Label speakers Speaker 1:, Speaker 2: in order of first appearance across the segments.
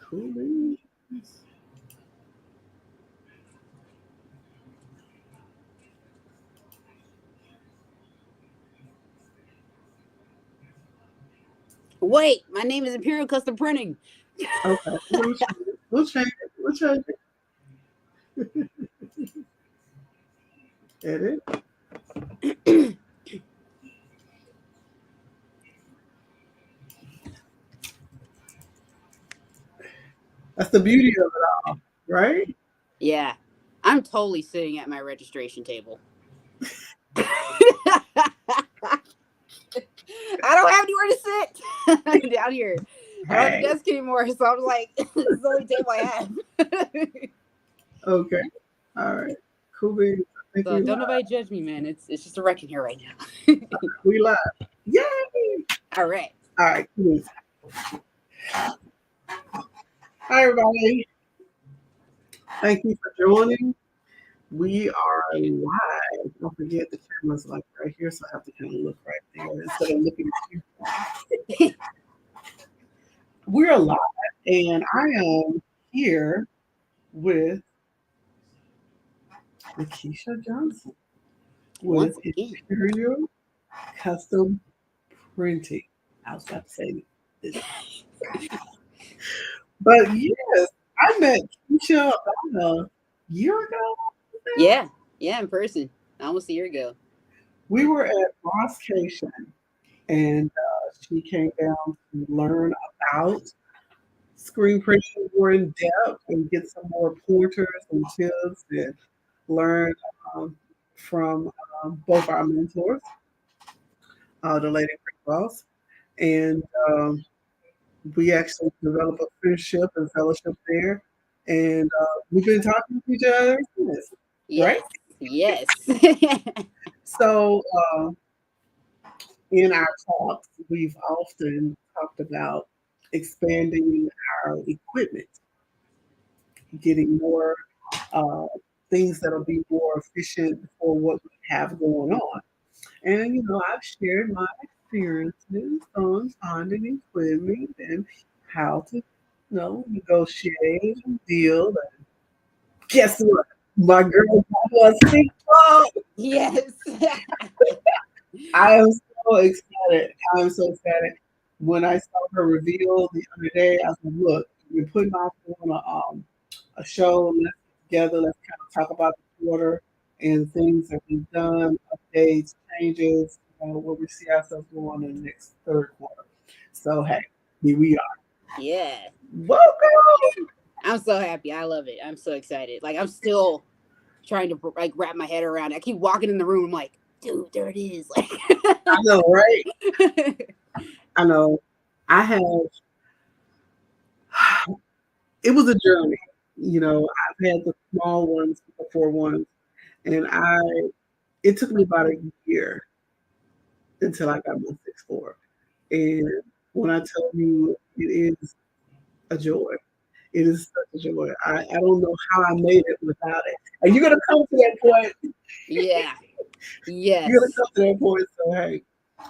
Speaker 1: Cool beans.
Speaker 2: Wait, my name is Imperial Custom Printing.
Speaker 1: Okay, we'll change it. We'll change it. We'll change it. Edit. That's the beauty of it all, right?
Speaker 2: Yeah, I'm totally sitting at my registration table. I don't have anywhere to sit down here. I don't have a
Speaker 1: Hey.
Speaker 2: desk anymore, so I'm like, this is the only table I have.
Speaker 1: Okay. All right. Cool beans. I think
Speaker 2: So
Speaker 1: we
Speaker 2: don't
Speaker 1: live.
Speaker 2: nobody judge me, man. It's just a wrecking here right now.
Speaker 1: We live. Yay!
Speaker 2: All right.
Speaker 1: All right. Cool beans. Hi, everybody. Thank you for joining. We are live. Don't forget the camera's like right here, so I have to kind of look right there instead of looking at you. We're live, and I am here with Lakeisha Johnson with
Speaker 2: Once again.
Speaker 1: Imperial Custom Printing. I was about to say this, but yes, I met Keisha about a year ago.
Speaker 2: Yeah. Yeah, in person. Almost a year ago.
Speaker 1: We were at Roscation, and she came down to learn about screen printing more in depth and get some more pointers and tips and learn um, from both our mentors, the Lady Print Boss, and we actually developed a friendship and fellowship there. And we've been talking to each other since, right?
Speaker 2: Yes. Yes.
Speaker 1: So, in our talks, we've often talked about expanding our equipment, getting more uh, things that'll be more efficient for what we have going on. And, I've shared my experiences on finding equipment and how to, negotiate and deal. And guess what? My girl was TikTok.
Speaker 2: Yes.
Speaker 1: I am so excited. I am so excited. When I saw her reveal the other day, I said, look, we're putting off on a show. Let's get together. Let's kind of talk about the quarter and things that we've done, updates, changes, where we see ourselves going in the next third quarter. So, hey, here we are.
Speaker 2: Yeah.
Speaker 1: Welcome.
Speaker 2: I'm so happy. I love it. I'm so excited. Like I'm still trying to like wrap my head around it. I keep walking in the room. I'm like, dude, there it is. Like,
Speaker 1: I know, right? I know. I have, it was a journey. I've had the small ones, the four ones, and it took me about a year until I got my 6'4". And when I tell you it is a joy, it is such a joy. I don't know how I made it without it. And you're gonna come to that point.
Speaker 2: yeah.
Speaker 1: You're gonna
Speaker 2: Yes.
Speaker 1: come to that point. So hey,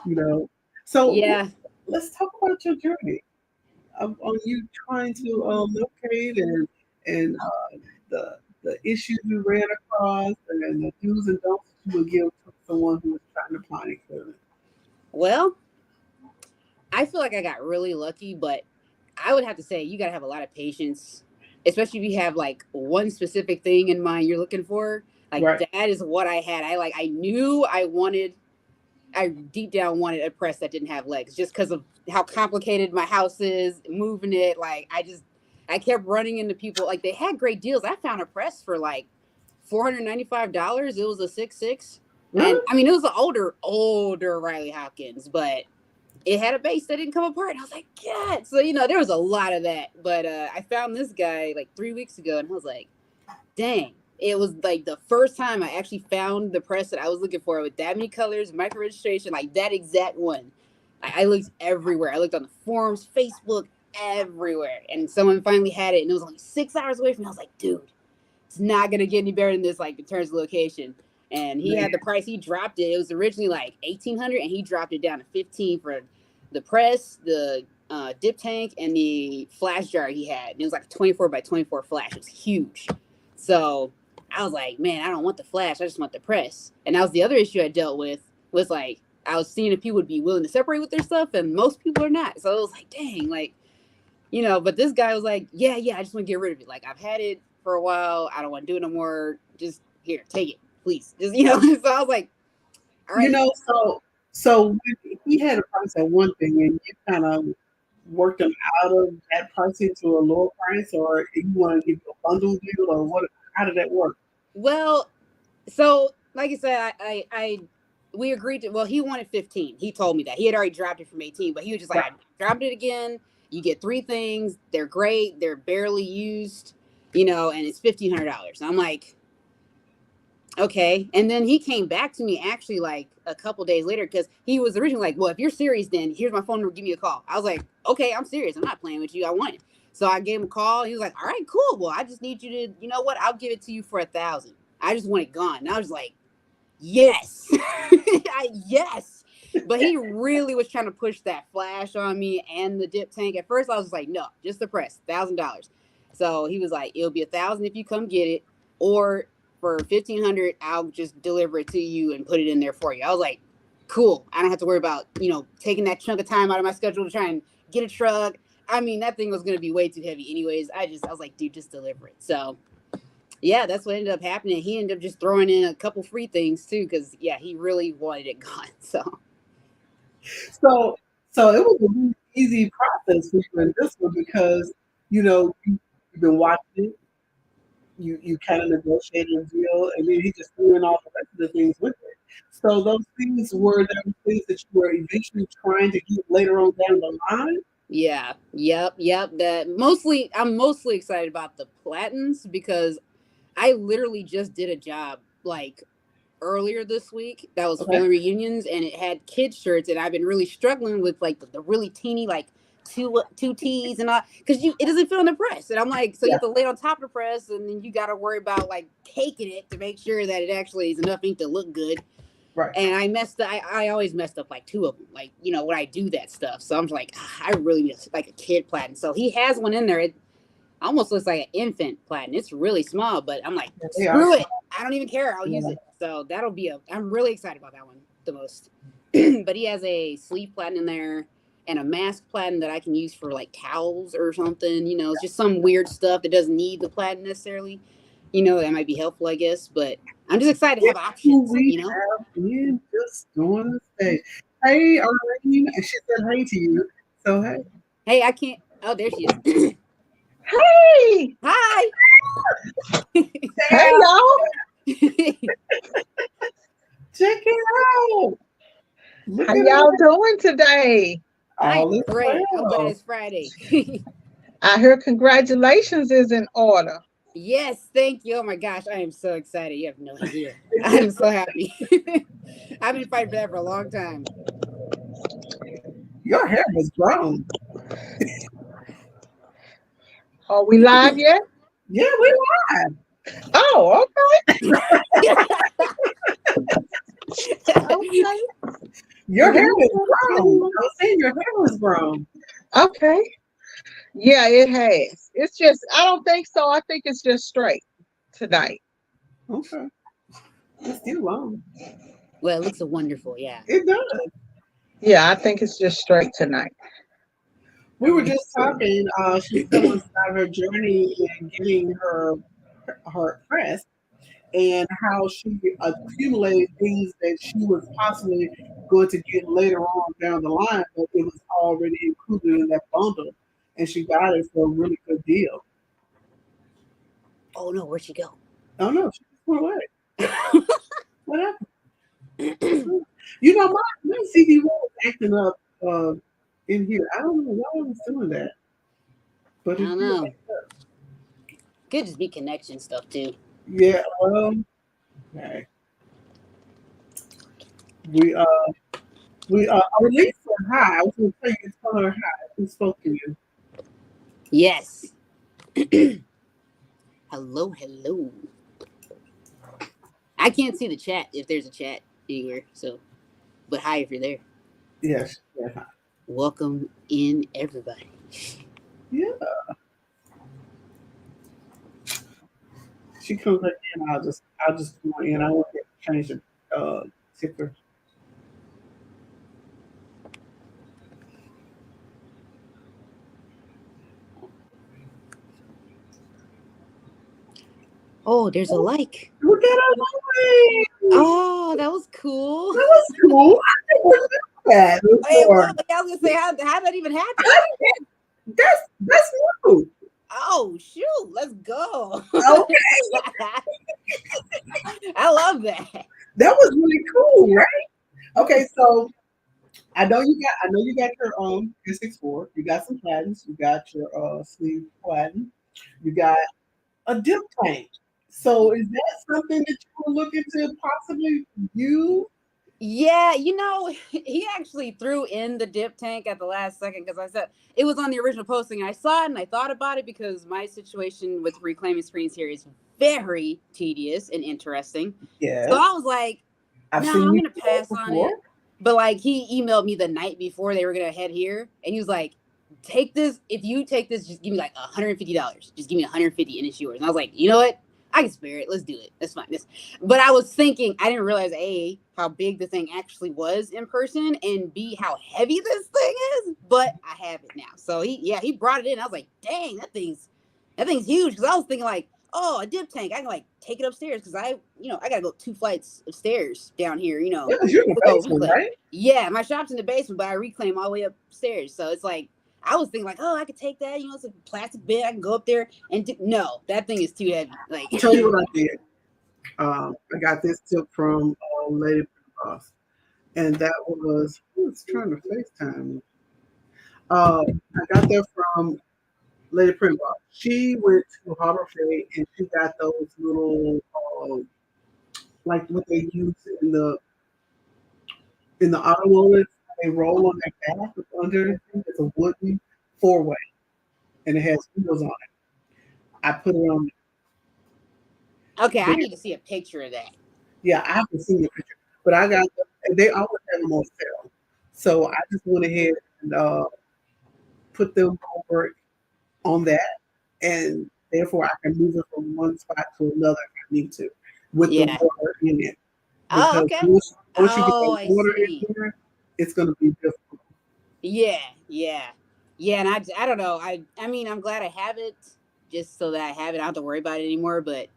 Speaker 1: you know. So
Speaker 2: Yeah.
Speaker 1: let's talk about your journey. On you trying to locate and the issues you ran across and the do's and don'ts you would give to someone who is trying to find equipment.
Speaker 2: Well, I feel like I got really lucky, but I would have to say you got to have a lot of patience, especially if you have like one specific thing in mind you're looking for. Like
Speaker 1: Right.
Speaker 2: that is what I had. I knew I deep down wanted a press that didn't have legs just because of how complicated my house is, moving it. I kept running into people. Like they had great deals. I found a press for like $495. It was a 6.6. And
Speaker 1: Really?
Speaker 2: I mean, it was an older Riley Hopkins, but it had a base that didn't come apart. And I was like, God. So, there was a lot of that. But I found this guy like 3 weeks ago and I was like, dang. It was like the first time I actually found the press that I was looking for with that many colors, micro registration, like that exact one. I looked everywhere. I looked on the forums, Facebook, everywhere. And someone finally had it and it was only 6 hours away from me. I was like, dude, it's not gonna get any better than this, like in terms of location. And he
Speaker 1: Man.
Speaker 2: had the price. He dropped it. It was originally like 1,800, and he dropped it down to 15 for the press, the dip tank and the flash jar he had. And it was like a 24 by 24 flash. It was huge. So I was like, man, I don't want the flash. I just want the press. And that was the other issue I dealt with, was like, I was seeing if people would be willing to separate with their stuff, and most people are not. So it was like, dang, like, but this guy was like, yeah, I just want to get rid of it. Like, I've had it for a while. I don't want to do it no more. Just here, take it, please. Just. So I was like, all
Speaker 1: You
Speaker 2: right.
Speaker 1: know, so when he had a price at one thing, and you kind of worked him out of that pricing to a lower price, or you want to give you a bundle deal, or what? How did that work?
Speaker 2: Well, so like I said, I we agreed to. Well, he wanted 15. He told me that he had already dropped it from 18, but he was just like,
Speaker 1: Right.
Speaker 2: I dropped it again. You get three things. They're great. They're barely used. And it's $1,500. I'm like, okay. And then he came back to me actually like a couple days later, because he was originally like, well, if you're serious, then here's my phone number. Give me a call. I was like, okay, I'm serious. I'm not playing with you. I want it. So I gave him a call. He was like, all right, cool. Well, I just need you to, you know what? I'll give it to you for 1,000. I just want it gone. And I was like, yes. Yes. But he really was trying to push that flash on me and the dip tank. At first, I was like, no, just the press, $1,000. So he was like, it'll be 1,000 if you come get it, or for 1,500, I'll just deliver it to you and put it in there for you. I was like, cool. I don't have to worry about taking that chunk of time out of my schedule to try and get a truck. I mean, that thing was going to be way too heavy anyways. I was like, dude, just deliver it. So yeah, that's what ended up happening. He ended up just throwing in a couple free things too, because yeah, he really wanted it gone. So
Speaker 1: So, so it was a really easy process for you in this one because you've been watching it, you kind of negotiated a deal, and then he just threw in all the rest of the things with it. So those things were those things that you were eventually trying to get later on down the line.
Speaker 2: yeah, yep. I'm mostly excited about the platins, because I literally just did a job like earlier this week that was
Speaker 1: Okay.
Speaker 2: family reunions, and it had kids shirts, and I've been really struggling with like the really teeny, like two T's and all, because it doesn't fit on the press, and I'm like, so you
Speaker 1: Yeah.
Speaker 2: have to lay it on top of the press, and then you got to worry about like taking it to make sure that it actually is enough ink to look good.
Speaker 1: Right.
Speaker 2: And I messed up. I always messed up like two of them, like when I do that stuff. So I'm like, I really need like a kid platin. So he has one in there. It almost looks like an infant platin. It's really small, but I'm like,
Speaker 1: Yeah, they are
Speaker 2: screw it.
Speaker 1: small.
Speaker 2: I don't even care. I'll use
Speaker 1: Yeah.
Speaker 2: it. So that'll be I'm really excited about that one the most. But he has a sleeve platin in there and a mask platin that I can use for like towels or something. It's just some weird stuff that doesn't need the platin necessarily. That might be helpful, I guess. But I'm just excited to
Speaker 1: Guess
Speaker 2: have
Speaker 1: who
Speaker 2: options.
Speaker 1: we have in just doing the stage? Hey, Arlene, and she said hey to you. So hey.
Speaker 2: Hey, I can't. Oh, there she is.
Speaker 3: Hey,
Speaker 2: Hi.
Speaker 3: hey y'all.
Speaker 1: Check it out. Look
Speaker 3: How
Speaker 1: at
Speaker 3: y'all
Speaker 1: that.
Speaker 3: doing today?
Speaker 2: I'm
Speaker 1: All is
Speaker 2: great. I'm glad
Speaker 1: well.
Speaker 2: it's Friday.
Speaker 3: I heard congratulations is in order.
Speaker 2: Yes, thank you. Oh my gosh, I am so excited. You have no idea. I am so happy. I've been fighting for that for a long time.
Speaker 1: Your hair has grown.
Speaker 3: Are we live yet?
Speaker 1: Yeah, we live.
Speaker 3: Oh, okay.
Speaker 1: Your hair has grown. I was saying your hair has grown.
Speaker 3: Okay. Yeah, it has. It's just, I don't think so. I think it's just straight tonight.
Speaker 1: Okay. It's still long.
Speaker 2: Well, it looks wonderful. Yeah.
Speaker 1: It does.
Speaker 3: Yeah, I think it's just straight tonight.
Speaker 1: We were just talking. She's telling us about her journey in getting her press and how she accumulated things that she was possibly going to get later on down the line, but it was already included in that bundle, and she got it for a really good deal.
Speaker 2: Oh no, where'd she go?
Speaker 1: Oh no, she just went away. What happened? My CD was acting up in here. I don't know why I was doing that,
Speaker 2: I
Speaker 1: but it
Speaker 2: don't
Speaker 1: did.
Speaker 2: know. Could just be connection stuff too.
Speaker 1: Yeah, well, okay. We released her hi. I was going to tell you to tell her hi. Who spoke to you?
Speaker 2: Yes. Hello, hello. I can't see the chat if there's a chat anywhere. So, but hi if you're there.
Speaker 1: Yes, yeah, hi.
Speaker 2: welcome in everybody.
Speaker 1: Yeah. She comes back in. I'll just go in. I won't get change the ticker.
Speaker 2: Oh, there's a like.
Speaker 1: Look at her.
Speaker 2: Oh, that was cool.
Speaker 1: That was cool. I never did that
Speaker 2: Wait,
Speaker 1: before.
Speaker 2: what? I was gonna say, how that even happen?
Speaker 1: That's new.
Speaker 2: Oh shoot, let's go.
Speaker 1: Okay,
Speaker 2: I love that.
Speaker 1: that was really cool, right? Okay, so I know you got your 64. You got some platens. You got your sleeve platen. You got a dip tank. So is that something that you were looking to possibly use?
Speaker 2: Yeah, he actually threw in the dip tank at the last second because I said it was on the original posting. I saw it and I thought about it because my situation with reclaiming screens here is very tedious and interesting. So I
Speaker 1: Yes,
Speaker 2: was like,
Speaker 1: I've
Speaker 2: no,
Speaker 1: seen
Speaker 2: I'm
Speaker 1: you
Speaker 2: gonna
Speaker 1: do that
Speaker 2: pass on
Speaker 1: before.
Speaker 2: it. But like he emailed me the night before they were gonna head here, and he was like, "Take this. If you take this, just give me like $150. Just give me 150, and it's yours." And I was like, you know what? I can spare it. Let's do it. That's fine. But I was thinking, I didn't realize A, how big the thing actually was in person, and B, how heavy this thing is. But I have it now. So he brought it in. I was like, dang, that thing's huge. Because I was thinking like, oh, a dip tank. I can like take it upstairs because I gotta go 2 flights of stairs down here.
Speaker 1: Yeah, 'cause you're in the
Speaker 2: To go
Speaker 1: basement,
Speaker 2: reclaim.
Speaker 1: right?
Speaker 2: Yeah, my shop's in the basement, but I reclaim all the way upstairs. So it's like I was thinking like, oh, I could take that. It's a plastic bed. I can go up there and no, that thing is too heavy. Like,
Speaker 1: I'll tell you what I did. I got this tip from Lady Boss, and that was who's trying to FaceTime me. I got that from Lady Primbox. She went to Harbor Freight and she got those little, like what they use in the automotive. They roll on their back under it. It's a wooden four-way, and it has wheels on it. I put it on
Speaker 2: okay, I
Speaker 1: there.
Speaker 2: need to see a picture of that.
Speaker 1: Yeah, I haven't seen the picture, but I got them, and they always have them on sale. So I just went ahead and put them over on that, and therefore I can move it from one spot to another if I need to with the
Speaker 2: Yeah.
Speaker 1: water in it.
Speaker 2: Oh,
Speaker 1: Because
Speaker 2: okay.
Speaker 1: once you get
Speaker 2: Oh,
Speaker 1: that
Speaker 2: I
Speaker 1: water
Speaker 2: see.
Speaker 1: in here, it's going to be difficult.
Speaker 2: Yeah, yeah, yeah. And I don't know. I mean, I'm glad I have it just so that I have it. I don't have to worry about it anymore. But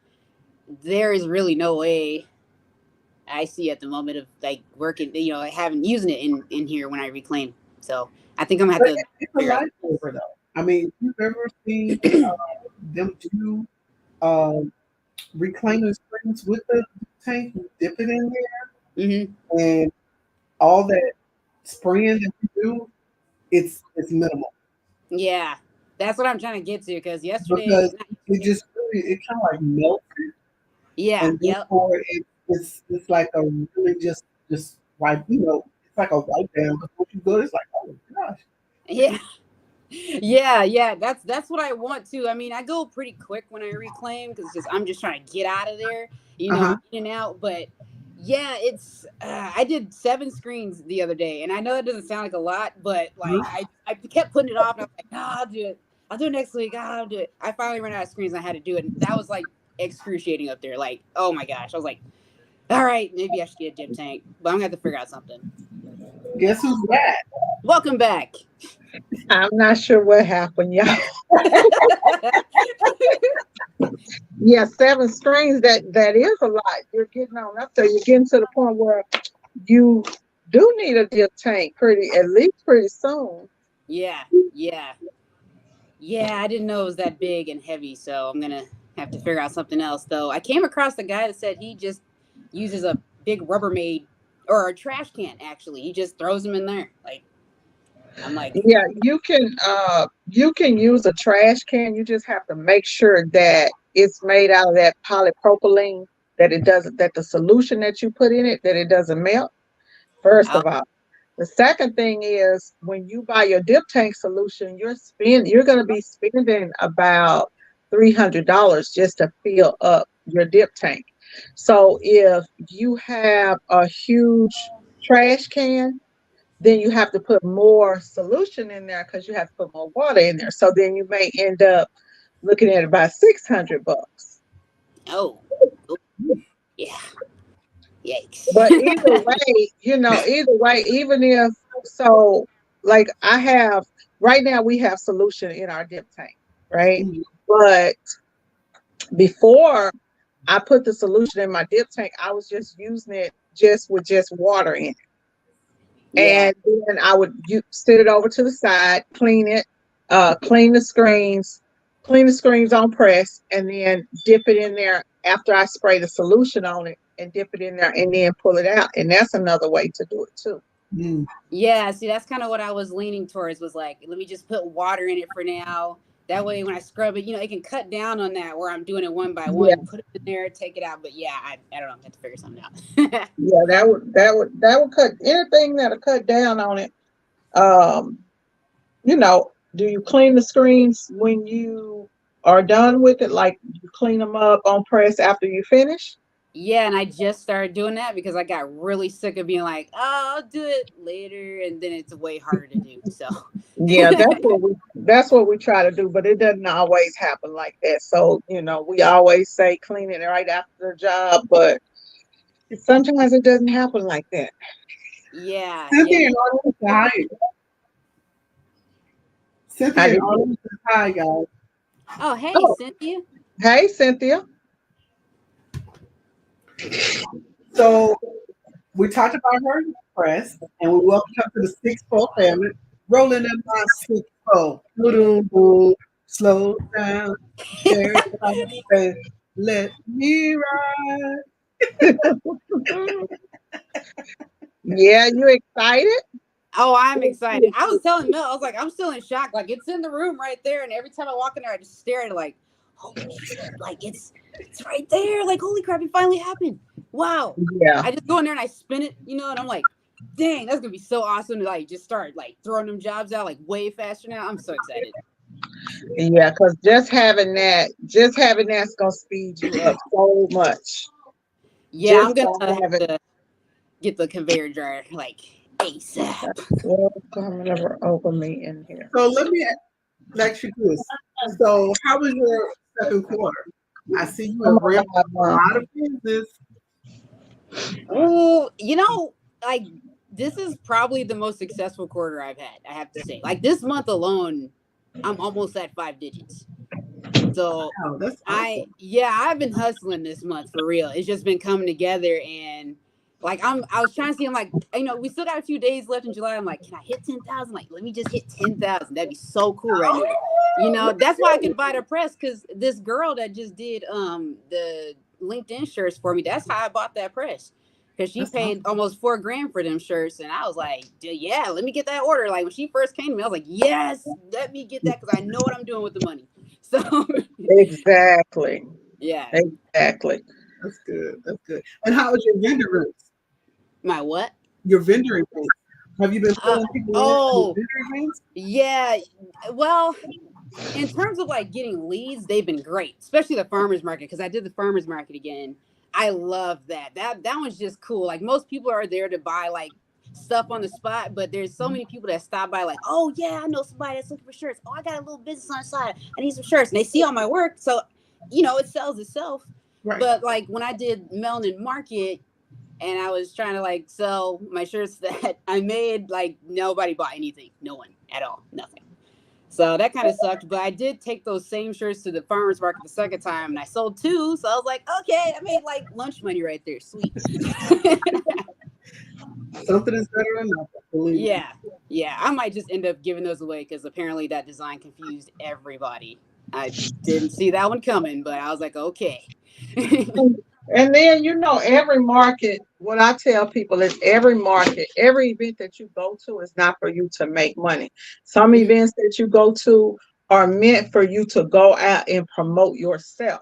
Speaker 2: there is really no way I see at the moment of like working, having using it in here when I reclaim. So I think I'm gonna have
Speaker 1: But
Speaker 2: to
Speaker 1: it's a
Speaker 2: figure out.
Speaker 1: lifesaver, though. I mean, if you've ever seen them do reclaiming springs with the tank, you dip it in
Speaker 2: Hmm.
Speaker 1: there, and all that spraying that you do, it's minimal
Speaker 2: Yeah, that's what I'm trying to get to because
Speaker 1: because
Speaker 2: not
Speaker 1: it
Speaker 2: yesterday.
Speaker 1: just really it kind of like melts it,
Speaker 2: Yeah,
Speaker 1: and
Speaker 2: yep,
Speaker 1: therefore it's like a really just like it's like a wipe down. Because once you go, it's like oh my gosh,
Speaker 2: yeah. Yeah. That's what I want to. I mean, I go pretty quick when I reclaim because I'm just trying to get out of there,
Speaker 1: uh huh,
Speaker 2: in and out. But yeah, it's I did 7 screens the other day, and I know that doesn't sound like a lot, but like I kept putting it off, and I was like, no, I'll do it. I'll do it next week. I'll do it. I finally ran out of screens, and I had to do it, and that was like excruciating up there. Like, oh my gosh, I was like, all right, maybe I should get a dip tank, but I'm gonna have to figure out something.
Speaker 1: guess who's that?
Speaker 2: Welcome back.
Speaker 3: I'm not sure what happened, y'all. Yeah, 7 screens, that is a lot. You're getting on up there. You're getting to the point where you do need a dip tank at least pretty soon.
Speaker 2: Yeah, yeah. Yeah, I didn't know it was that big and heavy, so I'm gonna have to figure out something else. Though I came across a guy that said he just uses a big Rubbermaid or a trash can. Actually, he just throws them in there. Like I'm like,
Speaker 3: Yeah, you can use a trash can. You just have to make sure that it's made out of that polypropylene, that the solution that you put in it, that it doesn't melt, first
Speaker 2: oh,
Speaker 3: of all. The second thing is when you buy your dip tank solution, you're going to be spending about $300 just to fill up your dip tank. So if you have a huge trash can, then you have to put more solution in there because you have to put more water in there. So then you may end up looking at about $600.
Speaker 2: Oh, oh, yeah.
Speaker 3: But
Speaker 2: Yikes.
Speaker 3: either way, even if so, like I have right now, we have solution in our dip tank, right?
Speaker 1: Mhm.
Speaker 3: But before I put the solution in my dip tank, I was just using it just with just water in it.
Speaker 2: Yeah.
Speaker 3: And then I would sit it over to the side, clean it, clean the screens, clean the screens on press, and then dip it in there after I spray the solution on it and dip it in there and then pull it out. And that's another way to do it too.
Speaker 1: Mm.
Speaker 2: Yeah, see, that's kind of what I was leaning towards was like, let me just put water in it for now. That way, when I scrub it, it can cut down on that where I'm doing it one by
Speaker 3: Yeah,
Speaker 2: one, put it in there, take it out. But yeah, I don't know, I have to figure something out.
Speaker 3: yeah, that would cut anything that'll cut down on it. Um, do you clean the screens when you are done with it? Like you clean them up on press after you finish?
Speaker 2: Yeah, and I just started doing that because I got really sick of being like, oh, I'll do it later, and then it's way harder to do. So,
Speaker 3: Yeah, that's what we try to do, but it doesn't always happen like that. So, we always say clean it right after the job, but sometimes it doesn't happen like that.
Speaker 2: yeah, yeah.
Speaker 1: Cynthia and Arnold say hi.
Speaker 3: How
Speaker 1: Cynthia and
Speaker 3: did you?
Speaker 1: Arnold say hi, guys.
Speaker 2: Oh, hey,
Speaker 3: Oh,
Speaker 2: Cynthia.
Speaker 3: hey, Cynthia.
Speaker 1: So we talked about her press, and we welcome her to the 6-4 family. Rolling in my 6-4. Boom, boom. Slow down. Cherry on the face. Let me ride.
Speaker 3: Yeah, you excited?
Speaker 2: Oh, I'm excited. I was telling Mel, I was like, I'm still in shock. Like it's in the room right there, and every time I walk in there, I just stare at it like, holy shit! Like it's right there. Like holy crap, it finally happened. Wow.
Speaker 3: Yeah,
Speaker 2: I just go in there and I spin it, and I'm like, dang, that's gonna be so awesome to like just start like throwing them jobs out like way faster now. I'm so excited.
Speaker 3: yeah, because just having that's gonna speed you up so much.
Speaker 2: Yeah,
Speaker 3: Just
Speaker 2: I'm gonna
Speaker 3: by
Speaker 2: have
Speaker 3: having.
Speaker 2: to get the conveyor dryer like ASAP.
Speaker 3: Well, come never open me in here.
Speaker 1: So let me ask you this. So how was your second quarter? I see you
Speaker 3: Oh
Speaker 1: have
Speaker 3: my
Speaker 1: ramped
Speaker 3: God,
Speaker 1: up a
Speaker 3: Mom.
Speaker 1: lot of business.
Speaker 2: Oh, like this is probably the most successful quarter I've had, I have to say. Like this month alone, I'm almost at 5 digits. So
Speaker 1: Wow, that's awesome.
Speaker 2: I've been hustling this month for real. It's just been coming together and like I was trying to see, I'm like, we still got a few days left in July. I'm like, can I hit 10,000? Like, let me just hit 10,000. That'd be so cool right now.
Speaker 1: Look at
Speaker 2: That's why I
Speaker 1: you.
Speaker 2: could buy the press because this girl that just did the LinkedIn shirts for me, that's how I bought that press. Because she
Speaker 1: That's
Speaker 2: paid
Speaker 1: awesome.
Speaker 2: almost 4 grand for them shirts, and I was like, "Yeah, let me get that order." Like when she first came to me, I was like, "Yes, let me get that because I know what I'm doing with the money." So,
Speaker 3: Exactly.
Speaker 2: yeah,
Speaker 3: Exactly.
Speaker 1: That's good. That's good. And how is your vendor roots?
Speaker 2: my what?
Speaker 1: Your vendor events. Have you been
Speaker 2: Uh,
Speaker 1: pulling people in to your
Speaker 2: oh,
Speaker 1: vendor events?
Speaker 2: yeah. Well, in terms of like getting leads, they've been great, especially the farmers market because I did the farmers market again. I love that. That one's just cool. Like most people are there to buy like stuff on the spot, but there's so many people that stop by like, oh yeah, I know somebody that's looking for shirts. Oh, I got a little business on the side. I need some shirts, and they see all my work, so it sells itself.
Speaker 1: Right.
Speaker 2: But like when I did Melanin Market and I was trying to like sell my shirts that I made, like nobody bought anything. No one at all. Nothing. So that kind of sucked. But I did take those same shirts to the farmers market the second time and I sold two. So I was like, okay, I made like lunch money right there. Sweet.
Speaker 1: Something is better than nothing, believe me.
Speaker 2: Yeah. Yeah. I might just end up giving those away because apparently that design confused everybody. I didn't see that one coming, but I was like, okay.
Speaker 3: And then every market, what I tell people is every market, every event that you go to is not for you to make money. Some
Speaker 2: Mhm.
Speaker 3: events that you go to are meant for you to go out and promote yourself,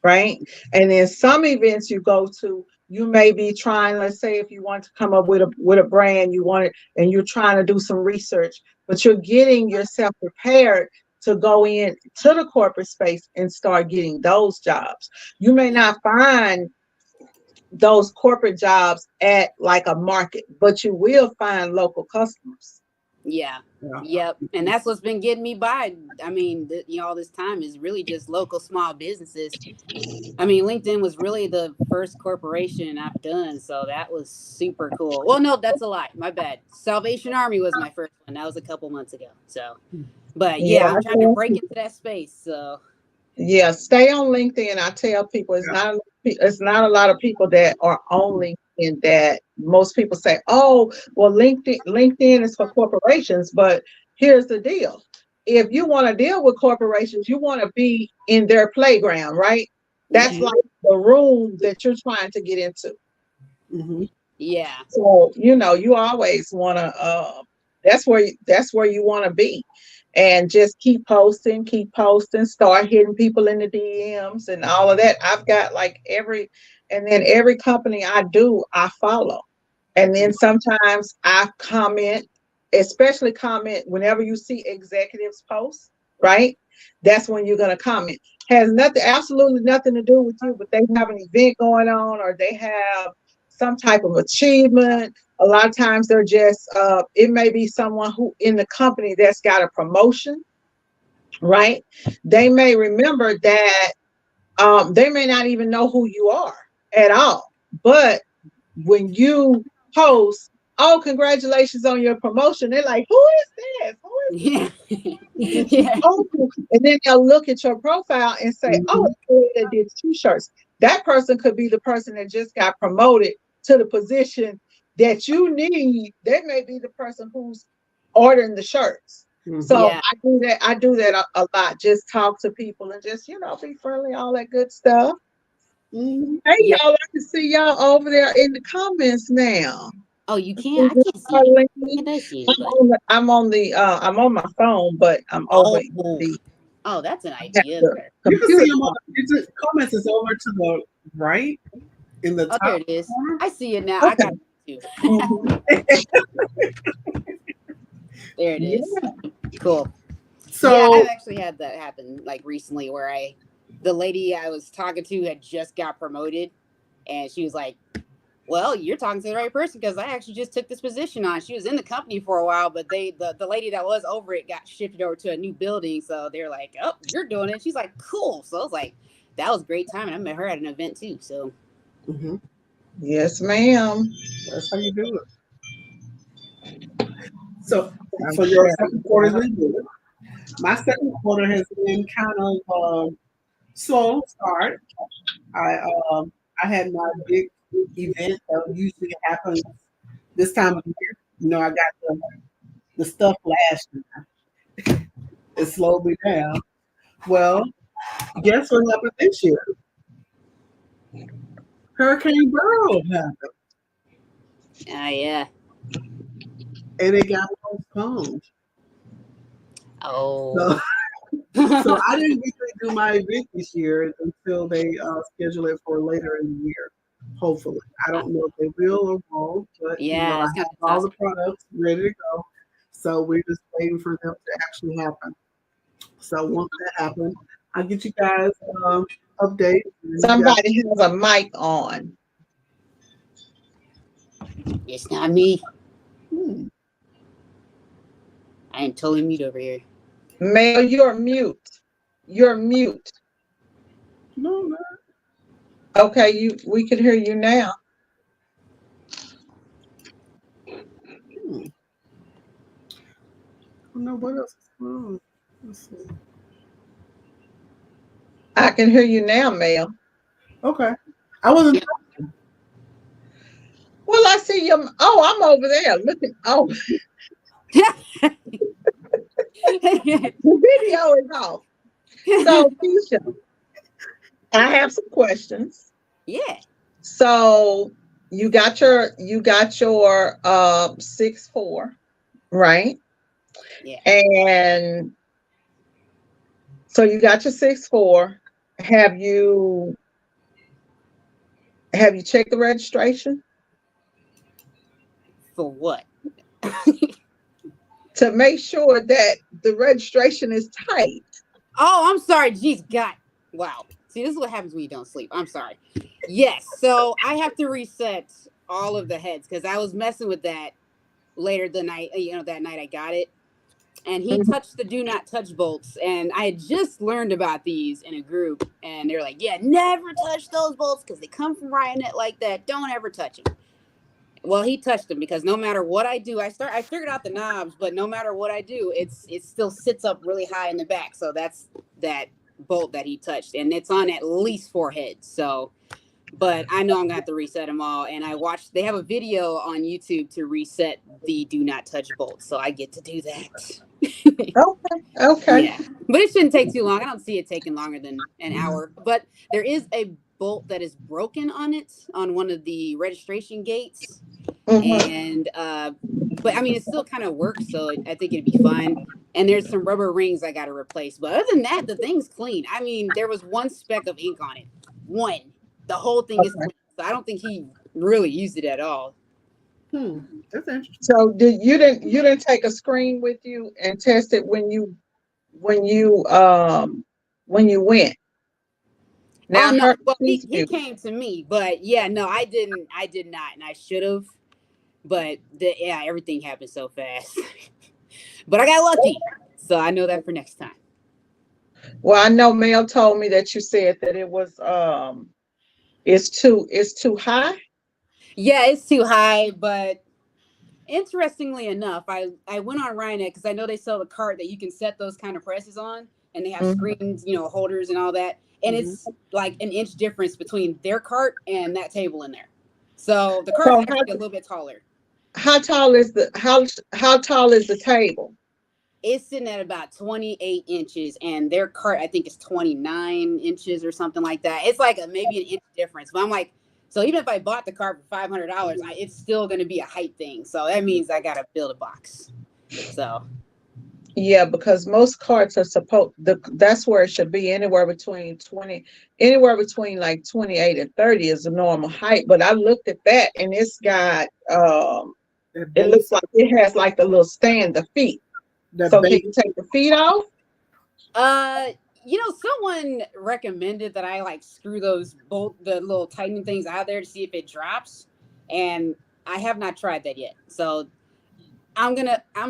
Speaker 3: right? And then some events you go to, you may be trying, let's say if you want to come up with a brand, you want it, and you're trying to do some research, but you're getting yourself prepared to go in to the corporate space and start getting those jobs. You may not find those corporate jobs at like a market, but you will find local customers.
Speaker 2: Yeah.
Speaker 1: Yeah.
Speaker 2: Yep. And that's what's been getting me by. I mean, all this time is really just local small businesses. I mean, LinkedIn was really the first corporation I've done, so that was super cool. Well, no, that's a lie. My bad. Salvation Army was my first one. That was a couple months ago. So, but
Speaker 3: Yeah,
Speaker 2: yeah, I'm trying to break into that space. So,
Speaker 3: yeah. Stay on LinkedIn. I tell people it's not a lot of people that are on LinkedIn that most people say, oh, well, LinkedIn is for corporations, but here's the deal. If you want to deal with corporations, you want to be in their playground, right? That's
Speaker 2: yeah,
Speaker 3: like the room that you're trying to get into.
Speaker 1: Mm-hmm.
Speaker 2: yeah,
Speaker 3: So, you always want to, that's where you want to be. And just keep posting, start hitting people in the DMs and all of that. I've got like and then every company I do, I follow. And then sometimes I comment, especially comment whenever you see executives post, right? That's when you're going to comment. Has nothing, absolutely nothing to do with you, but they have an event going on or they have some type of achievement. A lot of times they're just, it may be someone who in the company that's got a promotion, right? They may remember that, they may not even know who you are at all. But when you post, oh, congratulations on your promotion, they're like, who is this? Who is
Speaker 2: yeah,
Speaker 3: this?
Speaker 2: yeah,
Speaker 3: Oh, and then they'll look at your profile and say, oh,
Speaker 1: Mm-hmm.
Speaker 3: it's the lady that did t-shirts. That person could be the person that just got promoted to the position that you need. They may be the person who's ordering the shirts.
Speaker 1: Mm-hmm.
Speaker 3: So
Speaker 2: yeah.
Speaker 3: I do that a lot. Just talk to people and just, be friendly, all that good stuff.
Speaker 1: Mm-hmm.
Speaker 3: Hey
Speaker 2: Yeah.
Speaker 3: y'all, I can see y'all over there in the comments now.
Speaker 2: Oh, you can't? I
Speaker 3: Mhm,
Speaker 2: can't see any.
Speaker 3: Arlene.
Speaker 2: Can't I see anybody?
Speaker 3: I'm on my phone, but I'm over
Speaker 2: Oh,
Speaker 3: in the
Speaker 2: oh, that's an
Speaker 3: at
Speaker 2: idea
Speaker 3: the
Speaker 2: there.
Speaker 1: You can see
Speaker 3: computer.
Speaker 1: them on the comments is over to the right in the
Speaker 2: Oh, there
Speaker 1: top
Speaker 2: it is.
Speaker 1: corner.
Speaker 2: I see it now. I got
Speaker 3: Okay.
Speaker 2: it too.
Speaker 3: Mhm.
Speaker 2: There it is.
Speaker 3: Yeah.
Speaker 2: Cool. Yeah, I've
Speaker 1: So
Speaker 2: actually had that happen like recently where the lady I was talking to had just got promoted and she was like, well, you're talking to the right person because I actually just took this position on. She was in the company for a while, but the lady that was over it got shifted over to a new building. So they're like, oh, you're doing it. She's like, cool. So I was like, that was great time. And I met her at an event too. So
Speaker 1: mhm,
Speaker 3: Yes, ma'am.
Speaker 1: that's how you do it. So
Speaker 3: I'm
Speaker 1: so your
Speaker 3: sharing
Speaker 1: second
Speaker 3: it
Speaker 1: quarter's
Speaker 3: out.
Speaker 1: been good. My second quarter has been kind of slow start. I I had my big event that usually happens this time of year. I got the stuff last year. It slowed me down. Well, guess what happened this year? Hurricane Beryl happened,
Speaker 2: yeah.
Speaker 1: and it got postponed.
Speaker 2: Oh.
Speaker 1: So, so I didn't get to do my event this year until they schedule it for later in the year. Hopefully, I don't know if they will or won't, but
Speaker 2: Yeah,
Speaker 1: I
Speaker 2: that's
Speaker 1: have
Speaker 2: gonna be
Speaker 1: all
Speaker 2: tough.
Speaker 1: the products ready to go. So we're just waiting for them to actually happen. So once that happens, I'll get you guys updates. And you guys,
Speaker 3: Somebody has a mic on.
Speaker 2: It's not me.
Speaker 1: hmm,
Speaker 2: I am totally mute over here.
Speaker 3: Mel, you're mute. You're mute.
Speaker 1: no, no,
Speaker 3: Okay, we can hear you now.
Speaker 1: hmm, I don't know what else is going on. Let's see.
Speaker 3: I can hear you now, Mel.
Speaker 1: Okay, I wasn't.
Speaker 3: Well, I see you. Oh, I'm over there. Look at, oh, the video is off. So, Keisha, I have some questions.
Speaker 2: Yeah.
Speaker 3: So you got your 6'4", right?
Speaker 2: Yeah.
Speaker 3: And so you got your 6'4". Have you have you checked the registration
Speaker 2: For what?
Speaker 3: to make sure that the registration is tight?
Speaker 2: Oh, I'm sorry. Jeez, God. Wow. See, this is what happens when you don't sleep. I'm sorry. Yes, so I have to reset all of the heads because I was messing with that later the night, that night I got it. And he
Speaker 3: Mhm.
Speaker 2: touched the do not touch bolts. And I had just learned about these in a group. And they're like, yeah, never touch those bolts because they come from Ryonet like that. Don't ever touch them. Well, he touched them because no matter what I do, I figured out the knobs, but no matter what I do, it still sits up really high in the back. So that's that bolt that he touched. And it's on at least 4 heads. So but I know I'm gonna have to reset them all. And I watched, they have a video on YouTube to reset the do not touch bolts. So I get to do that.
Speaker 3: Okay. Okay.
Speaker 2: Yeah. But it shouldn't take too long. I don't see it taking longer than an hour. But there is a bolt that is broken on it on one of the registration gates.
Speaker 3: Mhm.
Speaker 2: And but I mean it still kind of works, so I think it'd be fine. And there's some rubber rings I gotta replace. But other than that, the thing's clean. I mean, there was one speck of ink on it. One. The whole thing is
Speaker 3: Okay.
Speaker 2: clean. So I don't think he really used it at all.
Speaker 1: Hmm. That's interesting.
Speaker 3: So you didn't take a screen with you and test it when you when you went.
Speaker 2: Oh
Speaker 3: Now
Speaker 2: no,
Speaker 3: her
Speaker 2: well
Speaker 3: excuse
Speaker 2: he
Speaker 3: you.
Speaker 2: came to me, but yeah, no, I did not, and I should have. But yeah, everything happened so fast. But I got lucky. So I know that for next time.
Speaker 3: Well, I know Mel told me that you said that it was it's too high.
Speaker 2: Yeah, it's too high, but interestingly enough, I went on Ryanair because I know they sell a cart that you can set those kind of presses on, and they have
Speaker 3: Mhm.
Speaker 2: screens, holders and all that, and
Speaker 1: Hmm.
Speaker 2: it's like an inch difference between their cart and that table in there. So the cart's
Speaker 3: So
Speaker 2: actually a little bit taller.
Speaker 3: how tall is the table?
Speaker 2: It's sitting at about 28 inches, and their cart I think is 29 inches or something like that. It's like maybe an inch difference. But I'm like, so even if I bought the cart for $500, it's still going to be a height thing. So that means I got to build a box. So
Speaker 3: Yeah, because most carts are that's where it should be anywhere between like 28 and 30 is the normal height. But I looked at that and it's got
Speaker 1: That
Speaker 3: it looks
Speaker 1: base,
Speaker 3: like it has like the little stand, the feet.
Speaker 1: that
Speaker 3: So can
Speaker 1: base.
Speaker 3: you take the feet off?
Speaker 2: Uh, someone recommended that I like screw the little tightening things out there to see if it drops, and I have not tried that yet. So I'm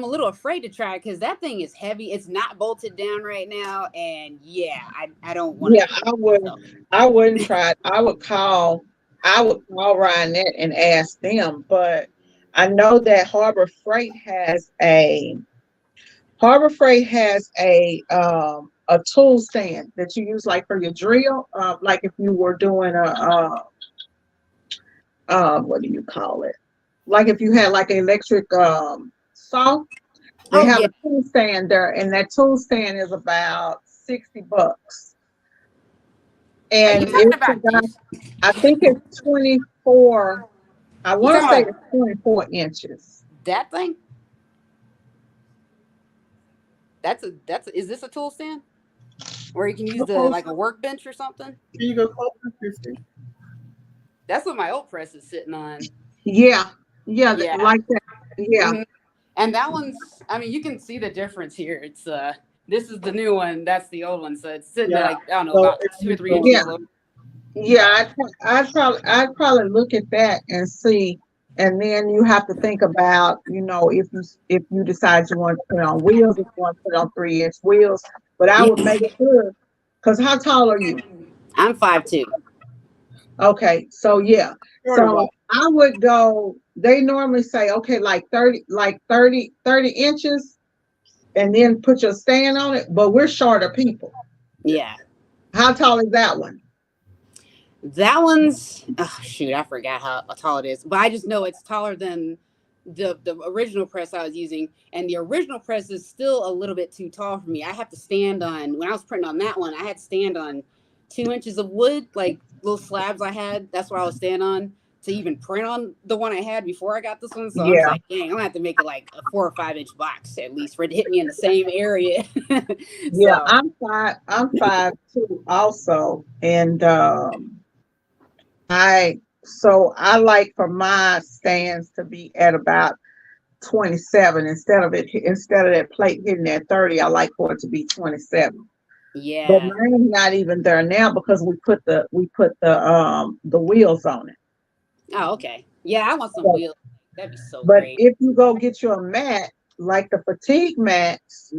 Speaker 2: a little afraid to try because that thing is heavy. It's not bolted down right now, and yeah, I don't want to
Speaker 3: Yeah,
Speaker 2: hurt
Speaker 3: I would
Speaker 2: myself.
Speaker 3: I wouldn't try it. I would call Ryanair and ask them, but I know that Harbor Freight has a tool stand that you use like for your drill, like if you were doing what do you call it? Like if you had like an electric saw, they
Speaker 2: Oh
Speaker 3: have
Speaker 2: yeah,
Speaker 3: a tool stand there, and that tool stand is about $60.
Speaker 2: are you
Speaker 3: And
Speaker 2: talking
Speaker 3: it's
Speaker 2: about
Speaker 3: about,
Speaker 2: this?
Speaker 3: I think it's 24. I
Speaker 2: You
Speaker 3: want to
Speaker 2: talking
Speaker 3: say
Speaker 2: about
Speaker 3: it's 24 inches.
Speaker 2: that thing? Is this a tool stand where you can use
Speaker 1: Go
Speaker 2: the
Speaker 1: closer.
Speaker 2: like a workbench or something?
Speaker 1: Can you go closer, Christy?
Speaker 2: That's what my old press is sitting on.
Speaker 3: Yeah, yeah,
Speaker 2: Yeah.
Speaker 3: like that. Yeah,
Speaker 2: Hmm. And that one's, I mean, you can see the difference here. This is the new one. That's the old one. So it's sitting at
Speaker 1: Yeah.
Speaker 2: like, I don't know,
Speaker 1: So
Speaker 2: about
Speaker 1: if
Speaker 2: 2 or 3 inches
Speaker 3: yeah,
Speaker 2: lower.
Speaker 3: yeah. I'd probably look at that and see, and then you have to think about, if you decide you want to put it on wheels, if you want to put it on 3-inch wheels. But I would make
Speaker 2: Yeah.
Speaker 3: sure, because how tall are you?
Speaker 2: I'm 5'2".
Speaker 3: Okay, so yeah.
Speaker 1: shorter one.
Speaker 3: So I would go, they normally say, okay, like 30 inches, and then put your stand on it, but we're shorter people.
Speaker 1: Yeah.
Speaker 2: Yeah.
Speaker 3: How tall is that one?
Speaker 2: That one's, oh shoot, I forgot how tall it is, but I just know it's taller than the original press I was using, and the original press is still a little bit too tall for me. I have to stand on, when I was printing on that one, I had to stand on 2 inches of wood, like little slabs I had. That's what I was standing on to even print on the one I had before I got this one. So I was
Speaker 3: Yeah,
Speaker 2: like, dang, I'm gonna have to make it like a 4 or 5 inch box at least for it to hit me in the same area.
Speaker 3: yeah.
Speaker 2: So
Speaker 3: I'm 5'2" also, and I like for my stands to be at about 27 instead of that plate hitting at 30. I like for it to be 27. But
Speaker 2: Yeah.
Speaker 3: mine's not even there now because we put the wheels on it.
Speaker 2: Oh, okay. Yeah, I want some
Speaker 3: So,
Speaker 2: wheels. That'd be so
Speaker 3: but
Speaker 2: great.
Speaker 3: if you go get you a mat, like the fatigue mats,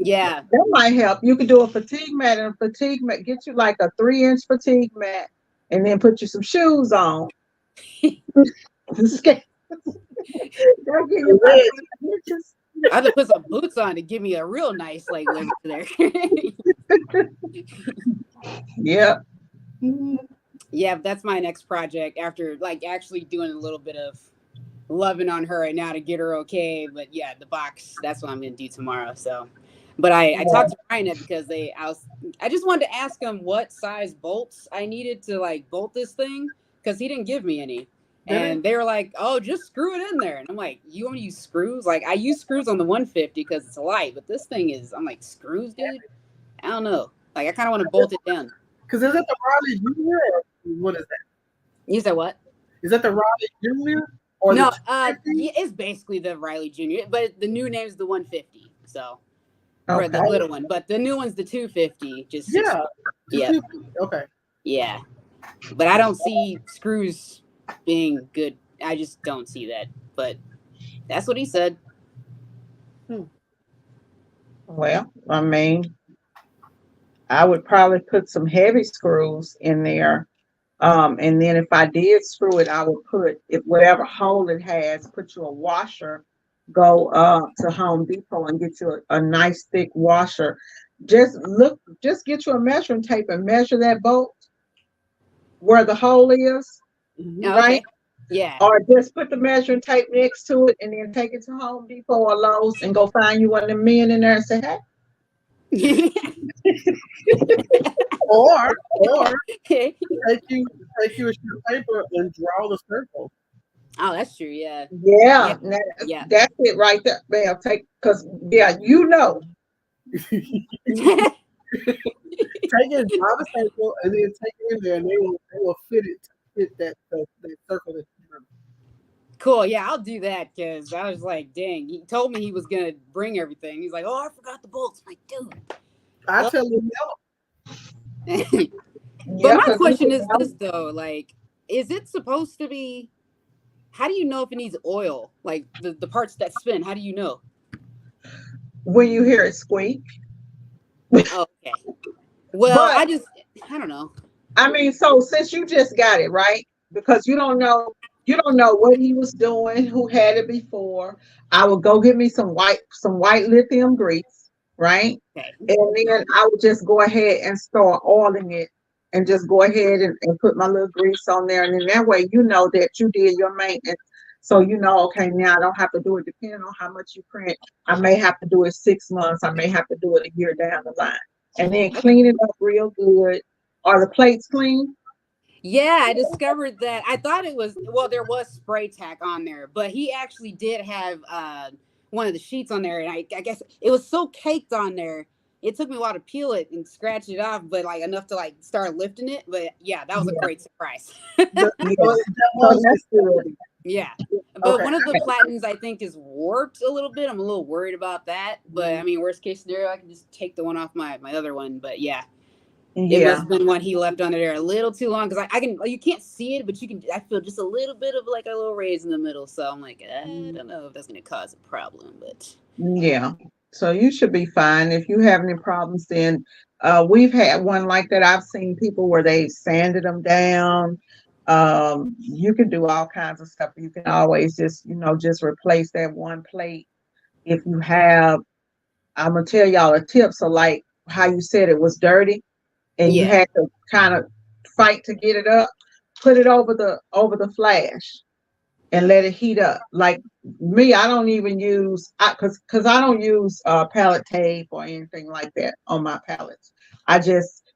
Speaker 2: Yeah.
Speaker 3: that might help. You could do a fatigue mat, and a fatigue mat get you like a 3-inch fatigue mat, and then put you some shoes on. That'll give you about 3 inches.
Speaker 2: I have to put some boots on to give me a real nice like liver there.
Speaker 3: Yeah.
Speaker 2: Yeah, that's my next project after like actually doing a little bit of loving on her right now to get her okay. But yeah, the box, that's what I'm gonna do tomorrow. So but I talked to Ryan because I just wanted to ask him what size bolts I needed to like bolt this thing because he didn't give me any. And they were like, "Oh, just screw it in there." And I'm like, "You want to use screws? Like I use screws on the 150 because it's light, but this thing is." I'm like, "Screws, dude? I don't know. Like I kind of want to bolt it down."
Speaker 1: Because is it the Riley Junior or what is that?
Speaker 2: You said what?
Speaker 1: Is that the Riley Junior or the
Speaker 2: No,
Speaker 1: 250?
Speaker 2: yeah, it's basically the Riley Junior, but the new name is the 150. So for the
Speaker 3: Okay.
Speaker 2: little one, but the new one's the 250. Just
Speaker 1: Yeah, the
Speaker 2: yep,
Speaker 1: 250. Okay.
Speaker 2: yeah. But I don't see screws being good. I just don't see that. But that's what he said.
Speaker 3: Well, I mean, I would probably put some heavy screws in there. And then if I did screw it, I would put if whatever hole it has, put you a washer. Go to Home Depot and get you a nice thick washer. Just get you a measuring tape and measure that bolt where the hole is,
Speaker 1: Mm-hmm.
Speaker 2: Oh,
Speaker 3: right?
Speaker 2: okay. Yeah.
Speaker 3: Or just put the measuring tape next to it and then take it to Home Depot or Lowe's and go find you one of the men in there and say, hey.
Speaker 1: Or take you take you a sheet of paper and draw the circle.
Speaker 2: Oh, that's true. Yeah. Yeah.
Speaker 3: Yeah,
Speaker 2: Yeah.
Speaker 3: that's it right there. Well, take because yeah,
Speaker 1: Take it, draw the circle, and then take it in there, and they will fit that circle that you drew.
Speaker 2: Cool. Yeah, I'll do that because I was like, dang, he told me he was gonna bring everything. He's like, oh, I forgot the bolts. I'm like, dude.
Speaker 1: I
Speaker 2: Well.
Speaker 1: tell them
Speaker 2: But
Speaker 3: yeah,
Speaker 2: my
Speaker 3: because
Speaker 2: question is this though, like, is it supposed to be? How do you know if it needs oil? Like the parts that spin, how do you know?
Speaker 3: when you hear it squeak,
Speaker 2: Oh, okay. Well,
Speaker 3: but
Speaker 2: I don't know.
Speaker 3: I mean, so since you just got it right, because you don't know what he was doing, who had it before. I would go get me some white lithium grease, right?
Speaker 2: Okay.
Speaker 3: And then I would just go ahead and start oiling it and just go ahead and put my little grease on there. And then that way you know that you did your maintenance. So you know, okay, now I don't have to do it depending on how much you print. I may have to do it 6 months, I may have to do it a year down the line. And then
Speaker 2: Okay.
Speaker 3: clean it up real good. Are the plates clean?
Speaker 2: Yeah, I discovered that. I thought it was well, there was spray tack on there, but he actually did have one of the sheets on there, and I guess it was so caked on there. It took me a while to peel it and scratch it off, but like enough to like start lifting it. But yeah, that was a
Speaker 3: Yeah,
Speaker 2: great surprise.
Speaker 3: yeah.
Speaker 1: that
Speaker 3: So
Speaker 1: was
Speaker 3: that's good.
Speaker 2: Yeah. But
Speaker 1: okay.
Speaker 2: one of the platens I think is warped a little bit. I'm a little worried about that. But I mean, worst case scenario, I can just take the one off my other one. But yeah, it must
Speaker 3: Yeah.
Speaker 2: have been one he left under there a little too long because I can you can't see it, but you can. I feel just a little bit of like a little raise in the middle. So I'm like, I don't know if that's gonna cause a problem, but
Speaker 3: Yeah. So you should be fine. If you have any problems, then we've had one like that. I've seen people where they sanded them down. You can do all kinds of stuff. You can always just replace that one plate. If you have, I'm gonna tell y'all a tip. So like how you said it was dirty and you
Speaker 2: yeah.
Speaker 3: had to kind of fight to get it up, put it over the flash and let it heat up. Like me, I don't even use because I don't use pallet tape or anything like that on my pallets. I just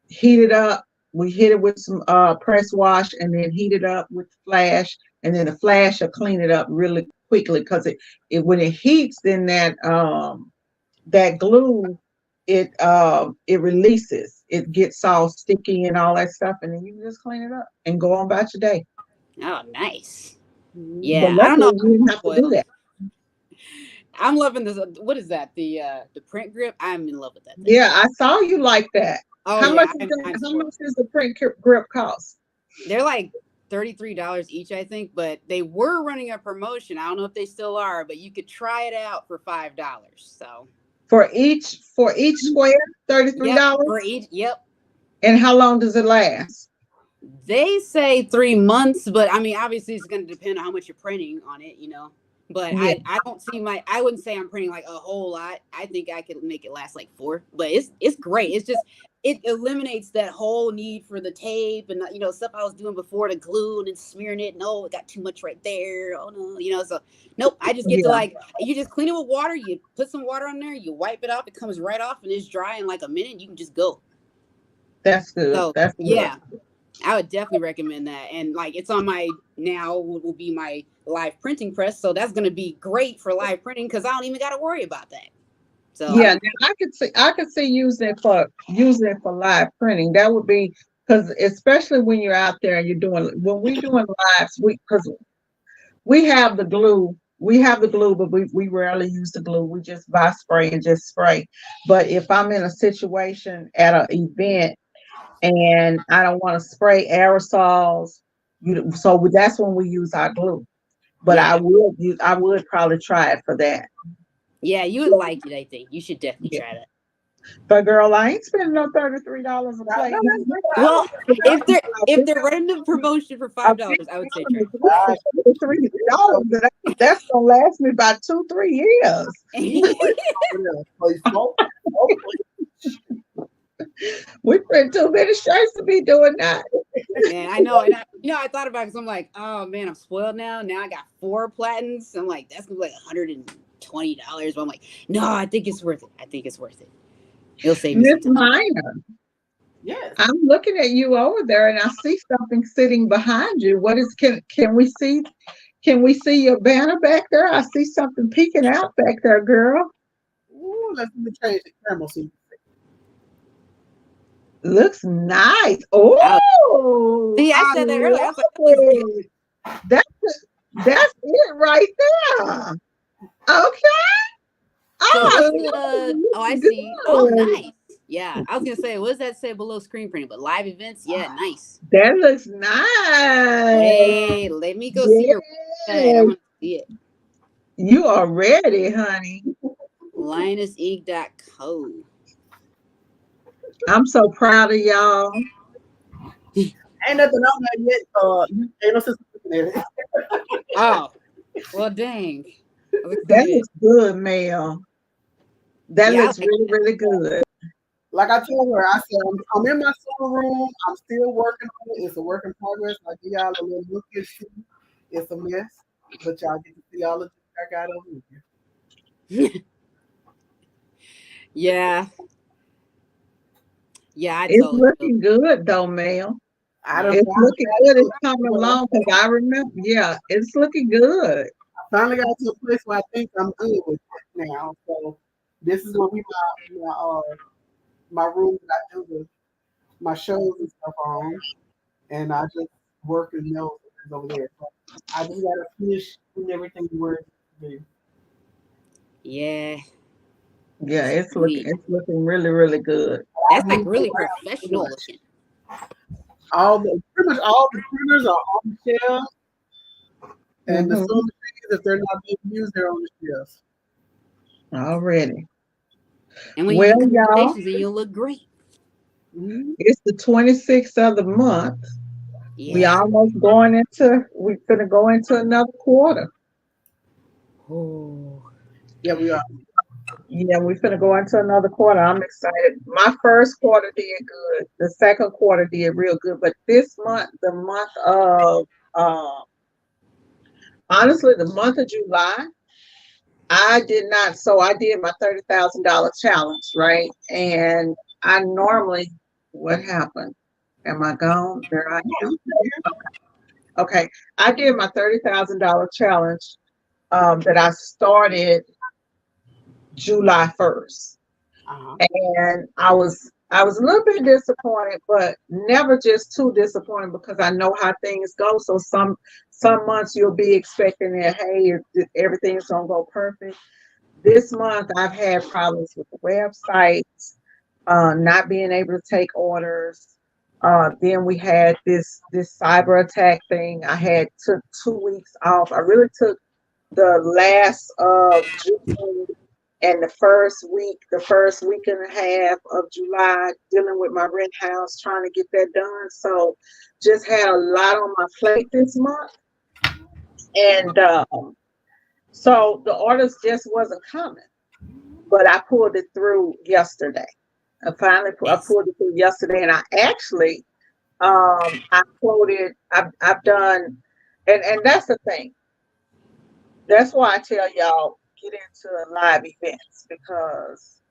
Speaker 3: heat it up. We hit it with some press wash and then heat it up with the flash, and then the flash will clean it up really quickly because it when it heats, then that glue it releases. It gets all sticky and all that stuff, and then you can just clean it up and go on about your day.
Speaker 2: Oh, nice.
Speaker 3: But
Speaker 2: Yeah, I don't know
Speaker 3: luckily, you didn't have to do
Speaker 2: oil.
Speaker 3: that.
Speaker 2: I'm loving this. What is that? The print grip. I'm in love with that thing.
Speaker 3: Yeah, I saw you like that.
Speaker 2: Oh
Speaker 3: How much
Speaker 2: yeah,
Speaker 3: is
Speaker 2: I'm
Speaker 3: that? How
Speaker 2: spoiled.
Speaker 3: much does the print grip cost?
Speaker 2: They're like $33 each, I think, but they were running a promotion. I don't know if they still are, but you could try it out for $5. So
Speaker 3: For each square, $33.
Speaker 2: yep, for each. Yep.
Speaker 3: And how long does it last?
Speaker 2: They say 3 months, but I mean, obviously, it's going to depend on how much you're printing on it, you know. But
Speaker 3: Yeah,
Speaker 2: I don't see I wouldn't say I'm printing like a whole lot. I think I could make it last like four, but it's great. It's just it eliminates that whole need for the tape and stuff I was doing before, the glue and then smearing it. No, it got too much right there. Oh no, so nope. I just get to
Speaker 3: yeah,
Speaker 2: like you just clean it with water. You put some water on there, you wipe it off. It comes right off and it's dry in like a minute. You can just go.
Speaker 3: that's good.
Speaker 2: So
Speaker 3: That's good.
Speaker 2: yeah, I would definitely recommend that. And like it's on my now will be my live printing press. So that's gonna be great for live printing because I don't even gotta worry about that. So
Speaker 3: Yeah, now I could see using it for live printing. That would be because especially when you're out there and when we doing lives, because we have the glue. We have the glue, but we rarely use the glue. We just buy spray and just spray. But if I'm in a situation at an event and I don't want to spray aerosols, so that's when we use our glue. But
Speaker 2: yeah.
Speaker 3: I would probably try it for that.
Speaker 2: Yeah, you would like it, I think. You should definitely
Speaker 3: Yeah.
Speaker 2: try that.
Speaker 3: But girl, I ain't spending no $33 a
Speaker 1: I
Speaker 3: plate.
Speaker 1: know that's great. I
Speaker 2: Well,
Speaker 1: don't think I
Speaker 2: if they're running the promotion for
Speaker 3: I
Speaker 2: $5, I would say try
Speaker 1: gosh,
Speaker 3: $33. That's gonna last me about 2, 3 years.
Speaker 2: it.
Speaker 1: over there. Play smoke.
Speaker 3: We print too many shirts to be doing that.
Speaker 2: Man, I know. And I thought about it because I'm like, oh man, I'm spoiled now. Now I got 4 platins. I'm like, that's gonna be like $120. But I'm like, no, I think it's worth it. I think it's worth it. It'll save me
Speaker 3: Miss
Speaker 2: some time.
Speaker 3: Minor,
Speaker 1: Yes.
Speaker 3: I'm looking at you over there and I see something sitting behind you. What is can we see your banner back there? I see something peeking out back there, girl.
Speaker 1: Ooh, let me change the camera so
Speaker 3: Looks nice.
Speaker 2: I
Speaker 3: Oh,
Speaker 2: See, I
Speaker 3: I
Speaker 2: said that earlier. I was like,
Speaker 3: love
Speaker 2: that looks good.
Speaker 3: it. That's it right there. Okay.
Speaker 2: So
Speaker 3: Oh,
Speaker 2: this
Speaker 3: I
Speaker 2: is
Speaker 3: love
Speaker 2: oh, I
Speaker 3: it.
Speaker 2: see. Oh,
Speaker 3: Good.
Speaker 2: nice. Yeah, I was gonna say, what does that say below screen printing? But live events, yeah, nice.
Speaker 3: That looks nice.
Speaker 2: Hey, let me go see your website. I
Speaker 3: Yes.
Speaker 2: want to see it.
Speaker 3: You are ready, honey.
Speaker 2: LinusEg.co.
Speaker 3: I'm so proud of y'all.
Speaker 1: ain't nothing on there yet. Ain't no sense looking at it.
Speaker 2: Oh, well, dang. I'm
Speaker 3: That
Speaker 2: excited.
Speaker 3: looks good, Mel. That
Speaker 2: Yeah, I
Speaker 3: looks
Speaker 2: like
Speaker 3: really,
Speaker 2: that.
Speaker 3: really good.
Speaker 1: Like I told her, I said, I'm in my summer room. I'm still working on it. It's a work in progress. I give y'all a little look and see. It's a mess, but y'all get to see all the things I got over here.
Speaker 2: Yeah, yeah, I
Speaker 3: It's
Speaker 2: totally feel.
Speaker 3: looking good though, Mel.
Speaker 1: I done
Speaker 2: Yeah,
Speaker 3: It's
Speaker 1: finally
Speaker 3: looking
Speaker 1: got
Speaker 3: good.
Speaker 1: to
Speaker 3: It's coming
Speaker 1: where
Speaker 3: along because I remember, yeah, it's looking good.
Speaker 1: finally got to a place where I think I'm good with it now. So this is gonna be my room that I do my shows and stuff on, and I just work and nails over there. So I just gotta finish putting everything where it needs to be.
Speaker 2: yeah,
Speaker 3: Yeah,
Speaker 2: sweet.
Speaker 3: it's looking really, really good.
Speaker 2: That's
Speaker 1: I
Speaker 2: like
Speaker 1: moved
Speaker 2: really
Speaker 1: around too
Speaker 2: professional
Speaker 1: much.
Speaker 2: looking.
Speaker 1: Pretty much all the printers are on the shelf, and the
Speaker 3: Mm-hmm.
Speaker 1: sewing machines, if they're not being used, they're on the shelves.
Speaker 3: Already.
Speaker 2: And when you
Speaker 3: Well,
Speaker 2: do
Speaker 3: y'all,
Speaker 2: consultations, then you'll look great.
Speaker 1: Mm-hmm.
Speaker 3: it's the 26th of the month.
Speaker 2: Yeah.
Speaker 3: We're gonna go into another quarter.
Speaker 2: Oh.
Speaker 1: Yeah, we are.
Speaker 3: Yeah, we're gonna go into another quarter. I'm excited. My first quarter did good. The second quarter did real good. But this month, the month of honestly, the month of July, I did not. So I did my $30,000 challenge, right? And I normally, what happened? Am I gone? There I
Speaker 1: No,
Speaker 3: am.
Speaker 1: you can hear.
Speaker 3: Okay, I did my $30,000 challenge that I started July 1st.
Speaker 1: Uh-huh.
Speaker 3: And I was a little bit disappointed, but never just too disappointed because I know how things go. So some months you'll be expecting that, hey, everything's gonna go perfect. this month I've had problems with the websites, not being able to take orders. Then we had this cyber attack thing. I had took 2 weeks off. I really took the last of June and the first week and a half of July, dealing with my rent house, trying to get that done. So just had a lot on my plate this month. And so the orders just wasn't coming. But I pulled it through yesterday. I
Speaker 2: Nice.
Speaker 3: pulled it through yesterday, and I actually I quoted I've done, and that's the thing. That's why I tell y'all get into live events, because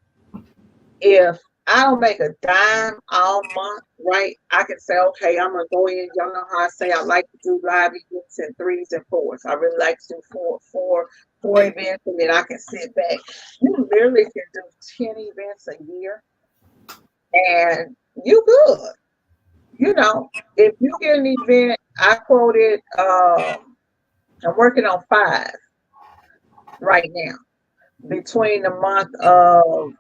Speaker 3: if I don't make a dime all month, right? I can say, okay, I'm gonna go in. Y'all know how I say I like to do live events in threes and fours. I really like to do four events, and then I can sit back. You literally can do 10 events a year, and you good. If you get an event, I quoted. I'm working on 5 right now between the month of,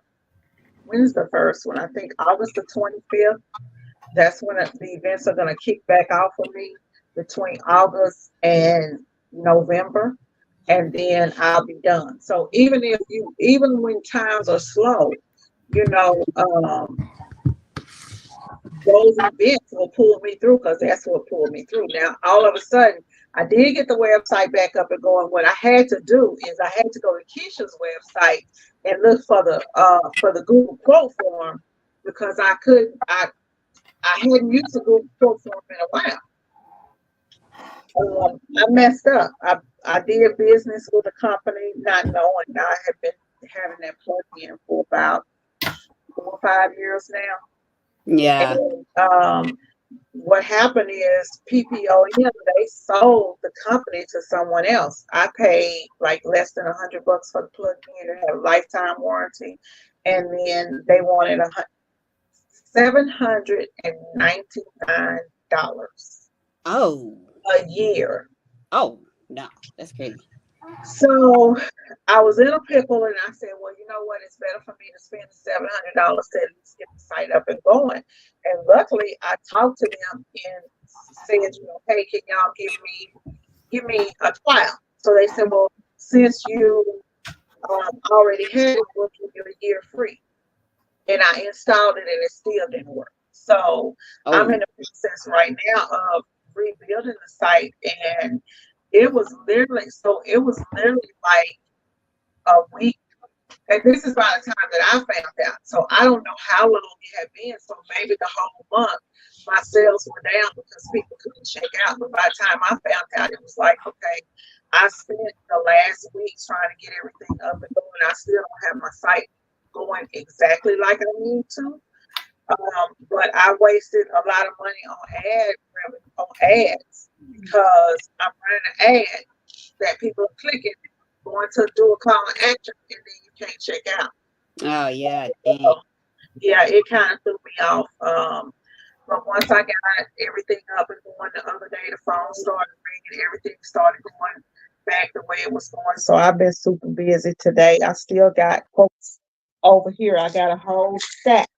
Speaker 3: when's the first one? I think August the 25th. That's when the events are going to kick back off for me, between August and November, and then I'll be done. So even when times are slow, you know, those events will pull me through, because that's what pulled me through. Now, all of a sudden, I did get the website back up and going. What I had to do is I had to go to Keisha's website and look for the Google quote form, because I hadn't used the Google quote form in a while. I messed up. I did business with a company not knowing. I have been having that plug in for about 4 or 5 years now.
Speaker 2: Yeah.
Speaker 3: And what happened is PPOM, they sold the company to someone else. I paid like less than $100 for the plug-in to have a lifetime warranty, and then they wanted $799
Speaker 2: Oh.
Speaker 3: a year.
Speaker 2: Oh no, that's crazy.
Speaker 3: So I was in a pickle, and I said, well, you know what? It's better for me to spend the $700 to at least get the site up and going. And luckily, I talked to them and said, hey, can y'all give me a trial? So they said, well, since you already had it, we'll give you a year free. And I installed it, and it still didn't work. So I'm
Speaker 2: Oh.
Speaker 3: in the process right now of rebuilding the site, and it was literally like a week. And this is by the time that I found out. So I don't know how long it had been. So maybe the whole month my sales were down because people couldn't check out. But by the time I found out, it was like, okay, I spent the last week trying to get everything up and going. I still don't have my site going exactly like I need to. But I wasted a lot of money on ads, because I'm running an ad that people are clicking, going to do a call to action, and then you can't check out.
Speaker 2: Oh yeah.
Speaker 3: So,
Speaker 2: Dang.
Speaker 3: yeah, it kind of threw me off. But once I got everything up and going the other day, the phone started ringing, everything started going back the way it was going. So I've been super busy today. I still got quotes over here. I got a whole stack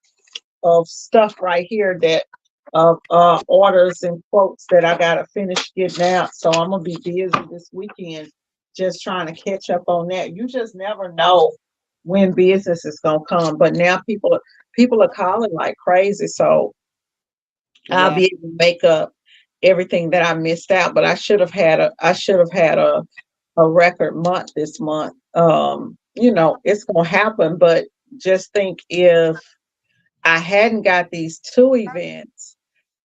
Speaker 3: of stuff right here, that of orders and quotes that I gotta finish getting out. So I'm gonna be busy this weekend just trying to catch up on that. You just never know when business is gonna come. But now people are calling like crazy. So I'll
Speaker 2: Yeah.
Speaker 3: be able to make up everything that I missed out. But I should have had a record month this month. It's gonna happen, but just think, if I hadn't got these 2 events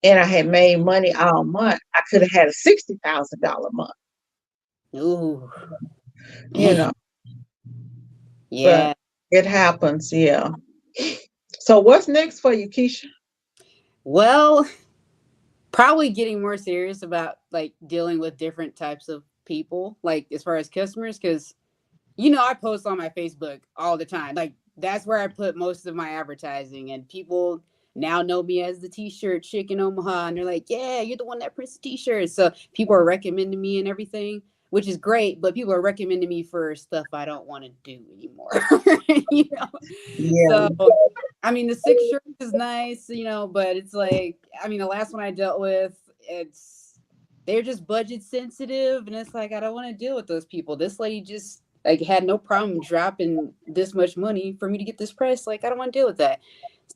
Speaker 3: and I had made money all month, I could have had a $60,000 month,
Speaker 2: Ooh.
Speaker 3: you
Speaker 2: Dang.
Speaker 3: know, but
Speaker 2: Yeah.
Speaker 3: it happens, yeah. So what's next for you, Keisha?
Speaker 2: Well, probably getting more serious about like dealing with different types of people, like as far as customers, because I post on my Facebook all the time. Like that's where I put most of my advertising, and people now know me as the T-shirt chick in Omaha, and they're like, "Yeah, you're the one that prints the T-shirts." So people are recommending me and everything. which is great, but people are recommending me for stuff I don't want to do anymore. you know,
Speaker 3: Yeah.
Speaker 2: so I mean, the six shirt is nice, but it's like, I mean, the last one I dealt with, they're just budget sensitive, and it's like I don't want to deal with those people. This lady just like had no problem dropping this much money for me to get this press. Like I don't want to deal with that.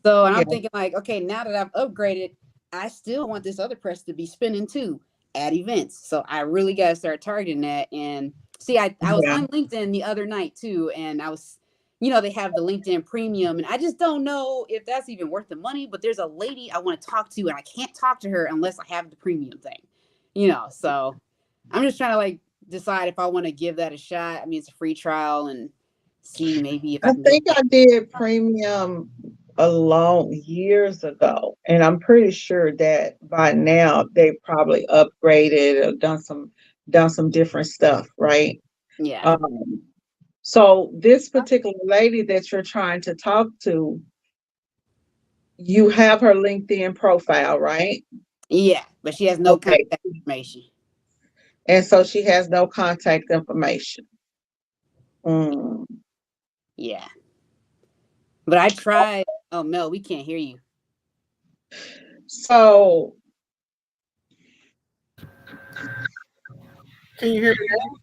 Speaker 2: So and
Speaker 3: Yeah.
Speaker 2: I'm thinking like, okay, now that I've upgraded, I still want this other press to be spinning too at events. So I really got to start targeting that. And see, I was
Speaker 3: Yeah.
Speaker 2: on LinkedIn the other night too, and I was, they have the LinkedIn premium, and I just don't know if that's even worth the money. But there's a lady I want to talk to, and I can't talk to her unless I have the premium thing, So I'm just trying to like decide if I want to give that a shot. I mean, it's a free trial and see maybe if I
Speaker 3: I
Speaker 2: can get.
Speaker 3: think I did premium a long years ago, and I'm pretty sure that by now they probably upgraded or done some different stuff, right?
Speaker 2: Yeah,
Speaker 3: Um, so this particular lady that you're trying to talk to, you have her LinkedIn profile, right?
Speaker 2: yeah, but she has no
Speaker 3: Okay.
Speaker 2: contact information.
Speaker 3: And so she has no contact information. Mm.
Speaker 2: Yeah, but I tried. Oh, Mel, we can't hear you.
Speaker 3: So,
Speaker 1: Can you hear me now?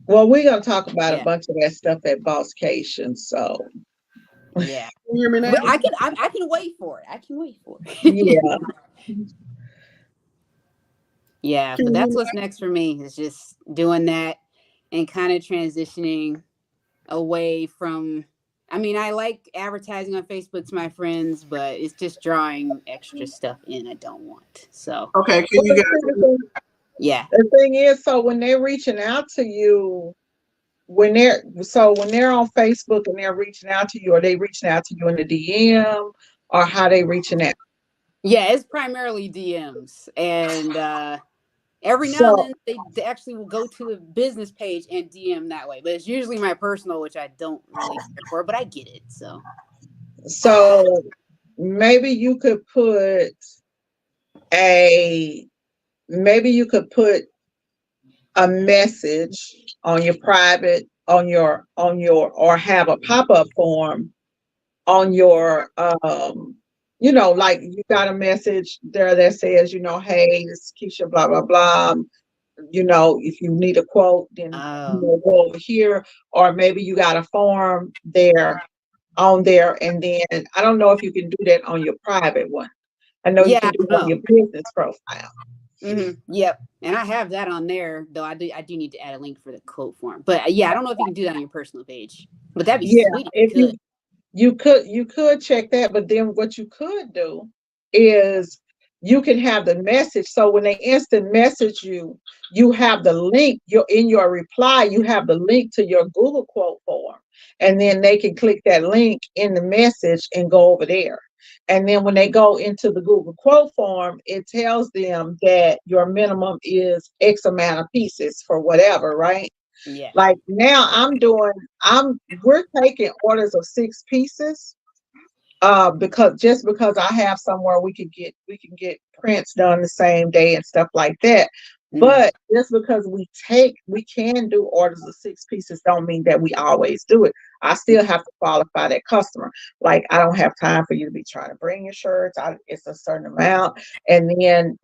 Speaker 3: well, we're gonna talk about a
Speaker 2: Yeah,
Speaker 3: bunch of that stuff at Bosscation. So,
Speaker 2: yeah.
Speaker 1: Can you hear me now?
Speaker 2: But I can wait for it. I can wait for it.
Speaker 3: yeah.
Speaker 2: Yeah,
Speaker 1: Can
Speaker 2: but
Speaker 1: you hear
Speaker 2: that's
Speaker 1: me
Speaker 2: what's next for me is just doing that and kind of transitioning away from. I mean, I like advertising on Facebook to my friends, but it's just drawing extra stuff in I don't want. So,
Speaker 1: now? Okay, can
Speaker 3: Well,
Speaker 1: you
Speaker 3: see,
Speaker 1: guys?
Speaker 2: yeah.
Speaker 3: the thing is, so when they're reaching out to you, when they're on Facebook and they're reaching out to you, are they reaching out to you in the DM, or how they reaching out?
Speaker 2: Yeah, it's primarily DMs. And every now and
Speaker 3: So,
Speaker 2: then they actually will go to the business page and DM that way. But it's usually my personal, which I don't really care for, but I get it. So,
Speaker 3: so maybe you could put a maybe you could put a message on your private on your or have a pop-up form on your like you got a message there that says, hey, this is Keisha, blah blah blah. If you need a quote, then go over here, or maybe you got a form there on there, and then I don't know if you can do that on your private one. I know you
Speaker 2: yeah,
Speaker 3: can
Speaker 2: I
Speaker 3: do
Speaker 2: don't
Speaker 3: it on
Speaker 2: know.
Speaker 3: your business profile.
Speaker 2: Yep. And I have that on there, though. I do need to add a link for the quote form. But yeah, I don't know if you can do that on your personal page. But that'd be
Speaker 3: Yeah,
Speaker 2: sweet if you
Speaker 3: if
Speaker 2: could.
Speaker 3: you could check that, but then what you could do is you can have the message. So when they instant message you, you have the link. You're in your reply. You have the link to your Google quote form, and then they can click that link in the message and go over there. And then when they go into the Google quote form, it tells them that your minimum is X amount of pieces for whatever, right?
Speaker 2: Yeah.
Speaker 3: Like now we're taking orders of 6 pieces, because I have somewhere we can get prints done the same day and stuff like that.
Speaker 2: hmm
Speaker 3: But just because we can do orders of 6 pieces don't mean that we always do it. I still have to qualify that customer. Like, I don't have time for you to be trying to bring your shirts. It's a certain amount. And then,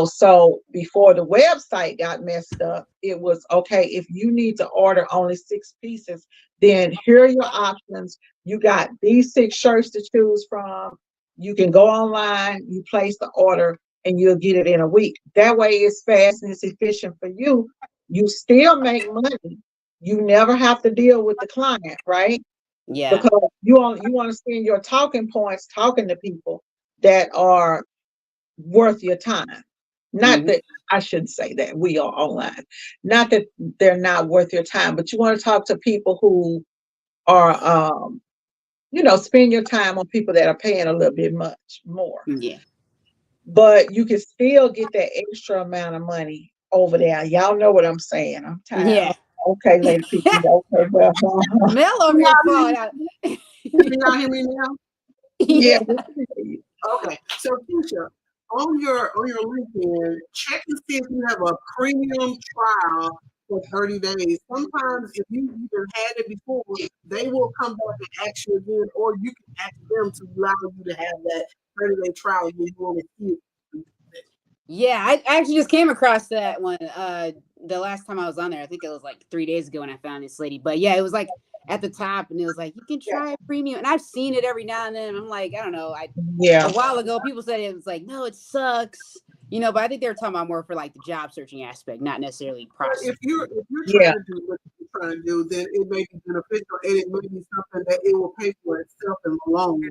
Speaker 3: so before the website got messed up, it was okay. If you need to order only 6 pieces, then here are your options. You got these 6 shirts to choose from. You can go online, you place the order, and you'll get it in a week. That way it's fast and it's efficient for you. You still make money. You never have to deal with the client, right?
Speaker 2: Yeah.
Speaker 3: Because you want to spend your talking points talking to people that are worth your time. Not
Speaker 2: hmm
Speaker 3: that I shouldn't say that we are online. Not that they're not worth your time, but you want to talk to people who are spend your time on people that are paying a little bit much more.
Speaker 2: Yeah.
Speaker 3: But you can still get that extra amount of money over there. Y'all know what I'm saying. I'm tired.
Speaker 2: Yeah.
Speaker 3: Okay, lady people. Okay, well,
Speaker 2: Mel over here falling out.
Speaker 1: Can y'all hear me now?
Speaker 3: yeah.
Speaker 2: Yeah.
Speaker 1: Okay. So Keisha, on your LinkedIn, check and see if you have a premium trial for 30 days. Sometimes if you either had it before, they will come back and ask you again, or you can ask them to allow you to have that 30-day trial when you want to see it.
Speaker 2: Yeah, I actually just came across that one the last time I was on there. I think it was like 3 days ago when I found this lady. But yeah, it was like at the top and it was like you can
Speaker 1: Yeah.
Speaker 2: try a premium. And I've seen it every now and then. And I'm like, I don't know.
Speaker 3: Yeah.
Speaker 2: A while ago people said it was like, no, it sucks. But I think they were talking about more for like the job searching aspect, not necessarily
Speaker 1: But
Speaker 2: prostitute.
Speaker 1: if you're
Speaker 3: Yeah.
Speaker 1: trying to do what you're trying to do, then it may be beneficial and it may be something that it will pay for itself in the long run.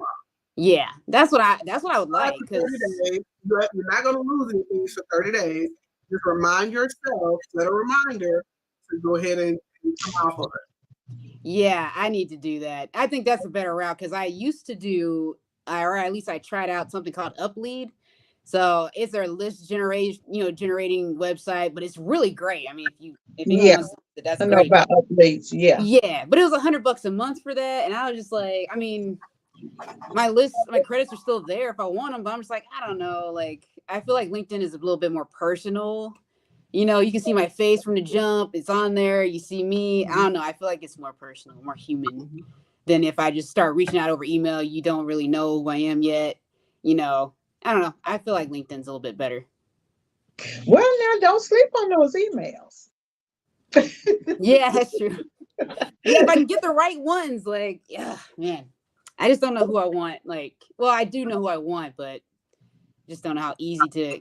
Speaker 2: Yeah, that's what I would like
Speaker 1: After
Speaker 2: because
Speaker 1: 30 days, you're not going to lose anything for 30 days. Just remind yourself, set a reminder to go ahead and come off of it.
Speaker 2: yeah, I need to do that. I think that's a better route because I used to do, or at least I tried out something called Uplead. So it's their list generation, generating website, but it's really great. I mean, if anyone
Speaker 3: Yeah.
Speaker 2: wants to, that's
Speaker 3: I know
Speaker 2: great.
Speaker 3: about updates. Yeah.
Speaker 2: Yeah, but it was $100 a month for that, and I was just like, I mean, my credits are still there if I want them, but I'm just like, I don't know. Like, I feel like LinkedIn is a little bit more personal. You can see my face from the jump. It's on there. You see me. I don't know. I feel like it's more personal, more human than if I just start reaching out over email. You don't really know who I am yet. I don't know. I feel like LinkedIn's a little bit better.
Speaker 3: Well, now don't sleep on those emails.
Speaker 2: Yeah, that's true. Yeah, if I can get the right ones, like, yeah, man. I just don't know who I want. Like, well, I do know who I want, but just don't know how easy to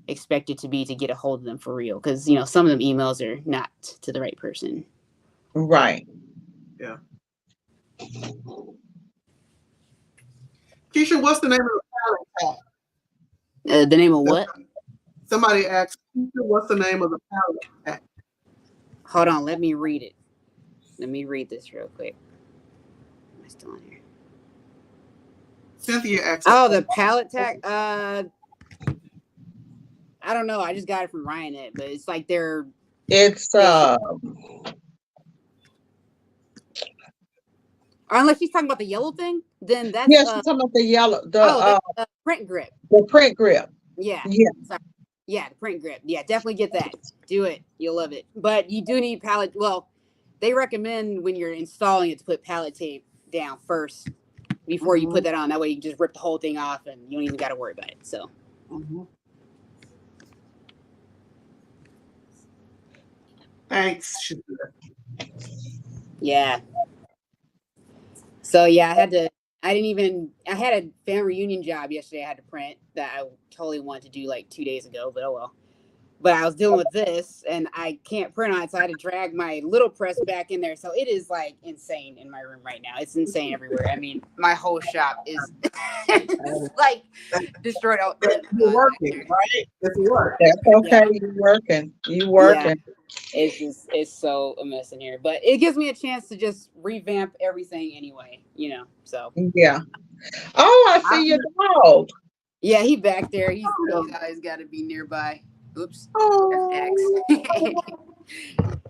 Speaker 2: expect it to be to get a hold of them for real. Because, some of them emails are not to the right person.
Speaker 3: Right.
Speaker 1: Yeah. Keisha, what's the name of the palette pack?
Speaker 2: The name of what?
Speaker 1: Somebody asked, Keisha, what's the name of the palette pack?
Speaker 2: Hold on, let me read it. Let me read this real quick. Am I still on here?
Speaker 1: Cynthia asked.
Speaker 2: Oh, the palette tag. I don't know. I just got it from Ryan. But it's like they're.
Speaker 3: It's
Speaker 2: Unless she's talking about the yellow thing, then that's
Speaker 3: yeah, she's talking about the yellow,
Speaker 2: that's print grip.
Speaker 3: the print grip.
Speaker 2: Yeah.
Speaker 3: Yeah.
Speaker 2: Sorry. Yeah, the print grip. Yeah, definitely get that. Do it. You'll love it. But you do need palette. Well, they recommend when you're installing it to put palette tape down first before you put that on. That way you can just rip the whole thing off and you don't even got to worry about it. So.
Speaker 1: Thanks.
Speaker 2: Yeah. So yeah, I had a family reunion job yesterday I had to print that I totally wanted to do like 2 days ago, but oh well. But I was dealing with this and I can't print on it, so I had to drag my little press back in there. So it is like insane in my room right now. It's insane everywhere. I mean, my whole shop is like destroyed.
Speaker 1: You're working, right? It's work.
Speaker 3: That's okay. You working. You working.
Speaker 2: Yeah. It's so a mess in here. But it gives me a chance to just revamp everything anyway, so.
Speaker 3: Yeah. Oh, I see your dog.
Speaker 2: Yeah, he back there. He's always got to be nearby. Oops.
Speaker 1: Oh.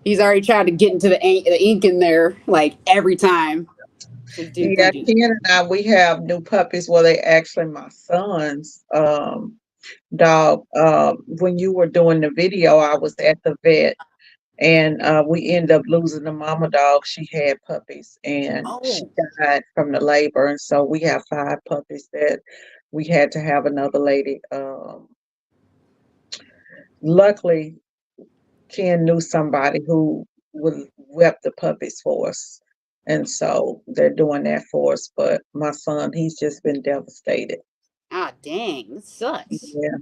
Speaker 2: He's already trying to get into the ink in there like every time.
Speaker 3: Yeah, Ken and I, we have new puppies. Well, they actually my son's dog. When you were doing the video, I was at the vet, and we ended up losing the mama dog. She had puppies, and she died from the labor. And so we have 5 puppies that we had to have another lady. Luckily, Ken knew somebody who would rep the puppies for us. And so they're doing that for us. But my son, he's just been devastated.
Speaker 2: Ah, dang, that sucks.
Speaker 3: Yeah.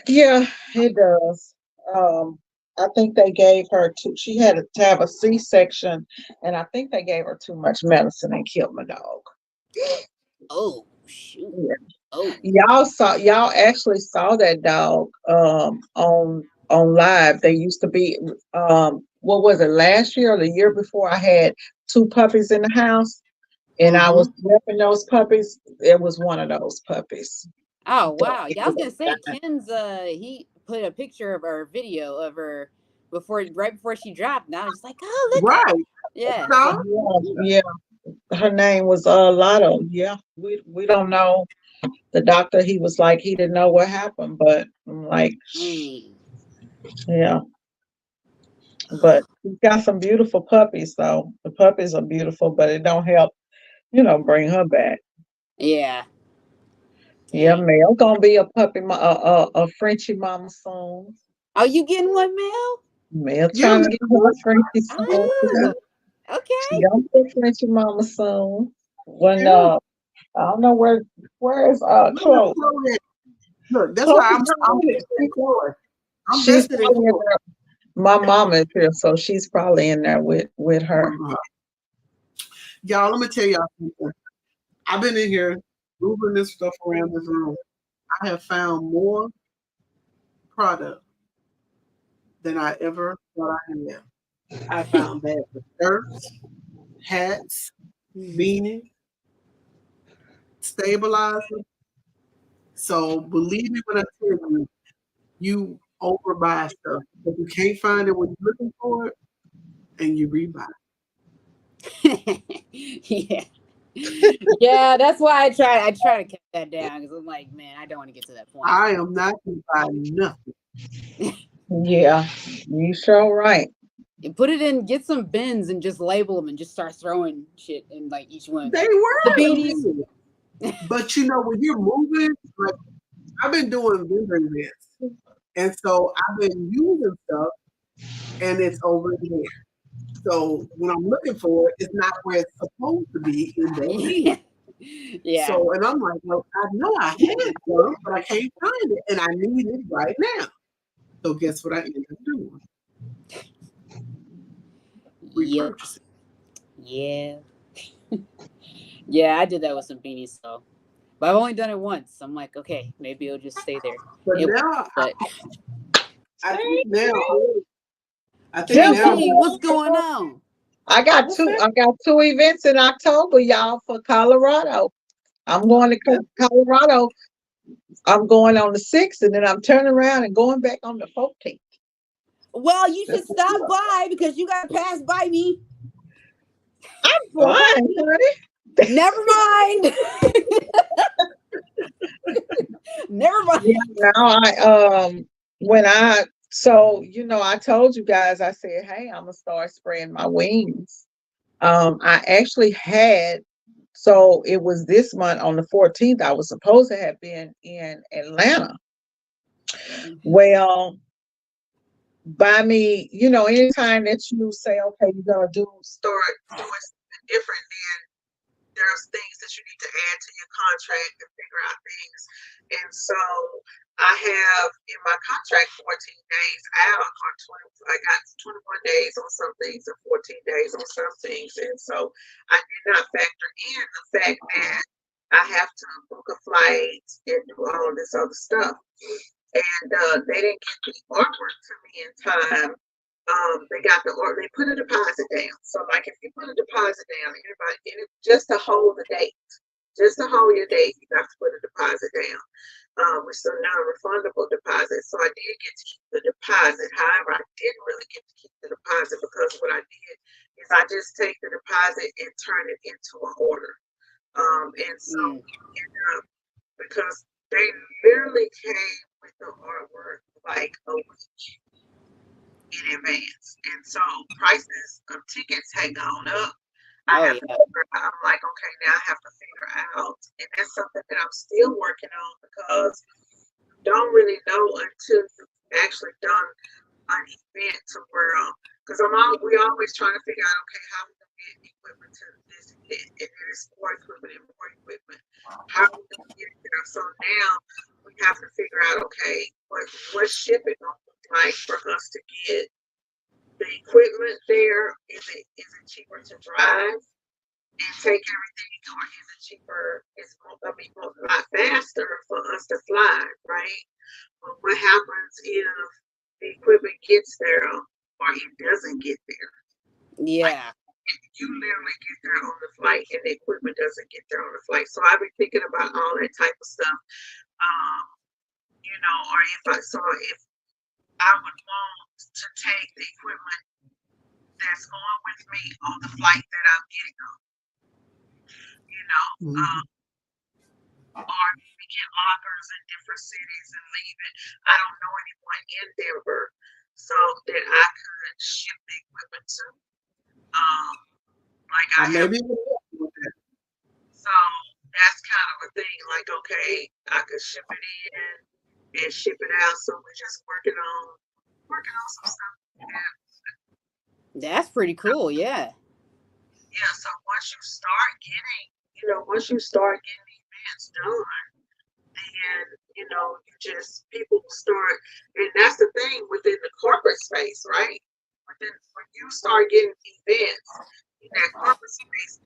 Speaker 3: Yeah, it does. I think they gave her she had to have a C-section, and I think they gave her too much medicine and killed my dog.
Speaker 2: Oh, shoot.
Speaker 3: Yeah.
Speaker 2: Oh.
Speaker 3: Y'all actually saw that dog on live. They used to be what was it, last year or the year before? I had 2 puppies in the house and I was repping those puppies. It was one of those puppies.
Speaker 2: Oh wow. Yeah, I was gonna say Ken's he put a picture of her video of her right before she dropped. And I was like, oh look.
Speaker 1: Right.
Speaker 2: Yeah.
Speaker 3: Yeah. Her name was Lotto. Yeah. We don't know. The doctor, he was like, he didn't know what happened, but I'm like, yeah. But she's got some beautiful puppies though. The puppies are beautiful, but it don't help, bring her back.
Speaker 2: Yeah.
Speaker 3: Yeah,
Speaker 2: Dang.
Speaker 3: Mel gonna be a puppy, a Frenchie mama soon.
Speaker 2: Oh, you getting one, Mel?
Speaker 3: Mel
Speaker 1: Yeah,
Speaker 3: trying to get her a Frenchie soon.
Speaker 2: Oh,
Speaker 3: She
Speaker 2: okay.
Speaker 3: gonna be a Frenchie mama soon. When
Speaker 1: yeah.
Speaker 3: I don't know where is
Speaker 1: Where's
Speaker 3: Chloe.
Speaker 1: Chloe at? Look, that's
Speaker 3: Chloe
Speaker 1: why I'm
Speaker 3: probably,
Speaker 1: invested in Chloe. I'm
Speaker 3: she's
Speaker 1: vested in
Speaker 3: probably in
Speaker 1: Chloe.
Speaker 3: there. My mama is here, so she's probably in there with her.
Speaker 1: Uh, Y'all, let me tell y'all something. I've been in here moving this stuff around this room. I have found more product than I ever thought I had. I found that for shirts, hats, beanies, stabilizer. So believe me when I tell you, you overbuy stuff. If you can't find it when you're looking for it, and you rebuy.
Speaker 2: Yeah. Yeah, that's why I try to cut that down because I'm like, man, I don't want to get to that point.
Speaker 1: I am not going to buy nothing.
Speaker 3: Yeah, you sure right.
Speaker 2: And put it in, get some bins and just label them and just start throwing shit in like each one.
Speaker 1: They
Speaker 2: Like the
Speaker 1: were
Speaker 2: beanies.
Speaker 1: amazing. But you know, when you're moving, like I've been doing vendor events. And so I've been using stuff and it's over there. So when I'm looking for it, it's not where it's supposed to be in that bin.
Speaker 2: Yeah. Yeah.
Speaker 1: So, and I'm like, well, I know I had some, but I can't find it, and I need it right now. So, guess what I ended up doing?
Speaker 2: Yep.
Speaker 1: Repurchasing.
Speaker 2: Yeah. Yeah, I did that with some beanies, so but I've only done it once. I'm like, okay, maybe it'll just stay there.
Speaker 1: But
Speaker 2: It won't,
Speaker 1: now,
Speaker 2: but
Speaker 1: I think now, I think
Speaker 3: Tell
Speaker 1: now,
Speaker 2: JT,
Speaker 3: me,
Speaker 2: what's going on?
Speaker 3: I got
Speaker 1: what's
Speaker 3: two.
Speaker 1: that?
Speaker 3: I got two events in October, y'all, for Colorado. I'm going to
Speaker 1: That's
Speaker 3: Colorado. I'm going on the 6th, and then I'm turning around and going back on the 14th.
Speaker 2: Well, you
Speaker 1: that's
Speaker 2: should
Speaker 1: what's
Speaker 2: stop
Speaker 1: up.
Speaker 2: by because you gotta pass by me.
Speaker 3: I'm
Speaker 1: Okay.
Speaker 3: flying, honey.
Speaker 2: Never mind. Never
Speaker 3: Yeah,
Speaker 2: mind.
Speaker 3: now when I I told you guys, I said, hey, I'm gonna start spraying my wings. I actually had so it was this month on the 14th. I was supposed to have been in Atlanta. Well, by me, anytime that you say, okay, you're gonna start doing something different, there's things that you need to add to your contract and figure out things. And so I have in my contract 14 days out or 20, I got 21 days on some things and 14 days on some things. And so I did not factor in the fact that I have to book a flight and do all this other stuff. And they didn't get the artwork to me in time. They got the or they put a deposit down. So like if you put a deposit down, just to hold the date, just to hold your date, you have to put a deposit down. Which is a non-refundable deposit. So I did get to keep the deposit. However, I didn't really get to keep the deposit because what I did is I just take the deposit and turn it into an order. And so
Speaker 2: Mm.
Speaker 3: because they literally came with the artwork like a week in advance. And so prices of tickets had gone up. I
Speaker 2: Oh
Speaker 3: have to
Speaker 2: yeah.
Speaker 3: figure out, I'm like, okay, now I have to figure out. And that's something that I'm still working on because you don't really know until you've actually done an event to where, because we always trying to figure out, okay, how we going to get equipment to this event. And then it's more equipment and more equipment. How are we going to get it there? So now we have to figure out, okay, what shipping going to look like for us to get the equipment there. Is it cheaper to drive and take everything, or is it cheaper? It's going to be a lot faster for us to fly, right? But what happens if the equipment gets there or it doesn't get there? Like
Speaker 2: Yeah.
Speaker 3: you literally get there on the flight and the equipment doesn't get there on the flight. So I've been thinking about all that type of stuff. Um, or if I would want to take the equipment that's going with me on the flight that I'm getting on, you know,
Speaker 1: Mhm.
Speaker 3: or maybe get lockers in different cities and leave it. I don't know anyone in Denver. so that I could ship the equipment to. Um, like I have,
Speaker 1: Maybe it will help you with that.
Speaker 3: so that's kind of a thing. Like, okay, I could ship it in and ship it out. So we're just working on some stuff. Yeah,
Speaker 2: That's pretty cool. Yeah.
Speaker 3: yeah. So once you start getting the events done, then you just people will start, and that's the thing within the corporate space, right? When you start getting events in that corporate space,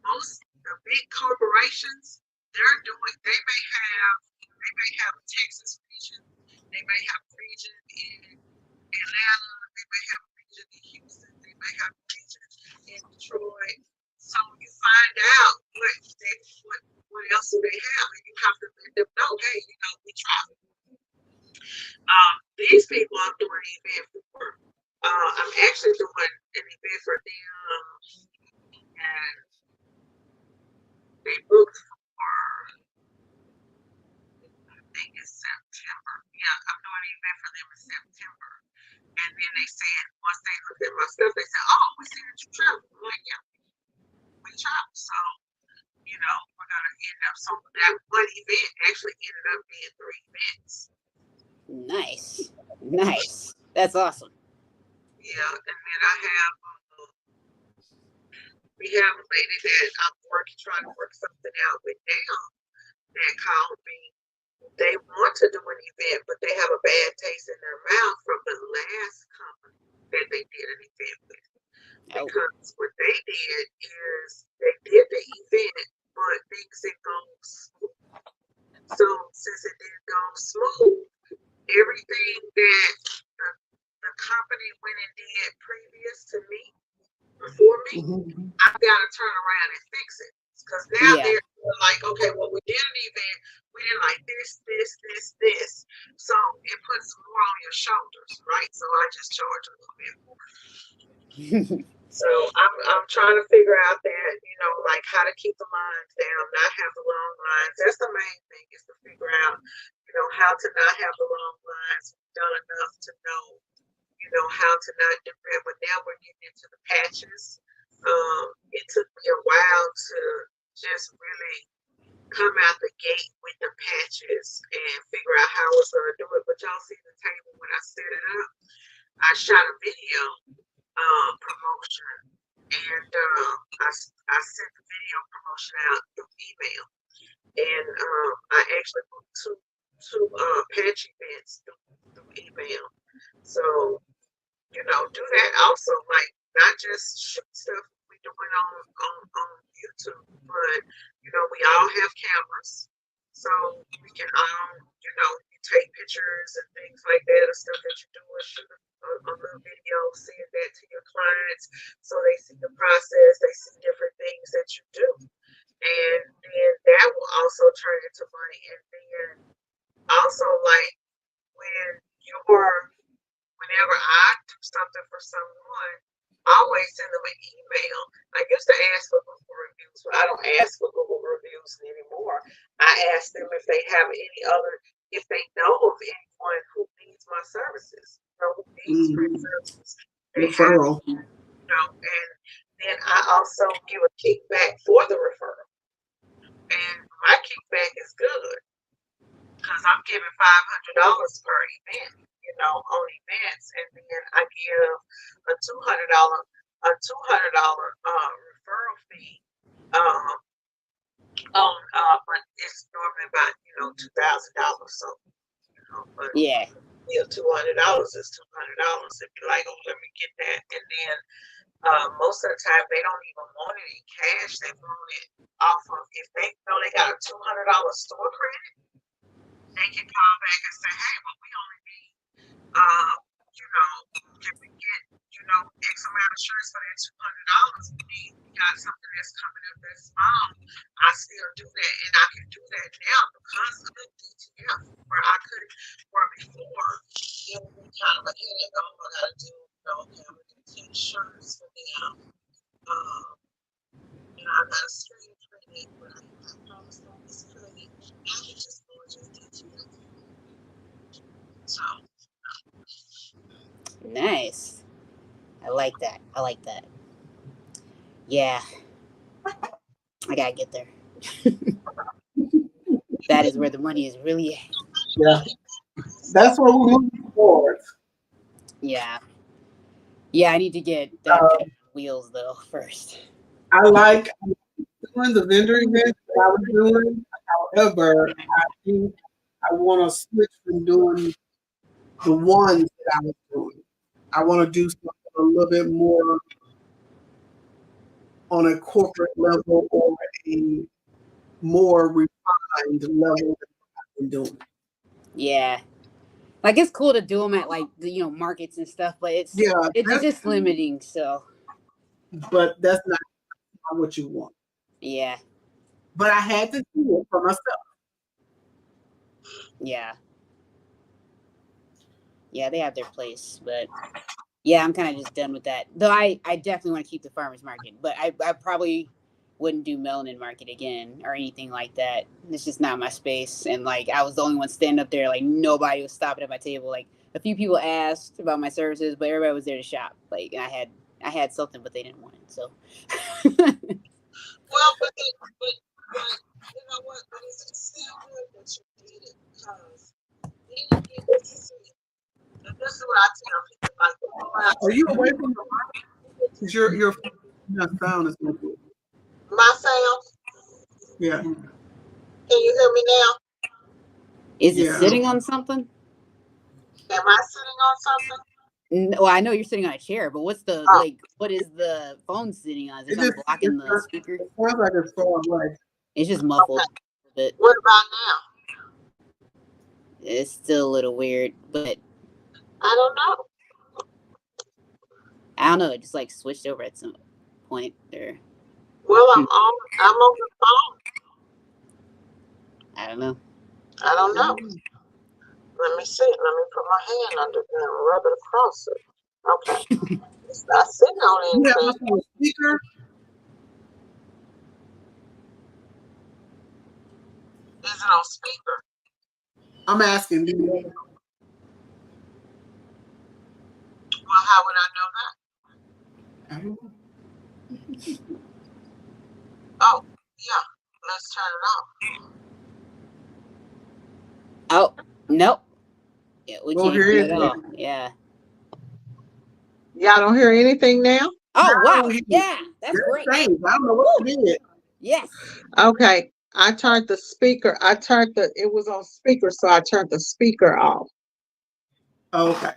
Speaker 3: most the big corporations, they may have a Texas region, they may have a region in Atlanta, they may have a region in Houston, they may have a region in Detroit. So you find out what else do they have, and you have to let them know, hey, we travel. These people I'm doing an event for. I'm actually doing an event for them, and they booked for, I think it's September. Yeah, I'm doing an event for them in September. And then they said, once they looked at my stuff, they said, oh, we see that you travel. I'm like, yeah, we travel. So, we're going to end up. So that one event actually ended up being 3 events.
Speaker 2: Nice. Nice. That's awesome.
Speaker 3: Yeah. And then we have a lady that I'm trying to work something out with now that called me. They want to do an event, but they have a bad taste in their mouth from the last company that they did an event with.
Speaker 2: Oh.
Speaker 3: Because what they did is they did the event, but things didn't go smooth. So since it didn't go smooth, everything that the company went and did previous to me, before me,
Speaker 1: Mhm.
Speaker 3: I've got to turn around and fix it. Because now
Speaker 2: Yeah.
Speaker 3: they're like, okay, well, we did an event, we didn't like this. So it puts more on your shoulders, right? So I just charge a little bit more. So I'm trying to figure out that, like how to keep the lines down, not have the long lines. That's the main thing, is to figure out, how to not have the long lines. We've done enough to know, how to not do that. But now we're getting into the patches. It took me a while to just really come out the gate with the patches and figure out how I was going to do it. But y'all see the table when I set it up. I shot a video promotion, and I sent the video promotion out through email, and I actually booked two patch events through email. So do that also, like not just shoot stuff we doing on YouTube, but we all have cameras, so we can you take pictures and things like that of stuff that you do, or shoot a little video, send that to your clients so they see the process, they see different things that you do, and then that will also turn into money. And then also, like, when you're whenever I do something for someone, I always send them an email. I used to ask for Google reviews, but I don't ask for Google reviews anymore. I ask them if they know of anyone who needs my services, who needs free
Speaker 1: Mhm.
Speaker 3: services. They have,
Speaker 1: Referral.
Speaker 3: and then I also give a kickback for the referral. And my kickback is good because I'm giving $500 per event, on events, and then I give a $200 referral fee. But it's normally about $2,000. So but
Speaker 2: Yeah.
Speaker 3: $200 is $200. If you're like, oh, let me get that, and then most of the time they don't even want it in cash. They want it off of, if they know they got a $200 store credit, they can call back and say, hey, well, we only need, can we get, X amount of shirts for that $200? We got something that's coming up that's small. I still do that, and I can do that now because of the DTF, where before it would be kind of a headache. Oh, I gotta do, okay, I'm gonna do 10 shirts for them. I gotta screen print it, but I promised on this credit. I can just go and just DTF. So
Speaker 2: I like that. Yeah, I gotta get there. That is where the money is really at.
Speaker 1: Yeah, that's what we're moving towards.
Speaker 2: Yeah. Yeah, I need to get that
Speaker 1: Uh,
Speaker 2: pet wheels though first.
Speaker 1: I like doing the vendor events that I was doing. However, I think I want to switch from doing the ones that I was doing. I want to do something a little bit more on a corporate level or a more refined level than I've been doing.
Speaker 2: Yeah. Like it's cool to do them at like the markets and stuff, but
Speaker 1: Yeah,
Speaker 2: it's
Speaker 1: that's
Speaker 2: just limiting. So
Speaker 1: but that's not what you want.
Speaker 2: yeah,
Speaker 1: But I had to do it for myself.
Speaker 2: yeah, yeah. They have their place, but yeah, I'm kind of just done with that. Though I definitely want to keep the farmers market, but I probably wouldn't do melanin market again or anything like that. It's just not my space. And like I was the only one standing up there, like nobody was stopping at my table. Like a few people asked about my services, but everybody was there to shop. Like and I had something, but they didn't want it. So
Speaker 3: Well, but you know what? But it's still good that you did it because then you get to see. And this is what I tell people: like, you go out
Speaker 1: Are
Speaker 3: to
Speaker 1: you
Speaker 3: eat,
Speaker 1: away from the because your sound is so good.
Speaker 3: my sound.
Speaker 1: Yeah,
Speaker 3: Can you hear me now?
Speaker 2: is it
Speaker 1: yeah.
Speaker 2: sitting on something?
Speaker 3: Am I sitting on something?
Speaker 2: Well, I know you're sitting on a chair, but what's the
Speaker 3: Oh,
Speaker 2: like? What is the phone sitting on? Is there
Speaker 1: It
Speaker 2: something
Speaker 1: just
Speaker 2: blocking the speaker?
Speaker 1: it sounds like it's far away.
Speaker 2: It's just muffled
Speaker 3: okay.
Speaker 2: a bit.
Speaker 3: What about now?
Speaker 2: It's still a little weird, but
Speaker 3: I don't know.
Speaker 2: I don't know. It just like switched over at some point there.
Speaker 3: Well,
Speaker 2: Hmm,
Speaker 3: I'm on the phone.
Speaker 2: I don't know.
Speaker 3: I don't know. Let me see. Let me put my hand under there and rub it across it. Okay. It's not sitting on
Speaker 1: You have us
Speaker 3: anything.
Speaker 1: on a speaker.
Speaker 3: Is it on speaker?
Speaker 1: I'm asking. Do you
Speaker 3: Well, how would I know that?
Speaker 1: have, I don't know.
Speaker 3: Oh, yeah. Let's turn it off.
Speaker 2: Oh nope. Yeah, we
Speaker 1: Don't
Speaker 2: can't
Speaker 1: hear
Speaker 2: hear it at
Speaker 1: anything.
Speaker 2: all. Yeah.
Speaker 3: Y'all don't hear anything now?
Speaker 1: Now
Speaker 2: Oh
Speaker 1: I
Speaker 2: wow.
Speaker 1: don't hear you.
Speaker 2: Yeah, that's
Speaker 1: They're
Speaker 2: great.
Speaker 1: the same. I don't know what
Speaker 2: Woo.
Speaker 1: you did.
Speaker 2: Yes.
Speaker 3: Okay. I turned the speaker. It was on speaker, so I turned the speaker off.
Speaker 1: Okay.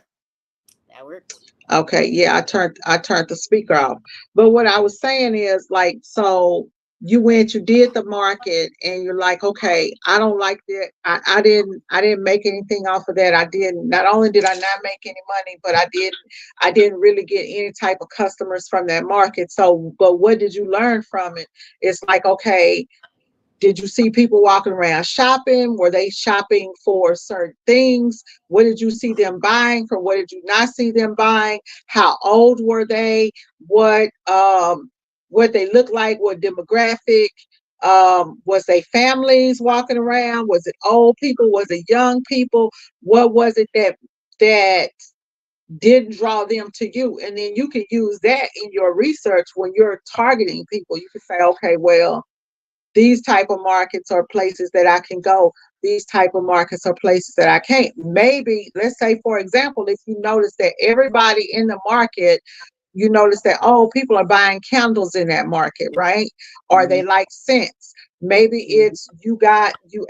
Speaker 2: That works.
Speaker 3: Okay, yeah, I turned the speaker off. But what I was saying is like, so you did the market and you're like, okay, I don't like that. I didn't make anything off of that. I didn't Not only did I not make any money, but I didn't really get any type of customers from that market. So, but what did you learn from it? It's like, okay, did you see people walking around shopping? Were they shopping for certain things? What did you see them buying? Or what did you not see them buying? How old were they? What they looked like? What demographic? Was they families walking around? Was it old people? Was it young people? What was it that didn't draw them to you? And then you can use that in your research when you're targeting people. You can say, okay, well, these type of markets are places that I can go. These type of markets are places that I can't. Maybe, let's say, for example, if you notice that everybody in the market, you notice that, oh, people are buying candles in that market, right? Or
Speaker 2: Hmm.
Speaker 3: they like scents. Maybe it's you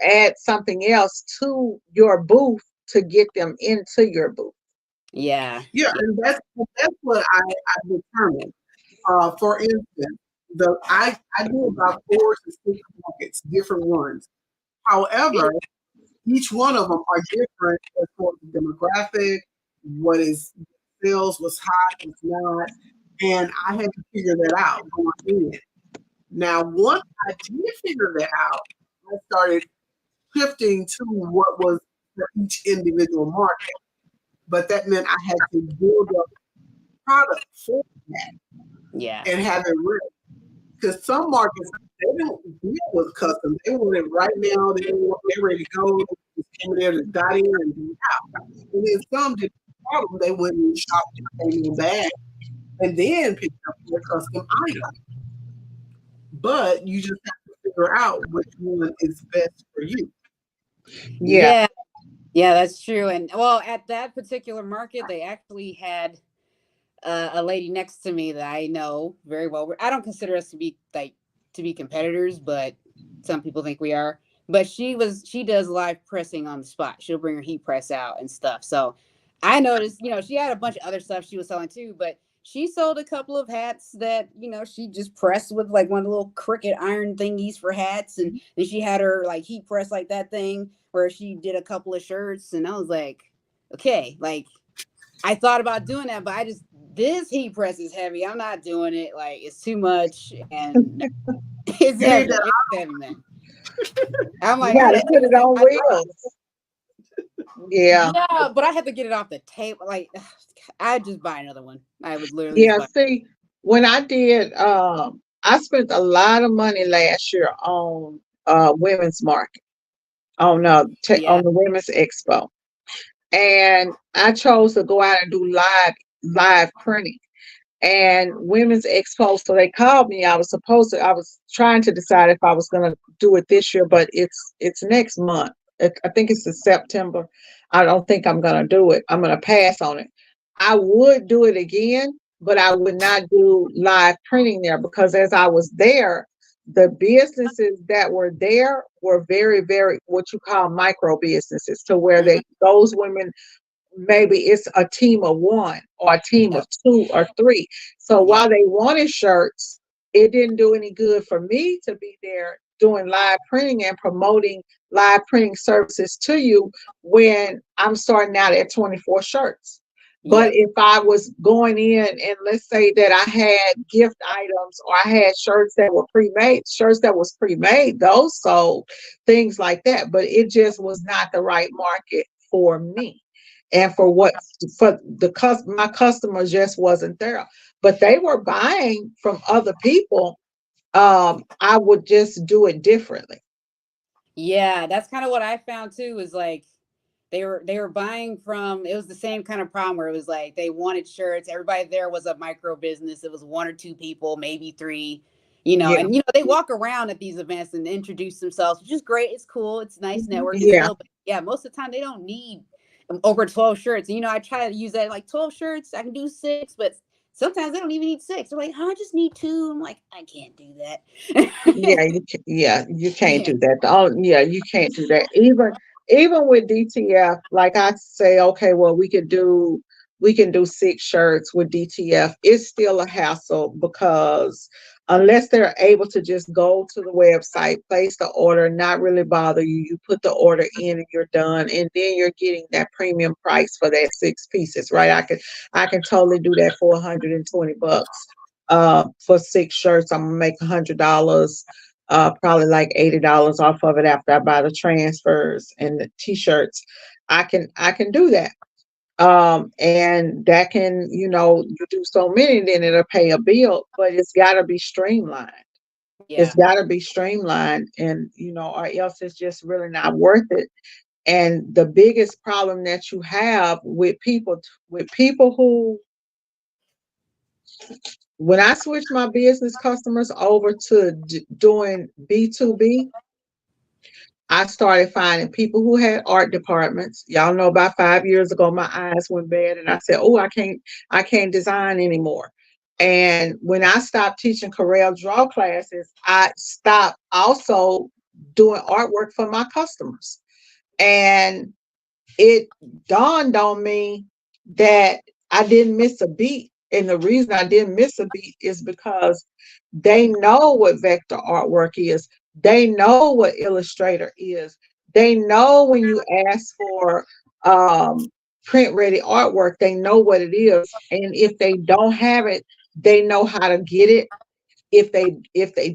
Speaker 3: add something else to your booth to get them into your booth.
Speaker 2: Yeah.
Speaker 1: Yeah,
Speaker 2: Yeah.
Speaker 1: and that's what I determined. For instance, I do about 4 to 6 markets, different ones. However, each one of them are different as far as the demographic, what is sales, what's hot, what's not, and I had to figure that out going in. Now, once I did figure that out, I started shifting to what was for each individual market. But that meant I had to build up product for that
Speaker 2: Yeah.
Speaker 1: and have it ready. Because some markets they don't deal with customs. They want it right now. They're ready to go. They just came in there to got in and be out. And then some did the problem. They went and shopped and came in back and then pick up your custom item. But you just have to figure out which one is best for you.
Speaker 3: Yeah.
Speaker 2: Yeah, yeah, that's true. And well, at that particular market, they actually had a lady next to me that I know very well. I don't consider us to be like to be competitors, but some people think we are. But she does live pressing on the spot. She'll bring her heat press out and stuff. So I noticed, she had a bunch of other stuff she was selling too, but she sold a couple of hats that, she just pressed with like one of the little cricket iron thingies for hats. And then she had her like heat press like that thing where she did a couple of shirts. And I was like, okay, like I thought about doing that, but this heat press is heavy. I'm not doing it. Like it's too much, and it's
Speaker 1: You need
Speaker 2: heavy.
Speaker 1: that.
Speaker 2: It's heavy, man. I'm
Speaker 3: You
Speaker 2: like, I
Speaker 3: got to
Speaker 2: had
Speaker 3: put it
Speaker 2: to,
Speaker 3: on wheels. Yeah.
Speaker 2: yeah, but I had to get it off the table. Like, I'd just buy another one. I would literally just
Speaker 3: Yeah.
Speaker 2: buy.
Speaker 3: See, when I did, I spent a lot of money last year on women's market
Speaker 2: Yeah,
Speaker 3: on the women's expo, and I chose to go out and do live printing and women's expo. So they called me. I was trying to decide if I was going to do it this year, but it's next month. I think it's in September. I don't think I'm going to do it. I'm going to pass on it. I would do it again, but I would not do live printing there because as I was there, the businesses that were there were very, very what you call micro businesses, to where
Speaker 2: hmm,
Speaker 3: those women, maybe it's a team of one or a team
Speaker 2: yep,
Speaker 3: of two or three. So
Speaker 2: yep,
Speaker 3: while they wanted shirts, it didn't do any good for me to be there doing live printing and promoting live printing services to you when I'm starting out at 24 shirts. But
Speaker 2: yep,
Speaker 3: if I was going in and let's say that I had gift items or I had shirts that were pre-made, shirts that was pre-made, those sold, things like that. But it just was not the right market for me and for my customers just wasn't there, but they were buying from other people. I would just do it differently.
Speaker 2: yeah. That's kind of what I found too. Is like they were buying from. It was the same kind of problem where it was like they wanted shirts. Everybody there was a micro business. It was one or two people, maybe three.
Speaker 3: Yeah,
Speaker 2: And they walk around at these events and introduce themselves, which is great. It's cool. It's nice networking
Speaker 3: yeah,
Speaker 2: still, but yeah, most of the time they don't need over 12 shirts. I try to use that like 12 shirts. I can do six, but sometimes they don't even need six. They're like, I just need two. I'm like, I can't do
Speaker 3: yeah,
Speaker 2: that.
Speaker 3: yeah. You can't
Speaker 2: Yeah,
Speaker 3: do that. Oh, yeah, you can't do that. Even with DTF, like I say, okay, well, we can do six shirts with DTF. It's still a hassle because unless they're able to just go to the website, place the order, not really bother you, you put the order in and you're done, and then you're getting that premium price for that six pieces, right? I can totally do that for $120. For six shirts, I'm gonna make $100. Probably like $80 off of it after I buy the transfers and the t-shirts. I can do that. And that can, you do so many, then it'll pay a bill, but it's got to be streamlined. It's
Speaker 2: yeah,
Speaker 3: got to be streamlined, and or else it's just really not worth it. And the biggest problem that you have with people who, when I switched my business customers over to doing B2B, I started finding people who had art departments. Y'all know about 5 years ago, my eyes went bad and I said, oh, I can't design anymore. And when I stopped teaching Corel Draw classes, I stopped also doing artwork for my customers. And it dawned on me that I didn't miss a beat. And the reason I didn't miss a beat is because they know what vector artwork is. They know what Illustrator is. They know when you ask for print ready artwork, they know what it is. And if they don't have it, they know how to get it. If they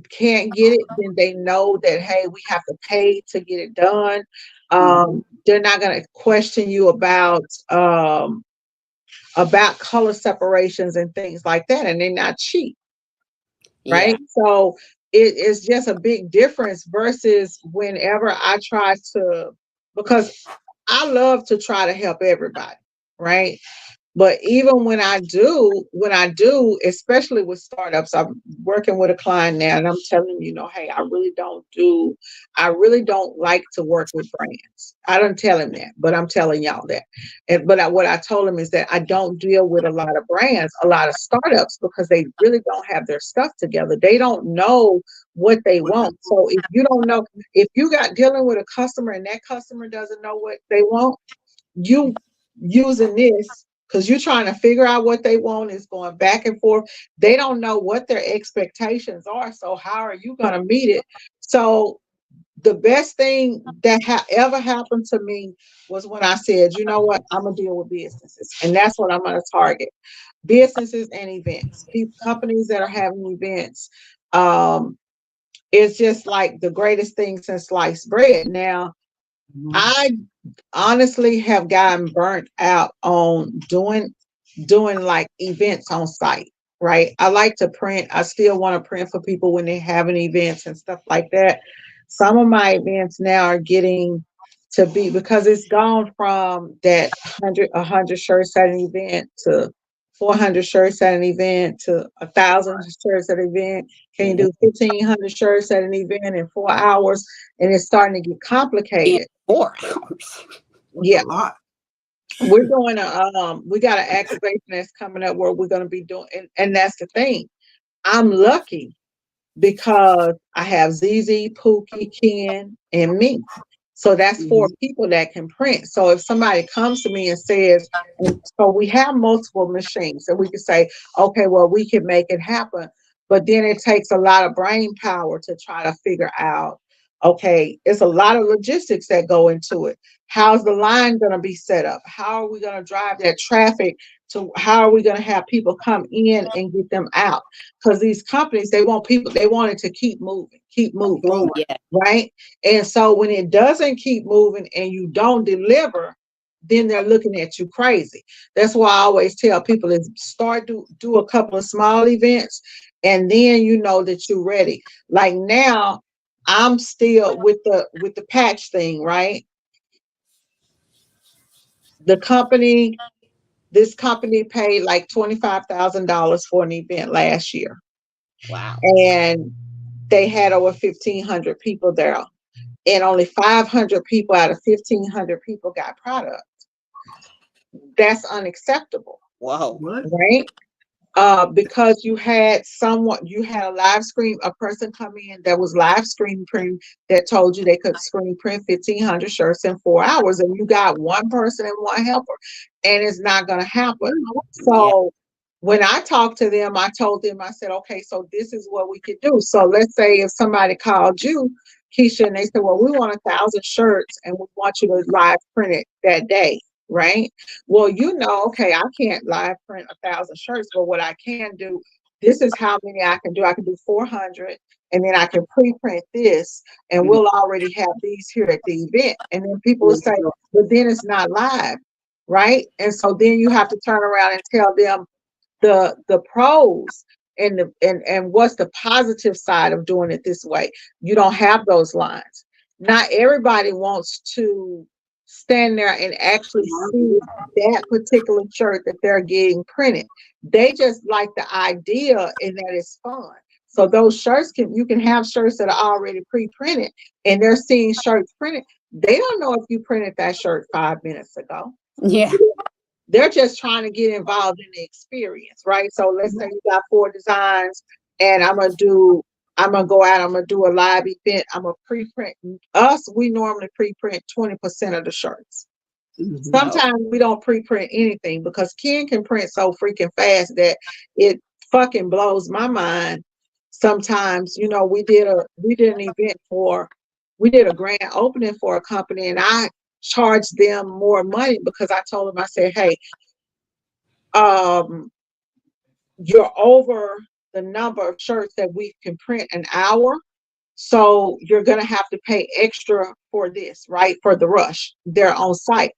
Speaker 3: can't get it, then they know that hey, we have to pay to get it done.
Speaker 2: hmm,
Speaker 3: They're not going to question you about color separations and things like that, and they're not cheap, right?
Speaker 2: yeah,
Speaker 3: So it is just a big difference versus whenever I try to, because I love to try to help everybody, right? But even when I do, especially with startups, I'm working with a client now and I'm telling them, hey, I really don't like to work with brands. I don't tell him that, but I'm telling y'all that. What I told him is that I don't deal with a lot of brands, a lot of startups, because they really don't have their stuff together. They don't know what they want. So if you don't know, if you got dealing with a customer and that customer doesn't know what they want, you using this because you're trying to figure out what they want is going back and forth. They don't know what their expectations are. So how are you going to meet it? So the best thing that ever happened to me was when I said, you know what, I'm gonna deal with businesses, and that's what I'm gonna target: businesses and events. Companies that are having events. Um, it's just like the greatest thing since sliced bread. Now,
Speaker 1: Mhm.
Speaker 3: I honestly have gotten burnt out on doing like events on site, right? I like to print. I still want to print for people when they're having events and stuff like that. Some of my events now are getting to be, because it's gone from that 100 shirts at an event to 400 shirts at an event to 1,000 shirts at an event. Can you do 1,500 shirts at an event in 4 hours? And it's starting to get
Speaker 2: In
Speaker 3: complicated.
Speaker 2: 4 hours.
Speaker 1: That's a
Speaker 3: Yeah,
Speaker 1: lot.
Speaker 3: we're doing we got an activation that's coming up where we're going to be doing, and that's the thing. I'm lucky because I have ZZ, Pookie, Ken, and me. So that's four
Speaker 1: Mhm.
Speaker 3: people that can print. So if somebody comes to me and says, and so we have multiple machines, and we can say, okay, well, we can make it happen. But then it takes a lot of brain power to try to figure out, okay, it's a lot of logistics that go into it. How's the line going to be set up? How are we going to drive that traffic to, how are we going to have people come in and get them out? Because these companies, they want people, they want it to keep moving,
Speaker 1: Flowing.
Speaker 2: Yeah.
Speaker 3: right? And so when it doesn't keep moving and you don't deliver, then they're looking at you crazy. That's why I always tell people is start do a couple of small events, and then you know that you're ready. Like now, I'm still with the patch thing, right? The company, this company paid like $25,000 for an event last year,
Speaker 2: Wow.
Speaker 3: and they had over 1,500 people there, and only 500 people out of 1,500 people got product. That's unacceptable,
Speaker 2: Whoa.
Speaker 1: What?
Speaker 3: right? Because you had a live screen, a person come in that was live screen print that told you they could screen print 1,500 shirts in 4 hours, and you got one person and one helper, and it's not going to happen.
Speaker 2: Yeah.
Speaker 3: So when I talked to them, I told them, I said, okay, so this is what we could do. So let's say if somebody called you, Keisha, and they said, well, we want 1,000 shirts and we want you to live print it that day, right? Well, okay, I can't live print 1,000 shirts, but what I can do, this is how many I can do. I can do 400, and then I can pre-print this, and
Speaker 2: Mhm.
Speaker 3: we'll already have these here at the event. And then people will
Speaker 1: Let's
Speaker 3: say,
Speaker 1: go.
Speaker 3: but then it's not live, right? And so then you have to turn around and tell them the pros and what's the positive side of doing it this way. You don't have those lines. Not everybody wants to stand there and actually see that particular shirt that they're getting printed. They just like the idea and that it's fun. So those shirts you can have shirts that are already pre-printed and they're seeing shirts printed. They don't know if you printed that shirt 5 minutes ago.
Speaker 2: Yeah.
Speaker 3: They're just trying to get involved in the experience, right? So let's say you got 4 designs, and I'm gonna go out, I'm gonna do a live event, I'm gonna pre-print. We normally pre-print 20% of the shirts.
Speaker 1: Mhm.
Speaker 2: Oh.
Speaker 3: Sometimes we don't pre-print anything because Ken can print so freaking fast that it fucking blows my mind. Sometimes, we did a grand opening for a company, and I charged them more money because I told them, I said, hey, um, you're over the number of shirts that we can print an hour. So you're going to have to pay extra for this, right? For the rush. They're on site.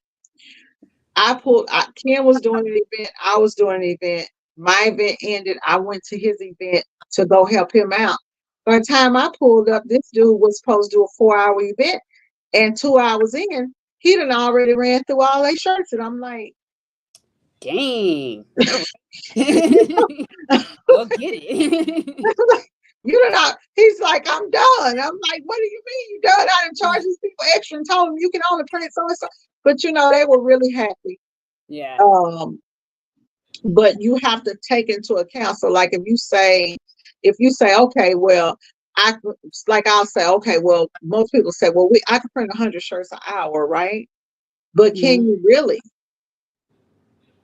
Speaker 3: Ken was doing an event. I was doing an event. My event ended. I went to his event to go help him out. By the time I pulled up, this dude was supposed to do a 4 hour event. And 2 hours in, he done already ran through all their shirts. And I'm like,
Speaker 2: Dang. All right. Go get it.
Speaker 3: You know, he's like, I'm done. I'm like, what do you mean you done? I didn't charge these people extra and told them you can only print so and so. But you know, they were really happy.
Speaker 2: Yeah.
Speaker 3: But you have to take into account. So like if you say, okay, well, I'll say, okay, well, most people say, well, I can print 100 shirts an hour, right? But can you really?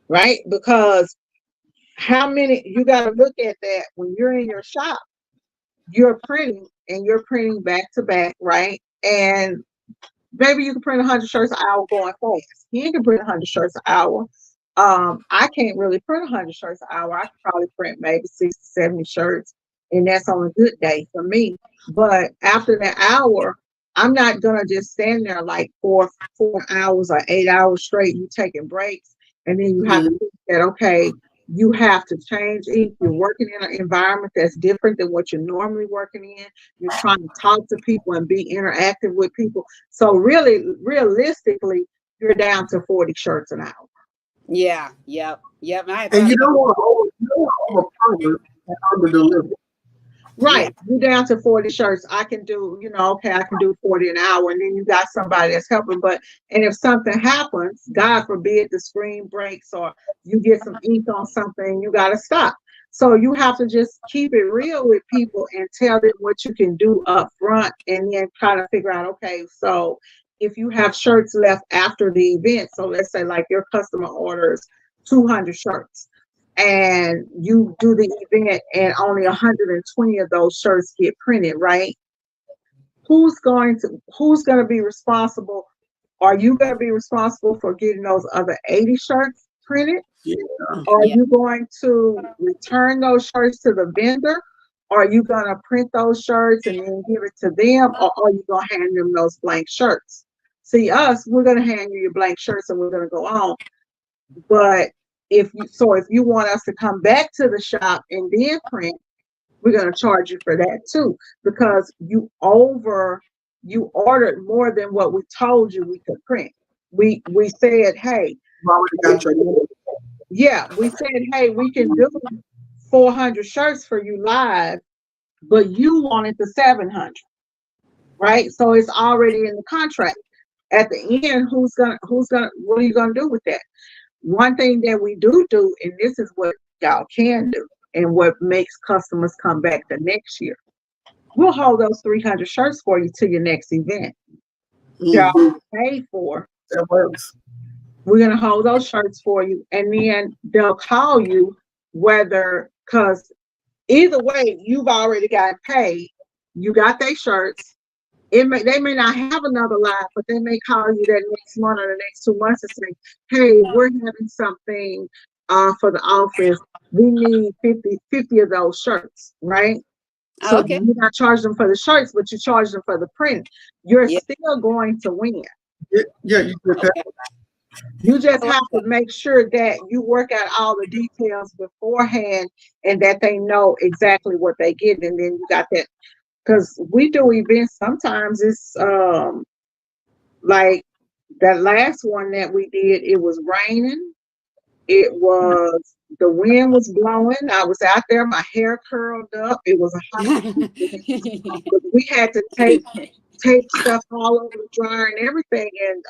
Speaker 3: Right? Because how many, you got to look at that when you're in your shop, you're printing back to back, right? And maybe you can print 100 shirts an hour going fast. You can print 100 shirts an hour. I can't really print 100 shirts an hour. I can probably print maybe 60, 70 shirts, and that's on a good day for me. But after that hour, I'm not gonna just stand there like 4 hours or 8 hours straight. You taking breaks, and then you have to think that okay, you have to change it. You're working in an environment that's different than what you're normally working in. You're trying to talk to people and be interactive with people. So really, realistically, you're down to 40 shirts an hour.
Speaker 2: Yeah. Yep. Yep. And I
Speaker 1: And
Speaker 2: thought about.
Speaker 1: you don't want to over promise and under deliver.
Speaker 2: Yeah.
Speaker 3: Right. You're down to 40 shirts. I can do, okay, I can do 40 an hour. And then you got somebody that's helping. And if something happens, God forbid the screen breaks or you get some ink on something, you got to stop. So you have to just keep it real with people and tell them what you can do up front and then try to figure out, okay, so if you have shirts left after the event, so let's say like your customer orders 200 shirts and you do the event and only 120 of those shirts get printed, right? Who's going to be responsible? Are you going to be responsible for getting those other 80 shirts printed?
Speaker 1: Yeah.
Speaker 3: Are
Speaker 2: Yeah.
Speaker 3: you going to return those shirts to the vendor? Are you going to print those shirts and then give it to them? Or are you going to hand them those blank shirts? See, we're going to hand you your blank shirts and we're going to go on. But if you want us to come back to the shop and then print, we're going to charge you for that too, because you ordered more than what we told you we could print. We said, hey,
Speaker 1: You already got your number.
Speaker 3: yeah, we said, hey, we can do 400 shirts for you live, but you wanted the 700, right? So it's already in the contract. At the end, what are you gonna do with that? One thing that we do, and this is what y'all can do, and what makes customers come back the next year. We'll hold those 300 shirts for you to your next event. Y'all paid for.
Speaker 1: That works.
Speaker 3: We're going to hold those shirts for you, and then they'll call you because either way, you've already got paid. You got their shirts. They may not have another live, but they may call you that next month or the next 2 months and say, hey, we're having something for the office. We need 50 of those shirts, right?
Speaker 2: Oh,
Speaker 3: So
Speaker 2: okay.
Speaker 3: you're not charging them for the shirts, but you charge them for the print. You're
Speaker 2: Yeah.
Speaker 3: still going to win.
Speaker 1: Yeah, you get that.
Speaker 2: Okay.
Speaker 3: You just have to make sure that you work out all the details beforehand and that they know exactly what they get. And then you got that, because we do events. Sometimes it's like that last one that we did, it was raining. The wind was blowing. I was out there, my hair curled up. It was a hot but we had to tape stuff all over the dryer and everything. And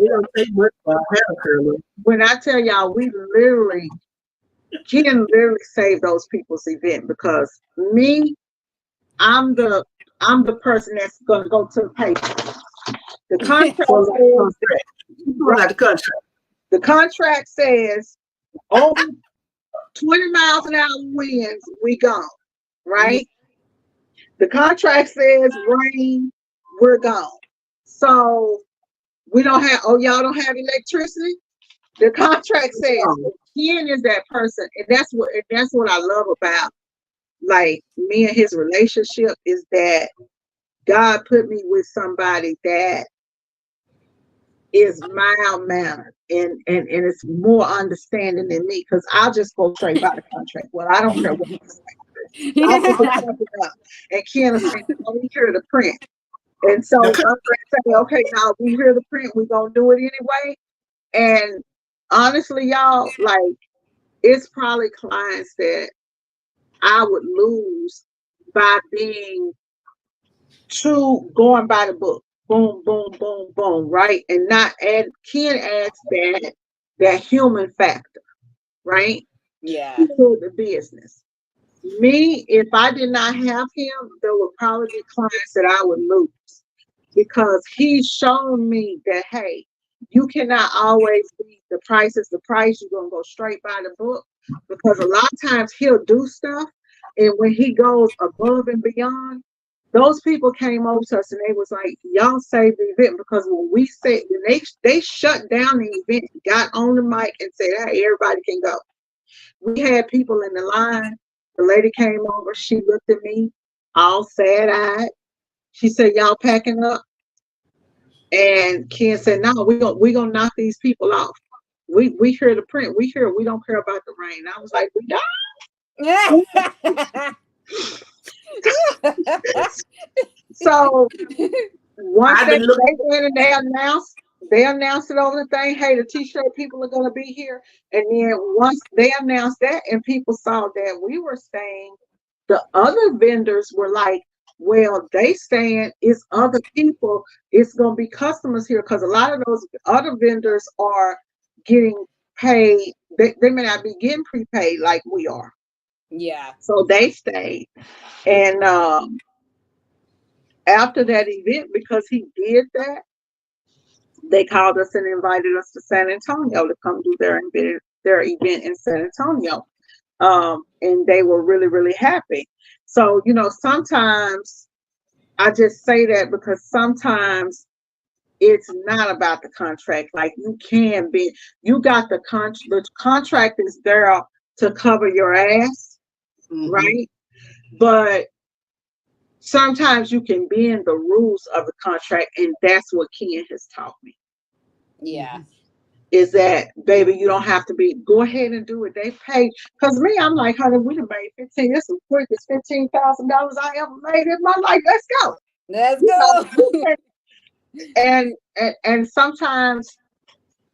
Speaker 1: It don't take much for a hair curler.
Speaker 3: when I tell y'all, Ken literally saved those people's event, because I'm the person that's gonna go to the patient. The contract
Speaker 1: So like
Speaker 3: says,
Speaker 1: contract. You doing like the contract.
Speaker 3: the contract says over 20 miles an hour winds, we gone, right? The contract says rain, we're gone. So we don't have, y'all don't have electricity? The contract says Ken is that person, and that's what I love about like me and his relationship, is that God put me with somebody that is mild mannered and it's more understanding than me, because I'll just go straight by the contract. Well, I don't care what you say. I'll put something up, and Ken will say, "Oh, we hear the print." And so
Speaker 1: The
Speaker 3: I'm going to say, "Okay, now we hear the print. We're gonna do it anyway." And honestly, y'all, like it's probably clients that I would lose by being too going by the book. Boom, boom, boom, boom, right? And not add Ken adds that human factor, right?
Speaker 2: Yeah.
Speaker 3: To the business. Me, if I did not have him, there would probably be clients that I would lose because he's shown me that hey, you cannot always be the price is the price. You're gonna go straight by the book because a lot of times he'll do stuff, and when he goes above and beyond, those people came over to us and they was like, "Y'all saved the event," because when we said when they shut down the event, got on the mic and said, "Hey, everybody can go." We had people in the line. The lady came over. She looked at me, all sad eyed. She said, "Y'all packing up?" And Ken said, "No, we gonna knock these people off. We hear the print. We hear. We don't care about the rain." I was like, "We don't." So once
Speaker 1: I've been looking.
Speaker 3: they went and they announced it over the thing. Hey, the t-shirt people are gonna be here. And then once they announced that, and people saw that we were staying, the other vendors were like, well, they saying it's other people, it's gonna be customers here because a lot of those other vendors are getting paid. They may not be getting prepaid like we are.
Speaker 2: Yeah.
Speaker 3: So they stayed. And after that event, because he did that, they called us and invited us to San Antonio to come do their event in San Antonio. And they were really, really happy. So, sometimes I just say that because sometimes it's not about the contract. Like you got the contract is there to cover your ass,
Speaker 2: Hmm.
Speaker 3: right? But sometimes you can bend the rules of the contract, and that's what Ken has taught me.
Speaker 2: Yeah.
Speaker 3: Is that baby, you don't have to be go ahead and do it. They pay because me, I'm like, honey, we done made 15. It's the quickest $15,000 I ever made in my life. Let's go.
Speaker 2: Let's
Speaker 3: You
Speaker 2: go.
Speaker 3: know, and sometimes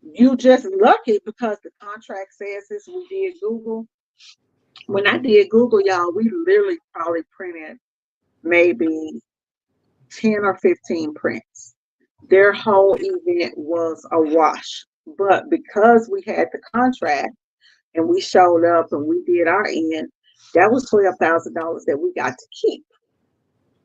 Speaker 3: you just lucky because the contract says this. We did Google. When I did Google, y'all, we literally probably printed maybe 10 or 15 prints. Their whole event was a wash. But because we had the contract and we showed up and we did our end, that was $12,000 that we got to keep.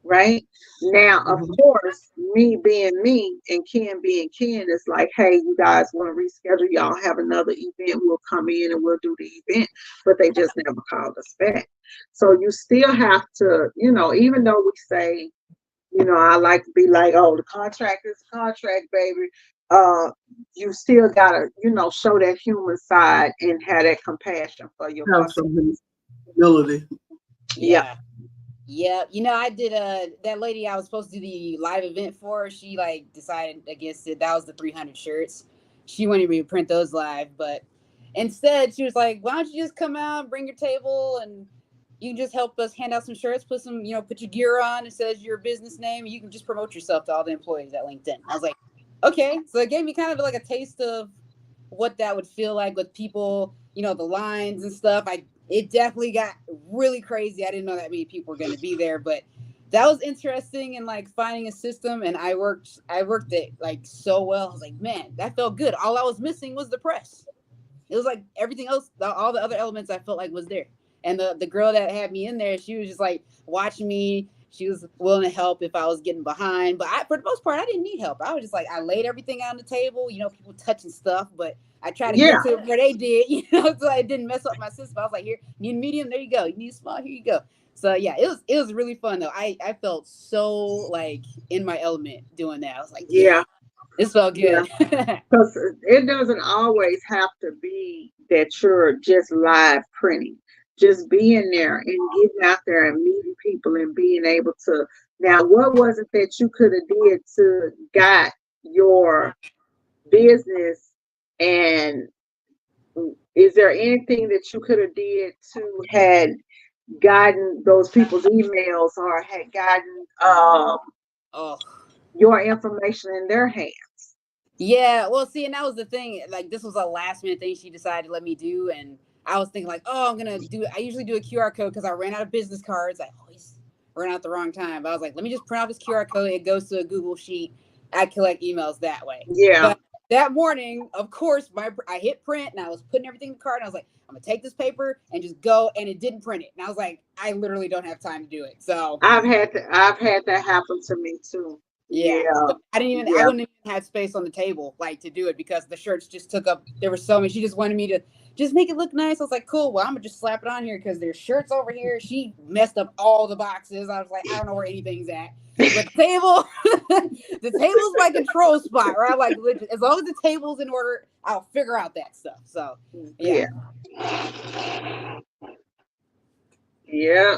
Speaker 3: Right now, of
Speaker 1: Mhm.
Speaker 3: course, me being me and Ken being Ken is like, hey, you guys want to reschedule? Y'all have another event. We'll come in and we'll do the event. But they just never called us back. So you still have to, even though we say, I like to be like, oh, the contract is a contract, baby. Uh, you still gotta, show that human side and have that compassion for your
Speaker 1: Have
Speaker 3: customer.
Speaker 1: some humility.
Speaker 3: Yeah,
Speaker 2: Yeah. Yeah, I did that lady I was supposed to do the live event for, she like decided against it. That was the 300 shirts. She wanted me to print those live, but instead she was like, "Why don't you just come out, bring your table and you can just help us hand out some shirts, put some, put your gear on, it says your business name, and you can just promote yourself to all the employees at LinkedIn." I was like, "Okay." So it gave me kind of like a taste of what that would feel like with people, the lines and stuff. It definitely got really crazy. I didn't know that many people were going to be there, but that was interesting and like finding a system. And I worked it like so well. I was like, man, that felt good. All I was missing was the press. It was like everything else, all the other elements I felt like was there. And the girl that had me in there, she was just like watching me. She was willing to help if I was getting behind, but for the most part, I didn't need help. I was just like, I laid everything on the table, people touching stuff, but I tried to get
Speaker 3: yeah,
Speaker 2: to it where they did, so I didn't mess up my system. I was like, here, you need medium, there you go. You need small, here you go. So yeah, it was really fun though. I felt so like in my element doing that. I was like, yeah,
Speaker 3: yeah,
Speaker 2: this felt
Speaker 3: yeah.
Speaker 2: good.
Speaker 3: Because it doesn't always have to be that you're just live printing. Just being there and getting out there and meeting people and being able to. Now, what was it that you could have did to got your business? And is there anything that you could have did to had gotten those people's emails or had gotten
Speaker 2: Oh,
Speaker 3: your information in their hands?
Speaker 2: Yeah, well, see, and that was the thing. Like, this was a last minute thing she decided to let me do, and I was thinking like, oh, I'm gonna do. I usually do a QR code because I ran out of business cards. I always ran out at the wrong time. But I was like, let me just print out this QR code. It goes to a Google sheet. I collect emails that way.
Speaker 3: Yeah,
Speaker 2: But that morning, of course, I hit print and I was putting everything in the card. And I was like, I'm gonna take this paper and just go, and it didn't print it. And I was like, I literally don't have time to do it. So
Speaker 3: I've had that happen to me too.
Speaker 2: yeah,
Speaker 3: Yeah,
Speaker 2: but I
Speaker 3: yeah.
Speaker 2: wouldn't even have space on the table like to do it because the shirts just took up. There were so many. She just wanted me to just make it look nice. I was like, cool. Well, I'm gonna just slap it on here because there's shirts over here. She messed up all the boxes. I was like, I don't know where anything's at. But the table, the table's my control spot, right? Like, as long as the table's in order, I'll figure out that stuff. So, yeah.
Speaker 3: Yeah, yeah.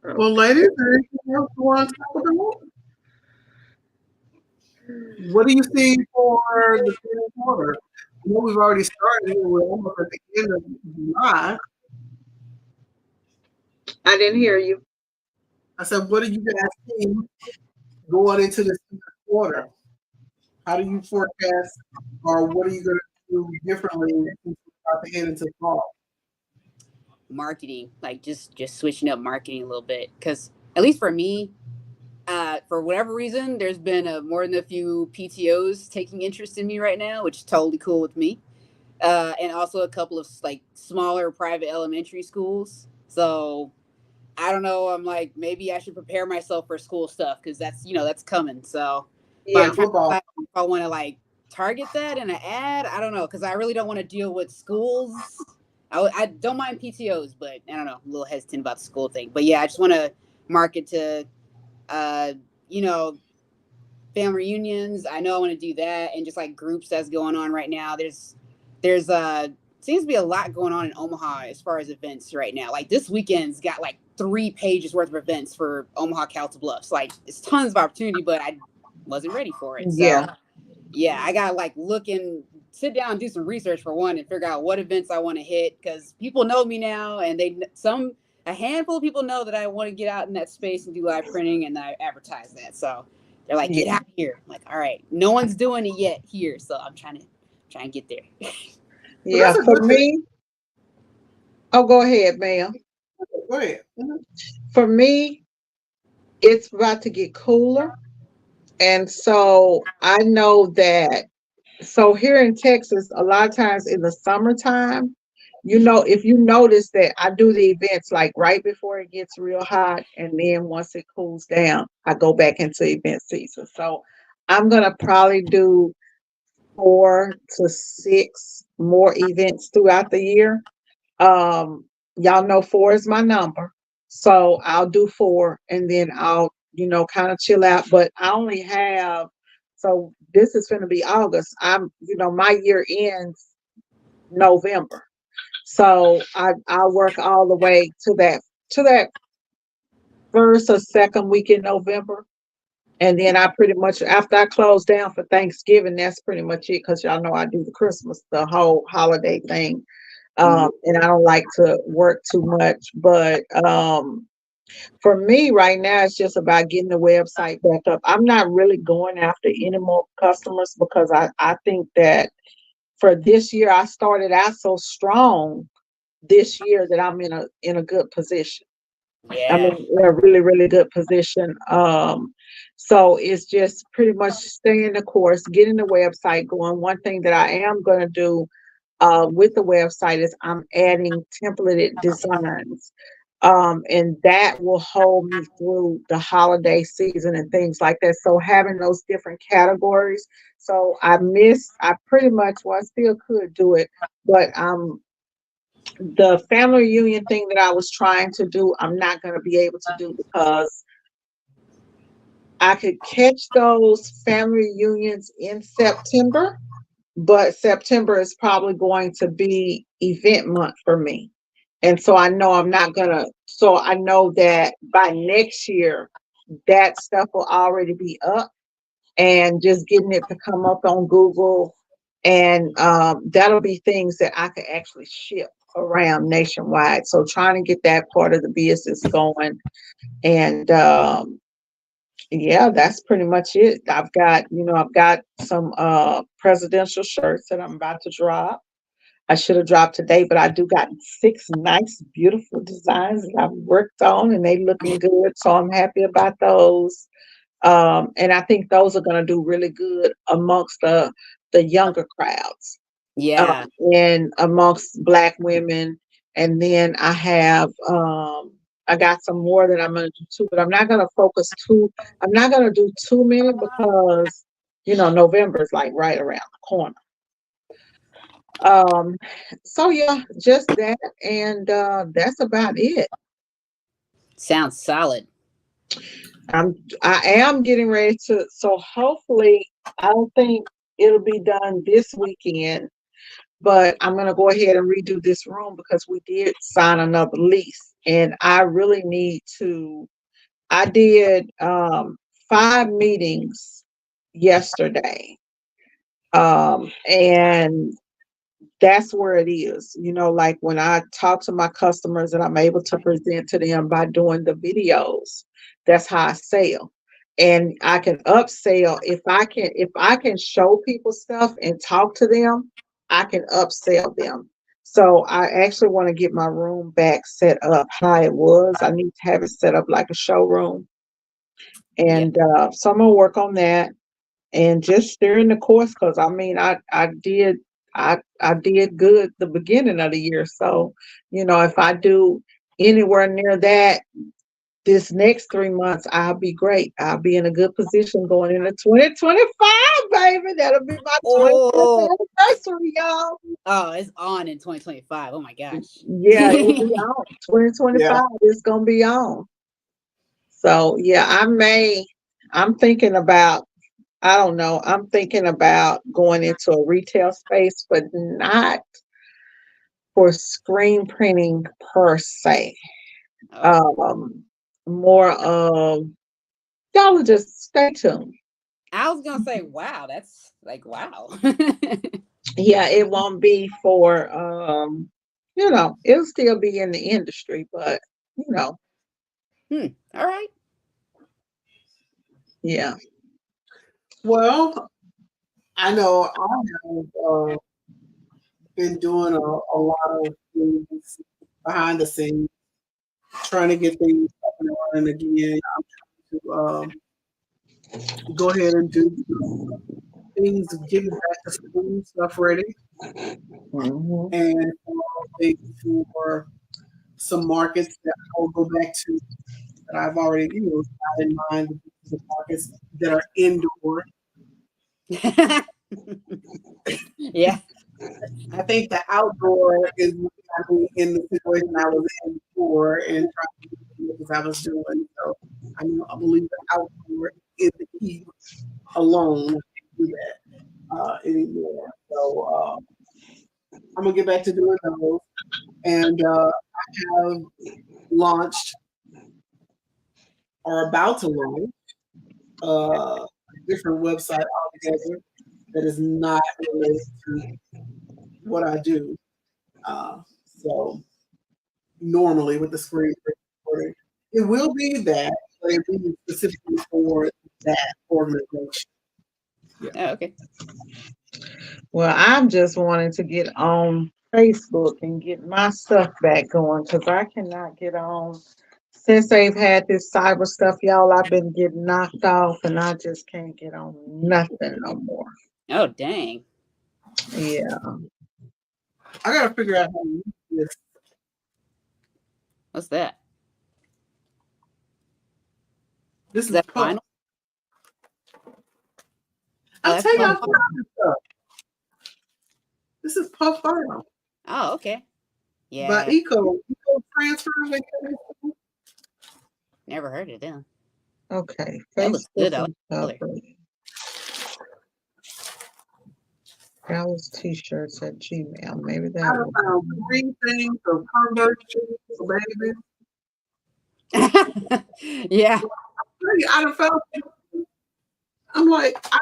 Speaker 1: Well, ladies, is there anything else you want to talk about? What do you see for the third quarter? I know we've already started. We're almost at the end of July.
Speaker 3: I didn't hear you.
Speaker 1: I said, what do you guys see going into the third quarter? How do you forecast, or what are you going to do differently as we start to head into fall?
Speaker 2: Marketing, like just switching up marketing a little bit, because at least for me, for whatever reason, there's been more than a few PTOs taking interest in me right now, which is totally cool with me. And also a couple of like smaller private elementary schools. So I don't know. I'm like, maybe I should prepare myself for school stuff because that's coming. So, but I'm
Speaker 3: Yeah,
Speaker 2: trying to
Speaker 1: Football.
Speaker 2: decide if I want to like target that in an ad. I don't know because I really don't want to deal with schools. I don't mind PTOs, but I don't know. I'm a little hesitant about the school thing. But yeah, I just want to market to uh, you know, family reunions. I know I want to do that, and just like groups that's going on right now. There's seems to be a lot going on in Omaha as far as events right now. Like this weekend's got like 3 pages worth of events for Omaha Council Bluffs. Like it's tons of opportunity, but I wasn't ready for it.
Speaker 3: yeah,
Speaker 2: So yeah, I gotta like look and sit down and do some research for one and figure out what events I want to hit because people know me now and a handful of people know that I want to get out in that space and do live printing and I advertise that. So they're like,
Speaker 3: yeah,
Speaker 2: get out here. I'm like, all right, no one's doing it yet here, so I'm trying to get there.
Speaker 1: But
Speaker 3: yeah.
Speaker 1: that's a
Speaker 3: For
Speaker 1: good thing.
Speaker 3: me, oh, go ahead, ma'am.
Speaker 1: Go ahead. Mhm.
Speaker 3: For me, it's about to get cooler, and so I know that. So here in Texas, a lot of times in the summertime, if you notice that I do the events like right before it gets real hot, and then once it cools down, I go back into event season. So I'm gonna probably do 4 to 6 more events throughout the year. Um, y'all know 4 is my number, so I'll do 4, and then I'll kind of chill out. But I only have so this is going to be August. My year ends November, so I'll work all the way to that first or second week in November. And then I pretty much, after I close down for Thanksgiving, that's pretty much it. Because y'all know I do the whole holiday thing.
Speaker 2: Mhm.
Speaker 3: And I don't like to work too much. But for me right now, it's just about getting the website back up. I'm not really going after any more customers because I think that for this year, I started out so strong this year that I'm in a good position. I'm
Speaker 2: Yeah.
Speaker 3: in a really, really good position. So it's just pretty much staying the course, getting the website going. One thing that I am going to do with the website is I'm adding templated designs. And that will hold me through the holiday season and things like that. So having those different categories. So I pretty much, well, I still could do it, but the family reunion thing that I was trying to do, I'm not going to be able to do because I could catch those family reunions in September, but September is probably going to be event month for me. And so I know I'm not going to, so I know that by next year, that stuff will already be up and just getting it to come up on Google. And that'll be things that I could actually ship around nationwide. So trying to get that part of the business going. And yeah, that's pretty much it. I've got some presidential shirts that I'm about to drop. I should have dropped today, but I do got 6 nice, beautiful designs that I've worked on and they looking good. So I'm happy about those. And I think those are gonna do really good amongst the younger crowds.
Speaker 2: Yeah.
Speaker 3: And amongst black women. And then I got some more that I'm gonna do too, but I'm not gonna do too many because November is like right around the corner. Um so yeah, just that and that's about it.
Speaker 2: Sounds solid.
Speaker 3: I am getting ready to so hopefully I don't think it'll be done this weekend. But I'm going to go ahead and redo this room because we did sign another lease. And I really need to. I did 5 meetings yesterday. And that's where it is. Like when I talk to my customers and I'm able to present to them by doing the videos, that's how I sell. And I can upsell if I can show people stuff and talk to them, I can upsell them. So I actually want to get my room back set up how it was. I need to have it set up like a showroom.
Speaker 2: Yeah.
Speaker 3: And so I'm gonna work on that and just steering the course because I mean I did good the beginning of the year. So, if I do anywhere near that this next 3 months, I'll be great. I'll be in a good position going into 2025, baby. That'll be my 25th
Speaker 2: Oh,
Speaker 3: anniversary, y'all.
Speaker 2: oh, it's on in 2025. Oh my gosh.
Speaker 3: Yeah, it'll be on.
Speaker 1: Yeah.
Speaker 3: 2025 is gonna be on. So yeah, I'm thinking about I don't know. I'm thinking about going into a retail space, but not for screen printing per se.
Speaker 2: Oh,
Speaker 3: Um, More of y'all will just stay tuned.
Speaker 2: I was gonna say, wow, that's like wow.
Speaker 3: Yeah, it won't be for it'll still be in the industry, but you know,
Speaker 2: All right.
Speaker 3: yeah.
Speaker 1: Well, I know I have been doing a lot of things behind the scenes, trying to get things up and running again. To go ahead and do things, getting back to school stuff ready,
Speaker 3: Hmm.
Speaker 1: and things for some markets that I'll go back to that I've already got in mind. The markets that are indoor.
Speaker 2: Yeah.
Speaker 1: I think the outdoor is what got me in the situation I was in before and trying to do the things I was doing. So I believe the outdoor is the key alone. I can't do that anymore. So I'm gonna get back to doing those. And I have launched or about to launch a different website altogether that is not related to what I do. So normally with the screen recording, it will be that, but it will be specifically for that organization. Yeah.
Speaker 2: Oh, okay.
Speaker 3: Well, I'm just wanting to get on Facebook and get my stuff back going because I cannot get on. Since they've had this cyber stuff, y'all, I've been getting knocked off and I just can't get on nothing no more.
Speaker 2: Oh, dang.
Speaker 3: Yeah.
Speaker 1: I gotta figure out how to use this.
Speaker 2: What's that?
Speaker 1: This
Speaker 2: Is
Speaker 1: is
Speaker 2: that
Speaker 1: Puff.
Speaker 2: final? Oh,
Speaker 1: I'll
Speaker 2: that's
Speaker 1: tell you how
Speaker 2: Puff.
Speaker 1: to find this stuff. This is Puff Final
Speaker 2: Oh, okay.
Speaker 1: by
Speaker 2: Yeah.
Speaker 1: Eco Transfers.
Speaker 2: Never heard of them.
Speaker 3: Okay.
Speaker 2: That looks
Speaker 3: Facebook
Speaker 2: good. I like the color.
Speaker 3: recovery. Dallas t-shirts at Gmail. Maybe
Speaker 1: I
Speaker 3: that
Speaker 1: have
Speaker 3: will.
Speaker 1: found 3 things of Converse shoes for babies.
Speaker 2: Yeah.
Speaker 1: I done found. I'm like, I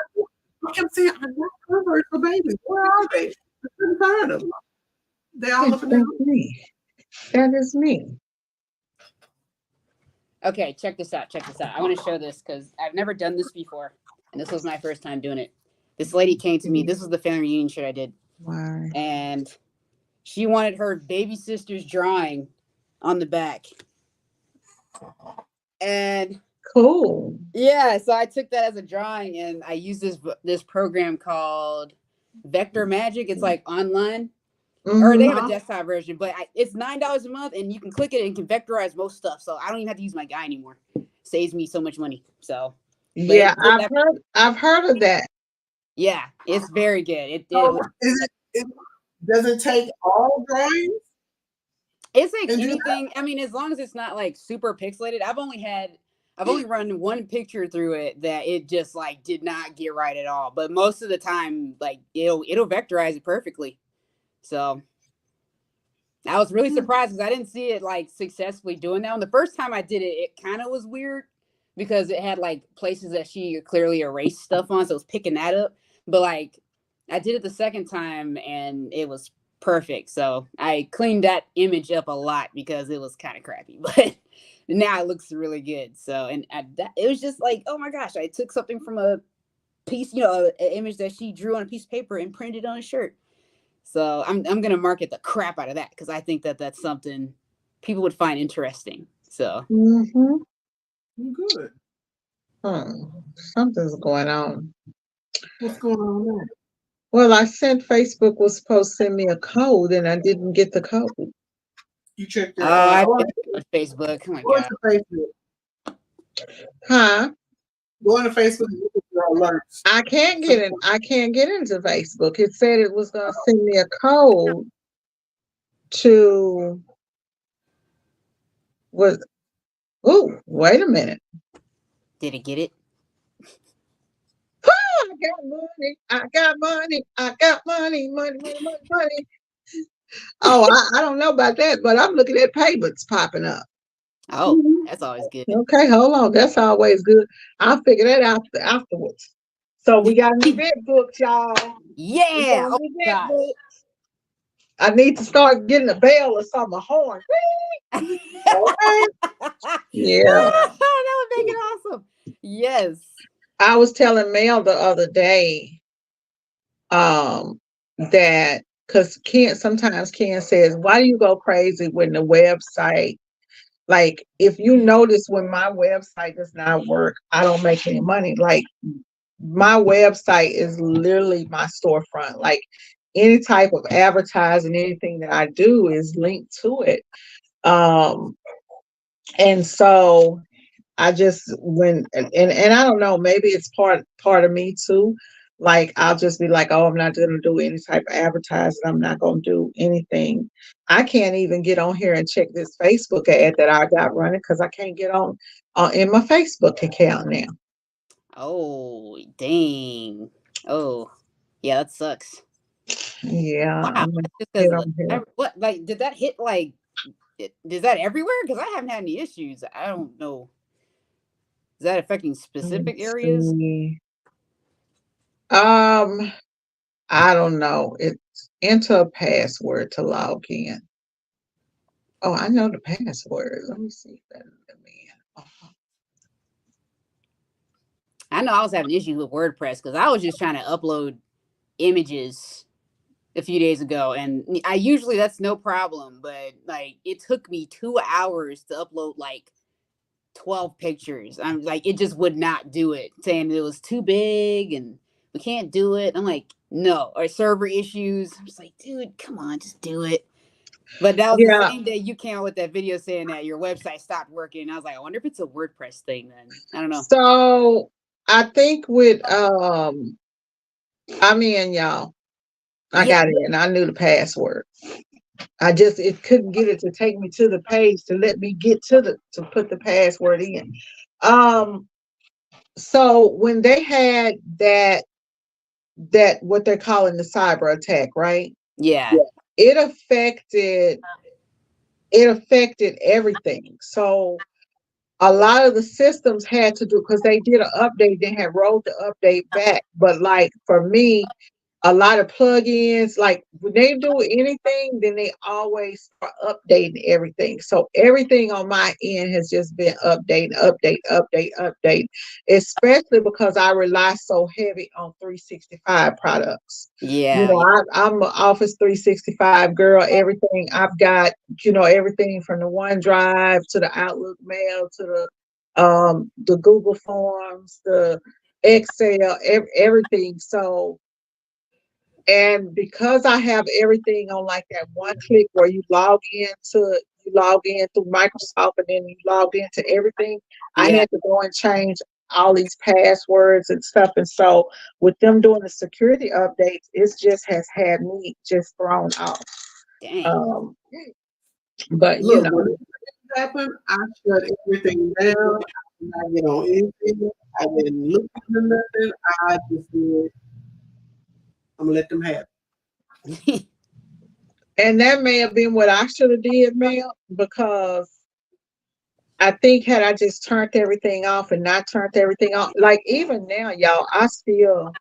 Speaker 1: kept saying, I want Converse for babies. Where are they? I couldn't find them. They all
Speaker 3: Yes,
Speaker 1: up in there.
Speaker 3: that's me. That is me.
Speaker 2: Okay, check this out. Check this out. I want to show this because I've never done this before, and this was my first time doing it. This lady came to me. This was the family reunion shirt I did,
Speaker 3: Why?
Speaker 2: and she wanted her baby sister's drawing on the back. And
Speaker 3: Cool.
Speaker 2: yeah, so I took that as a drawing, and I used this program called Vector Magic. It's like online, or they
Speaker 3: Mm-hmm.
Speaker 2: have a desktop version, but it's $9 a month, and you can click it and can vectorize most stuff. So I don't even have to use my guy anymore. Saves me so much money. So, but
Speaker 3: Yeah,
Speaker 2: it did that.
Speaker 3: I've heard of that.
Speaker 2: Yeah, it's very good. It
Speaker 1: So does it take all drawings
Speaker 2: it's like
Speaker 1: and do that?
Speaker 2: anything. I mean, as long as it's not like super pixelated. I've only run one picture through it that it just like did not get right at all. But most of the time, like it'll vectorize it perfectly. So I was really
Speaker 1: Hmm.
Speaker 2: surprised because I didn't see it like successfully doing that. And the first time I did it, it kind of was weird because it had like places that she clearly erased stuff on, so it was picking that up. But like I did it the second time and it was perfect. So I cleaned that image up a lot because it was kind of crappy, but now it looks really good. So it was just like, oh my gosh, I took something from a piece, an image that she drew on a piece of paper and printed on a shirt. So I'm gonna market the crap out of that because I think that that's something people would find interesting. So
Speaker 3: Mm-hmm.
Speaker 1: Good.
Speaker 3: Something's going on.
Speaker 1: What's going on there?
Speaker 3: Well, I sent Facebook was supposed to send me a code and I didn't get the code.
Speaker 1: You check your
Speaker 2: I
Speaker 1: oh,
Speaker 2: did on Facebook. Oh my
Speaker 1: go
Speaker 2: god.
Speaker 1: into Facebook.
Speaker 3: Huh?
Speaker 1: Go into Facebook and look at your alerts.
Speaker 3: I can't get into Facebook. It said it was gonna send me a code to was wait a minute.
Speaker 2: Did it get it?
Speaker 3: I got money, I got money, I got money, money, money, money, money. Oh, I don't know about that, but I'm looking at payments popping up.
Speaker 2: Oh,
Speaker 3: Mhm.
Speaker 2: that's always good.
Speaker 3: Okay, hold on. That's always good. I'll figure that out afterwards. So we got an event booked, y'all. We got
Speaker 2: Yeah.
Speaker 3: an
Speaker 2: Oh
Speaker 3: event
Speaker 2: gosh.
Speaker 3: booked. I need to start getting a bell or something, a horn. Okay. Yeah.
Speaker 2: That would make it awesome. Yes.
Speaker 3: I was telling Mel the other day, that because Ken says, why do you go crazy when the website, like if you notice when my website does not work, I don't make any money. Like my website is literally my storefront. Like any type of advertising, anything that I do is linked to it. Um, and so I just and I don't know, maybe it's part of me too. Like I'll just be like, oh, I'm not gonna do any type of advertising. I'm not gonna do anything. I can't even get on here and check this Facebook ad that I got running because I can't get on in my Facebook account now.
Speaker 2: Oh dang. Oh yeah, that sucks.
Speaker 3: Yeah,
Speaker 2: Wow.
Speaker 3: I'm gonna
Speaker 2: That's just
Speaker 3: get
Speaker 2: because
Speaker 3: on here.
Speaker 2: what like did that hit like is that everywhere? Because I haven't had any issues. I don't know. Is that affecting specific
Speaker 3: Let's
Speaker 2: areas?
Speaker 3: see. Um, I don't know. It's enter a password to log in. Oh, I know the password. Let me see if that let me in.
Speaker 2: I know I was having issues with WordPress because I was just trying to upload images a few days ago, and I usually that's no problem, but like it took me 2 hours to upload like 12 pictures. I'm like, it just would not do it, saying it was too big and we can't do it. I'm like, no, or server issues. I'm just like, dude, come on, just do it. But that was the
Speaker 3: Yeah.
Speaker 2: same day you came out with that video saying that your website stopped working. I was like, I wonder if it's a WordPress thing then. I don't know.
Speaker 3: So I think with I'm in, y'all. I
Speaker 2: Yeah.
Speaker 3: got in. I knew the password. I just it couldn't get it to take me to the page to let me get to put the password in. Um so when they had that what they're calling the cyber attack, right?
Speaker 2: Yeah.
Speaker 3: It affected it affected everything. So a lot of the systems had to do because they did an update, they had rolled the update back. But like for me, a lot of plugins. Like when they do anything, then they always are updating everything. So everything on my end has just been update, especially because I rely so heavy on 365 products. You
Speaker 2: Yeah,
Speaker 3: know, I'm an Office 365 girl. Everything I've got, everything from the OneDrive to the Outlook Mail to the Google Forms, the Excel, everything. So, and because I have everything on like that one click where you log in through Microsoft and then you log into everything, I
Speaker 2: yeah.
Speaker 3: had to go and change all these passwords and stuff. And so with them doing the security updates, it just has had me just thrown off.
Speaker 2: Dang.
Speaker 3: Um, but
Speaker 1: Look, when it happened, I shut everything down. I did not get on anything. I didn't look into nothing. I just said, I'm gonna let them have it.
Speaker 3: and that may have been what I should have did, Mel, because I think had I just turned everything off and not turned everything on, like even now, y'all, I still,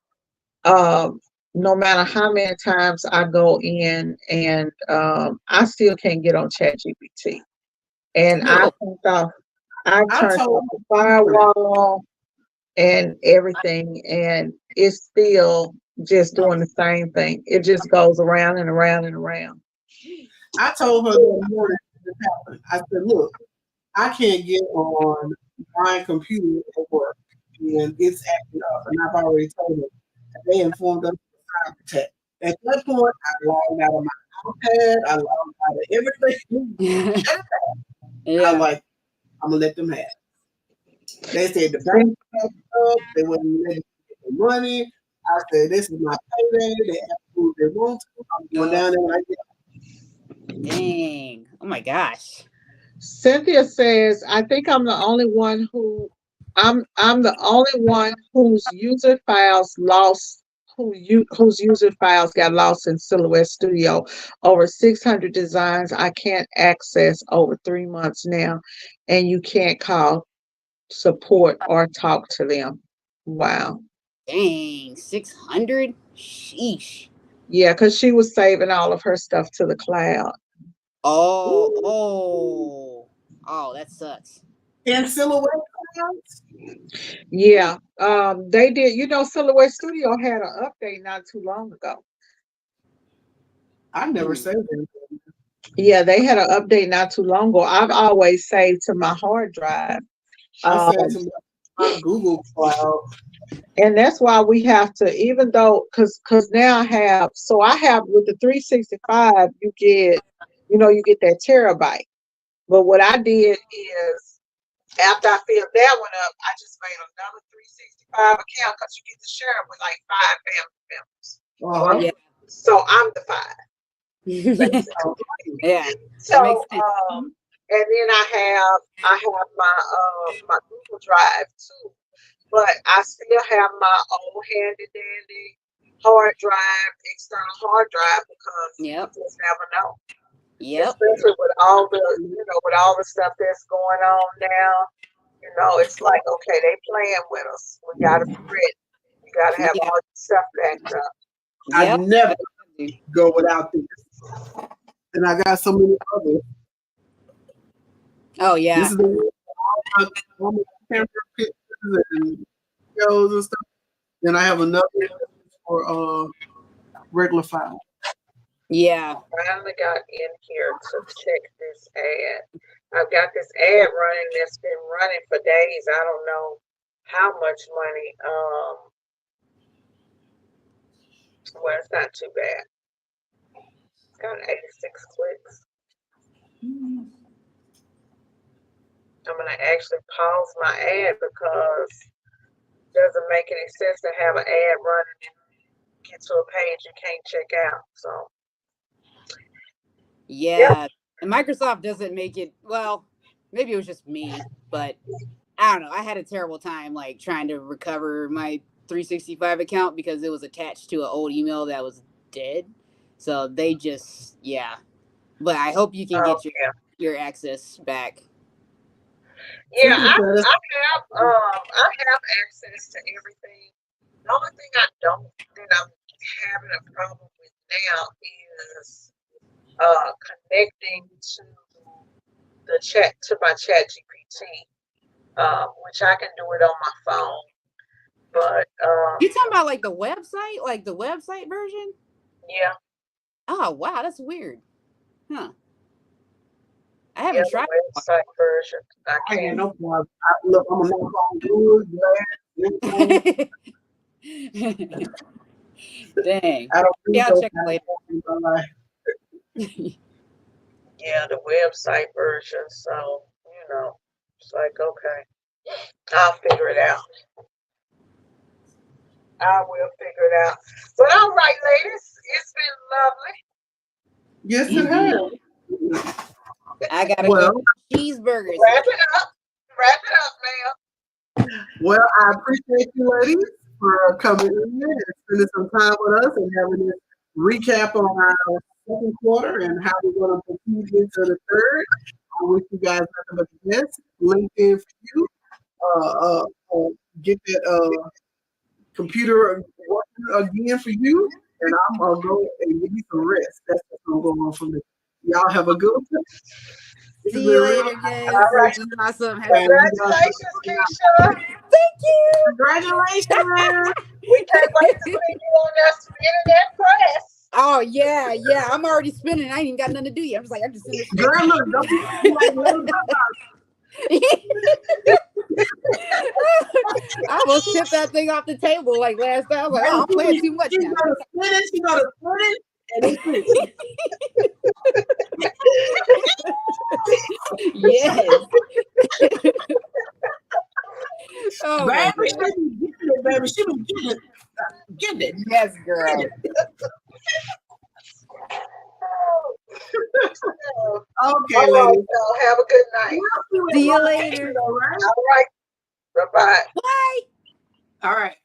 Speaker 3: um, no matter how many times I go in and I still can't get on ChatGPT. And
Speaker 1: Look,
Speaker 3: I
Speaker 1: I
Speaker 3: turned off
Speaker 1: told
Speaker 3: the
Speaker 1: her,
Speaker 3: firewall and everything, and it's still just doing the same thing. It just goes around and around and around.
Speaker 1: I told her that morning this happened. I said, look, I can't get on my computer at work, and it's acting up. And I've already told them. And they informed us of the cyber attack. At that point, I logged out of my iPad. I logged out of everything. I
Speaker 2: Yeah.
Speaker 1: like, I'm gonna let them have it. They said the bank was up. They wouldn't let me get the money. I said, this is my payday. They absolutely want to. I'm going
Speaker 2: Oh,
Speaker 1: down there like
Speaker 2: dang. Oh my gosh.
Speaker 3: Cynthia says, I think I'm the only one I'm the only one whose user files got lost in Silhouette Studio. Over 600 designs I can't access over 3 months now, and you can't call support or talk to them. Wow.
Speaker 2: Dang. 600? Sheesh.
Speaker 3: Yeah, because she was saving all of her stuff to the cloud.
Speaker 2: Oh,
Speaker 1: that.
Speaker 2: oh, that sucks.
Speaker 1: In silhouette clouds?
Speaker 3: Yeah, they did. Silhouette Studio had an update not too long ago.
Speaker 1: I never
Speaker 2: Hmm.
Speaker 1: saved anything.
Speaker 3: Yeah, they had an update not too long ago. I've always saved to my hard drive.
Speaker 1: I
Speaker 3: Um,
Speaker 1: saved to my Google Cloud.
Speaker 3: and that's why we have to, even though, because now I have with the 365, you get that terabyte. But what I did is after I filled that one up, I just made another 365 account because you get to share it with like five family members.
Speaker 1: Uh-huh.
Speaker 2: Yeah.
Speaker 3: So I'm the five, basically.
Speaker 1: Okay.
Speaker 2: Yeah.
Speaker 3: So,
Speaker 2: That makes sense.
Speaker 3: and then I have my Google Drive too, but I still have my old handy dandy hard drive, external hard drive, because you
Speaker 2: Yep.
Speaker 3: just never know.
Speaker 2: Yep.
Speaker 3: Especially with all the stuff that's going on now. It's like, okay, they playing with us. We gotta be ready. You gotta have
Speaker 2: Yeah.
Speaker 3: all your stuff backed up.
Speaker 1: I
Speaker 2: Yep.
Speaker 1: never
Speaker 2: That's what I do.
Speaker 1: go without this. And I got so many others.
Speaker 2: Oh
Speaker 1: This
Speaker 2: yeah.
Speaker 1: is the all my camera pictures and videos and stuff. Then I have another for regular file.
Speaker 2: Yeah.
Speaker 3: Finally got in here to check this ad. I've got this ad running that's been running for days. I don't know how much money. Well, it's not too bad. It's got 86 clicks. I'm gonna actually pause my ad because it doesn't make any sense to have an ad running and get to a page you can't check out. So, yep.
Speaker 2: Yeah. And Microsoft doesn't make it well, maybe it was just me, but I don't know. I had a terrible time like trying to recover my 365 account because it was attached to an old email that was dead. So they just yeah. But I hope you can
Speaker 3: Oh
Speaker 2: get your
Speaker 3: yeah.
Speaker 2: your access back.
Speaker 3: Yeah,
Speaker 1: Cynthia
Speaker 3: I,
Speaker 1: said
Speaker 3: I have access to everything. The only thing I don't that I'm having a problem with now is connecting to the chat to my chat GPT, which I can do it on my phone. But
Speaker 2: You talking about like the website version?
Speaker 3: yeah,
Speaker 2: Oh wow, that's weird. Huh. I
Speaker 3: yeah,
Speaker 2: haven't
Speaker 3: the
Speaker 2: tried
Speaker 3: website version. I
Speaker 1: I ain't
Speaker 3: can't.
Speaker 1: no problem. Look, I'm gonna knock on doors, glass, everything.
Speaker 2: one. Dang.
Speaker 1: I don't do
Speaker 2: Yeah, I'll
Speaker 1: those
Speaker 2: check
Speaker 1: kind of
Speaker 2: later.
Speaker 1: things in my life.
Speaker 3: Yeah, the website version. So it's like okay, I'll figure it out. I will figure it out. But all right, ladies, it's
Speaker 1: Yes, it
Speaker 2: Indeed.
Speaker 1: has.
Speaker 2: I gotta go
Speaker 1: Well,
Speaker 2: get cheeseburgers.
Speaker 3: been lovely. Wrap it up. Wrap it up, ma'am.
Speaker 1: well, I appreciate you ladies for coming in and spending some time with us and having this recap on our second quarter and how we're going to proceed into the third. I wish you guys nothing but the best. LinkedIn for you. Get that computer working again for you, and I'm gonna go and give you some rest. That's what's gonna go on for me. Y'all have a good one. It's
Speaker 2: See
Speaker 1: been
Speaker 2: you
Speaker 1: real.
Speaker 2: later, guys.
Speaker 3: All right.
Speaker 2: This is awesome.
Speaker 1: And you guys
Speaker 3: Congratulations, Keisha.
Speaker 2: Thank you.
Speaker 1: congratulations.
Speaker 3: We can't wait to see you on that internet press.
Speaker 2: Oh yeah, yeah. I'm already spinning. I ain't even got nothing to do yet. I'm just like, I'm just sitting there
Speaker 1: Girl, look, don't be like little
Speaker 2: I almost tipped that thing off the table like last time. I was like, oh, I'm playing too much
Speaker 1: She's
Speaker 2: now.
Speaker 1: gonna spin it, she's gonna spin it, and it's it.
Speaker 2: Yes. Oh my
Speaker 1: Baby, she
Speaker 2: God.
Speaker 1: be getting it, baby. She be getting it. Getting it.
Speaker 2: Yes, girl.
Speaker 1: Okay,
Speaker 3: All right,
Speaker 1: ladies.
Speaker 3: so have a good night.
Speaker 2: See you later.
Speaker 1: All right.
Speaker 3: All right. Bye-bye.
Speaker 2: Bye.
Speaker 1: All right.